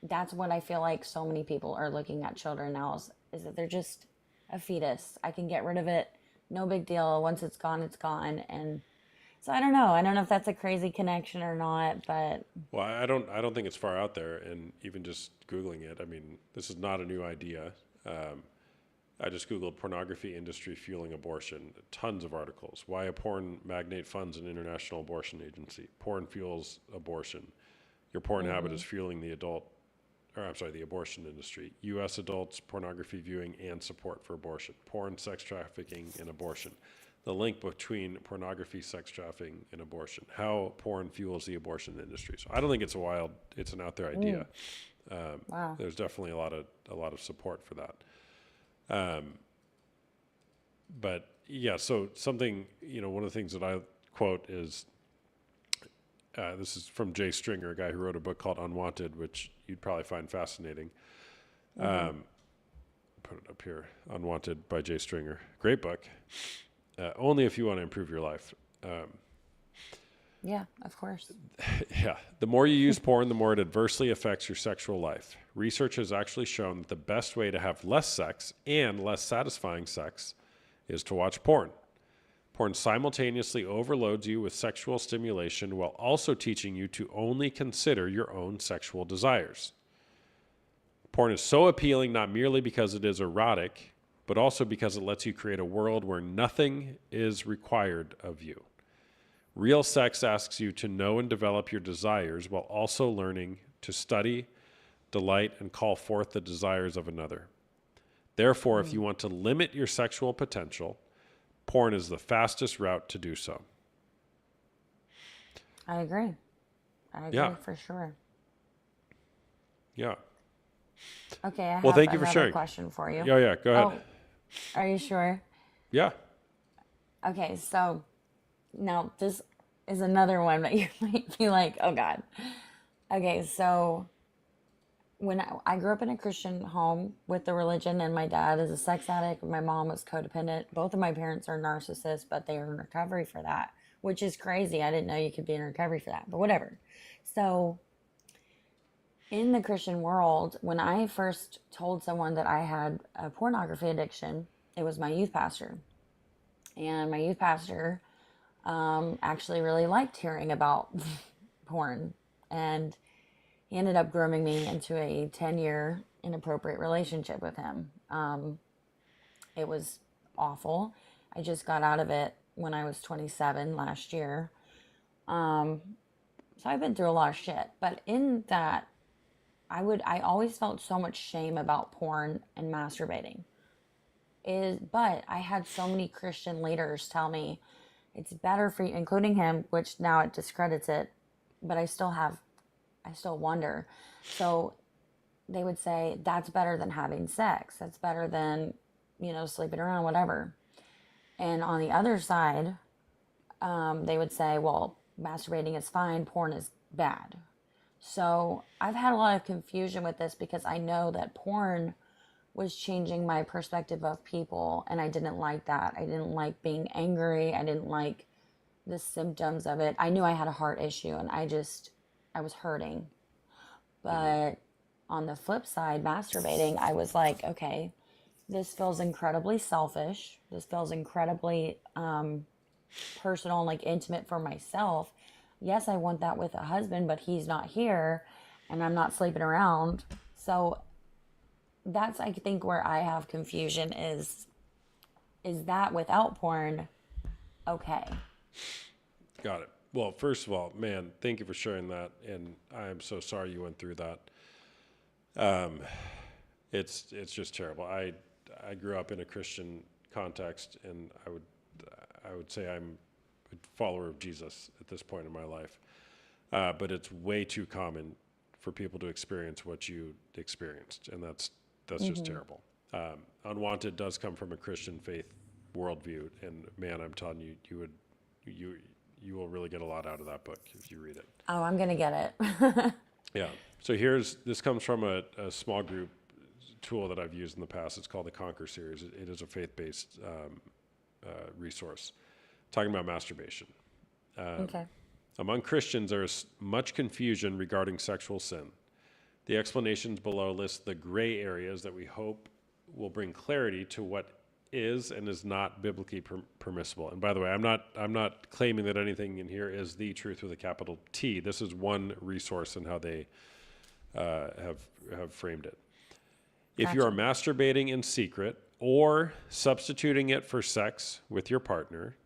S6: that's what I feel like so many people are looking at children now is that they're just a fetus. I can get rid of it. No big deal. Once it's gone, it's gone. And so I don't know. I don't know if that's a crazy connection or not, but
S1: Well, I don't think it's far out there, and even just Googling it, I mean, this is not a new idea. I just Googled pornography industry fueling abortion. Tons of articles. Why a porn magnate funds an international abortion agency. Porn fuels abortion. Your porn habit is fueling the abortion industry. U.S. adults, pornography viewing, and support for abortion. Porn, sex trafficking, and abortion. The link between pornography, sex trafficking, and abortion. How porn fuels the abortion industry. So I don't think it's an out there idea.
S6: wow.
S1: There's definitely a lot of support for that. But yeah, so something, one of the things that I quote is, this is from Jay Stringer, a guy who wrote a book called Unwanted, which you'd probably find fascinating. Put it up here, Unwanted by Jay Stringer. Great book. Only if you want to improve your life.
S6: yeah, of course.
S1: Yeah. The more you use porn, the more it adversely affects your sexual life. Research has actually shown that the best way to have less sex and less satisfying sex is to watch porn. Porn simultaneously overloads you with sexual stimulation while also teaching you to only consider your own sexual desires. Porn is so appealing not merely because it is erotic, but also because it lets you create a world where nothing is required of you. Real sex asks you to know and develop your desires while also learning to study, delight, and call forth the desires of another. Therefore, if you want to limit your sexual potential, porn is the fastest route to do so.
S6: I agree.
S1: Yeah.
S6: For sure.
S1: Yeah.
S6: Okay, I have
S1: Well, thank you for
S6: another
S1: sharing.
S6: question for you.
S1: Yeah, go ahead.
S6: Oh, are you sure?
S1: Yeah.
S6: Okay, so now this is another one that you might be like, oh God. Okay, so when I grew up in a Christian home with the religion, and my dad is a sex addict, my mom was codependent. Both of my parents are narcissists, but they are in recovery for that, which is crazy. I didn't know you could be in recovery for that, but whatever. So in the Christian world, when I first told someone that I had a pornography addiction, it was my youth pastor. And my youth pastor actually really liked hearing about porn. And he ended up grooming me into a 10-year inappropriate relationship with him. It was awful. I just got out of it when I was 27 last year. So I've been through a lot of shit, but in that, I always felt so much shame about porn and masturbating. But I had so many Christian leaders tell me it's better for you, including him, which now it discredits it, but I still wonder. So they would say that's better than having sex. That's better than, sleeping around, whatever. And on the other side, they would say, well, masturbating is fine, porn is bad. So I've had a lot of confusion with this because I know that porn was changing my perspective of people, and I didn't like that. I didn't like being angry. I didn't like the symptoms of it. I knew I had a heart issue, and I was hurting. But on the flip side, masturbating, I was like, okay, this feels incredibly selfish. This feels incredibly personal and like intimate for myself. Yes, I want that with a husband, but he's not here and I'm not sleeping around. So that's, I think, where I have confusion is that without porn okay?
S1: Got it. Well, first of all, man, thank you for sharing that, and I am so sorry you went through that. It's just terrible. I grew up in a Christian context, and I would say I'm a follower of Jesus at this point in my life. But it's way too common for people to experience what you experienced, and that's just terrible. Unwanted does come from a Christian faith worldview, and man, I'm telling you, you will really get a lot out of that book if you read it.
S6: Oh, I'm gonna get it.
S1: Yeah. So this comes from a small group tool that I've used in the past. It's called the Conquer series. It is a faith-based resource talking about masturbation.
S6: Okay.
S1: Among Christians, there is much confusion regarding sexual sin. The explanations below list the gray areas that we hope will bring clarity to what is and is not biblically permissible. And by the way, I'm not claiming that anything in here is the truth with a capital T. This is one resource in how they have framed it. If you are masturbating in secret or substituting it for sex with your partner,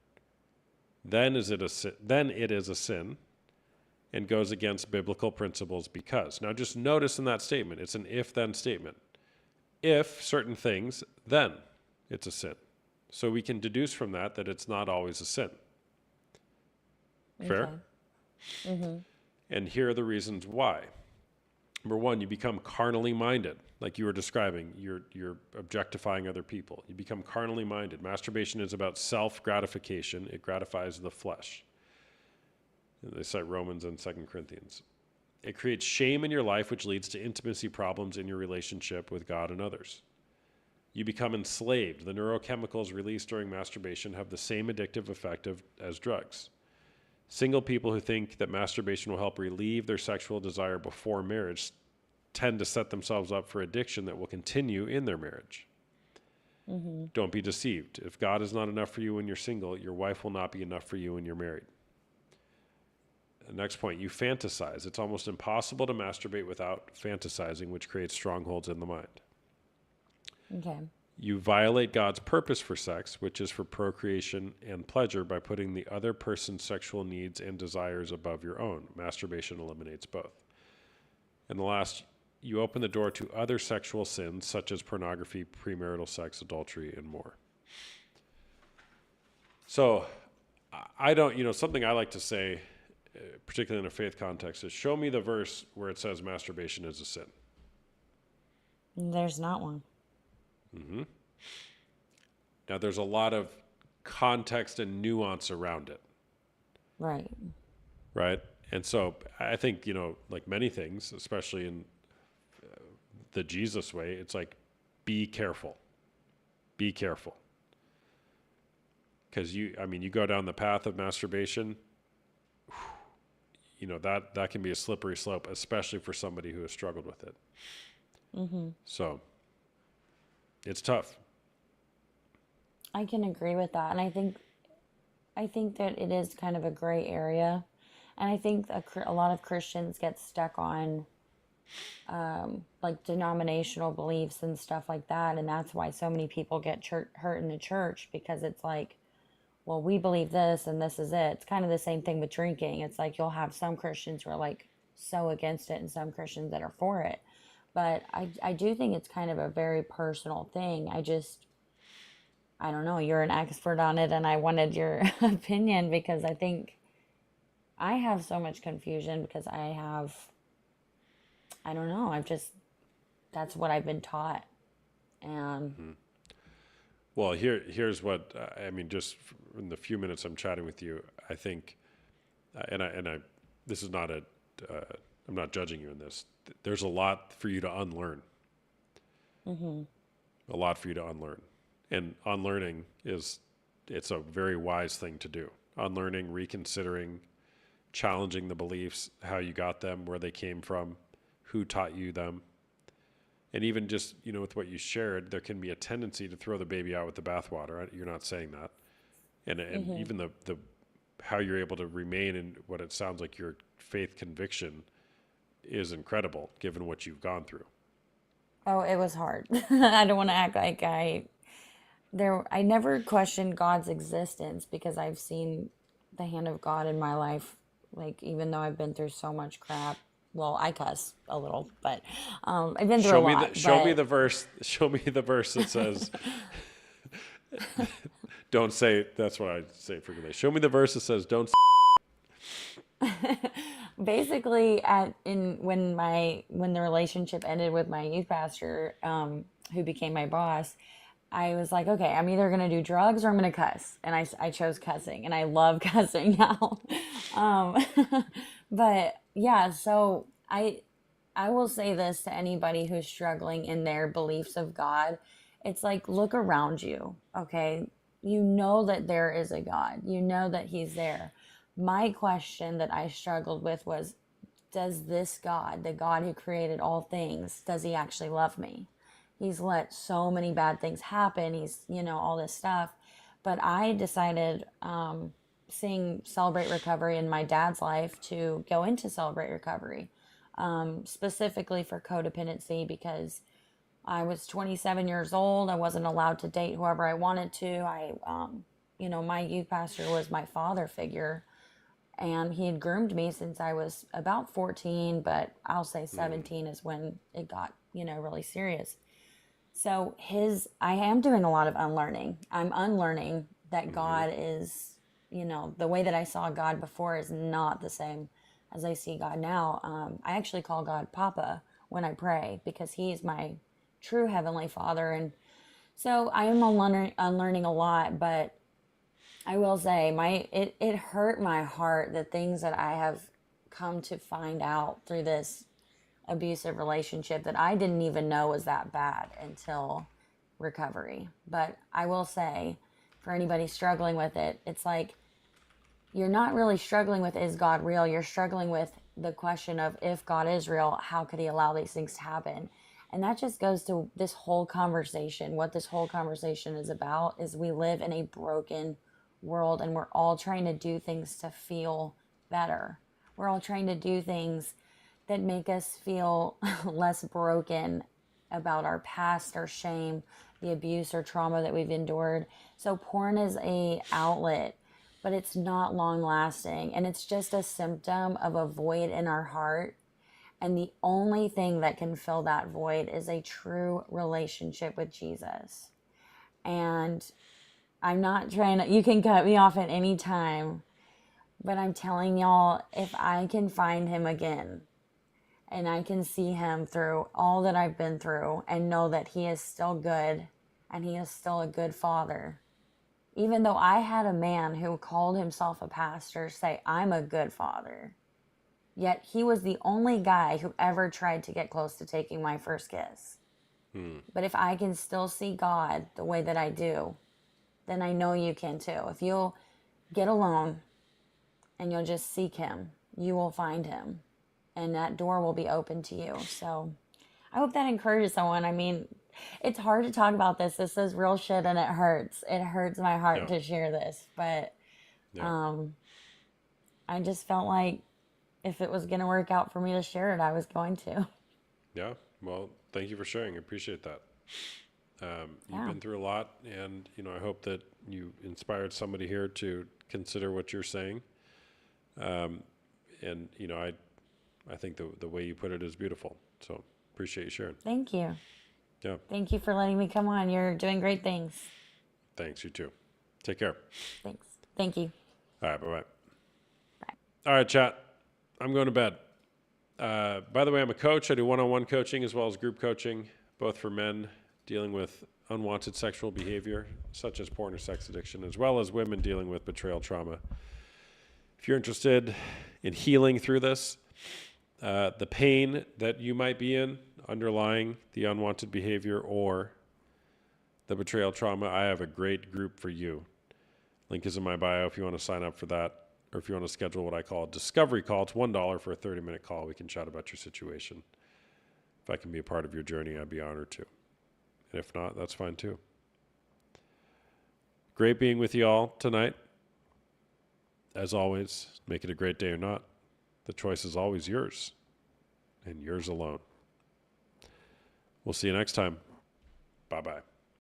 S1: then it is a sin and goes against biblical principles because. Now just notice in that statement, it's an if-then statement. If certain things, then it's a sin. So we can deduce from that it's not always a sin. Fair?
S6: Okay. Mm-hmm.
S1: And here are the reasons why. Number one, you become carnally minded, like you were describing. You're objectifying other people. You become carnally minded. Masturbation is about self-gratification. It gratifies the flesh. They cite Romans and 2 Corinthians. It creates shame in your life, which leads to intimacy problems in your relationship with God and others. You become enslaved. The neurochemicals released during masturbation have the same addictive effect as drugs. Single people who think that masturbation will help relieve their sexual desire before marriage tend to set themselves up for addiction that will continue in their marriage.
S6: Mm-hmm.
S1: Don't be deceived. If God is not enough for you when you're single, your wife will not be enough for you when you're married. The next point, you fantasize. It's almost impossible to masturbate without fantasizing, which creates strongholds in the mind.
S6: Okay.
S1: You violate God's purpose for sex, which is for procreation and pleasure, by putting the other person's sexual needs and desires above your own. Masturbation eliminates both. And the last, you open the door to other sexual sins, such as pornography, premarital sex, adultery, and more. So I don't, something I like to say, particularly in a faith context, is show me the verse where it says masturbation is a sin.
S6: There's not one.
S1: Mm-hmm. Now, there's a lot of context and nuance around it.
S6: Right.
S1: Right? And so I think, like many things, especially in the Jesus way, it's like, be careful. Be careful. Because you go down the path of masturbation, that can be a slippery slope, especially for somebody who has struggled with it.
S6: Mm-hmm.
S1: So it's tough.
S6: I can agree with that. And I think that it is kind of a gray area. And I think a lot of Christians get stuck on like denominational beliefs and stuff like that. And that's why so many people get hurt in the church, because it's like, well, we believe this and this is it. It's kind of the same thing with drinking. It's like you'll have some Christians who are like so against it and some Christians that are for it. But I do think it's kind of a very personal thing. I don't know, you're an expert on it and I wanted your opinion because I think I have so much confusion because I don't know, that's what I've been taught. And
S1: Well, here's what I mean. Just in the few minutes I'm chatting with you, I think, this is not I'm not judging you in this. There's a lot for you to unlearn. A lot for you to unlearn, and unlearning it's a very wise thing to do. Unlearning, reconsidering, challenging the beliefs, how you got them, where they came from, who taught you them. And even just, with what you shared, there can be a tendency to throw the baby out with the bathwater. You're not saying that. And even the how you're able to remain in what it sounds like your faith conviction is incredible, given what you've gone through.
S6: oh, it was hard. I don't want to act like I never questioned God's existence because I've seen the hand of God in my life. Like, even though I've been through so much crap, well, I cuss a little, but I've been through a lot.
S1: Show me
S6: but
S1: the verse. Show me the verse that says, "Don't say." That's what I say frequently. Show me the verse that says, "Don't."
S6: basically, when the relationship ended with my youth pastor, who became my boss, I was like, okay, I'm either gonna do drugs or I'm gonna cuss, and I chose cussing, and I love cussing now. um, but yeah, so I will say this to anybody who's struggling in their beliefs of God. It's like, look around you, okay? You know that there is a God. You know that He's there. My question that I struggled with was, does this God, the God who created all things, does He actually love me? He's let so many bad things happen. He's, all this stuff. But I decided, seeing Celebrate Recovery in my dad's life, to go into Celebrate Recovery, specifically for codependency, because I was 27 years old. I wasn't allowed to date whoever I wanted to. My youth pastor was my father figure, and he had groomed me since I was about 14, but I'll say 17 is when it got, really serious. So I am doing a lot of unlearning. I'm unlearning that God is, the way that I saw God before is not the same as I see God now. I actually call God Papa when I pray because He's my true Heavenly Father. And so I am unlearning a lot, but I will say it hurt my heart, the things that I have come to find out through this abusive relationship that I didn't even know was that bad until recovery. But I will say, for anybody struggling with it, it's like, you're not really struggling with, is God real? You're struggling with the question of, if God is real, how could He allow these things to happen? And that just goes to this whole conversation. What this whole conversation is about is we live in a broken world, and we're all trying to do things to feel better. We're all trying to do things that make us feel less broken about our past, our shame, the abuse or trauma that we've endured. So porn is a outlet, but it's not long lasting, and it's just a symptom of a void in our heart. And the only thing that can fill that void is a true relationship with Jesus. And I'm not trying to, you can cut me off at any time, but I'm telling y'all, if I can find Him again, and I can see Him through all that I've been through, and know that He is still good, and He is still a good Father. Even though I had a man who called himself a pastor say, I'm a good father, yet he was the only guy who ever tried to get close to taking my first kiss. But if I can still see God the way that I do, then I know you can too. If you'll get alone and you'll just seek Him, you will find Him, and that door will be open to you. So I hope that encourages someone. I mean, it's hard to talk about this. This is real shit, and it hurts. It hurts my heart to share this, but I just felt like if it was going to work out for me to share it, I was going to.
S1: Yeah. Well, thank you for sharing. I appreciate that. You've
S6: Yeah.
S1: been through a lot, and I hope that you inspired somebody here to consider what you're saying. And I think the way you put it is beautiful. So appreciate you sharing.
S6: Thank you.
S1: Yeah,
S6: Thank you for letting me come on. You're doing great things.
S1: thanks. You too. Take care.
S6: Thanks. Thank you.
S1: All right, bye-bye. All right, chat. I'm going to bed. By the way, I'm a coach. I do one-on-one coaching as well as group coaching, both for men dealing with unwanted sexual behavior, such as porn or sex addiction, as well as women dealing with betrayal trauma. If you're interested in healing through this, the pain that you might be in underlying the unwanted behavior or the betrayal trauma, I have a great group for you. Link is in my bio if you want to sign up for that, or if you want to schedule what I call a discovery call. It's $1 for a 30-minute call. We can chat about your situation. If I can be a part of your journey, I'd be honored to. And if not, that's fine too. Great being with you all tonight. As always, make it a great day or not. The choice is always yours, and yours alone. We'll see you next time. Bye-bye.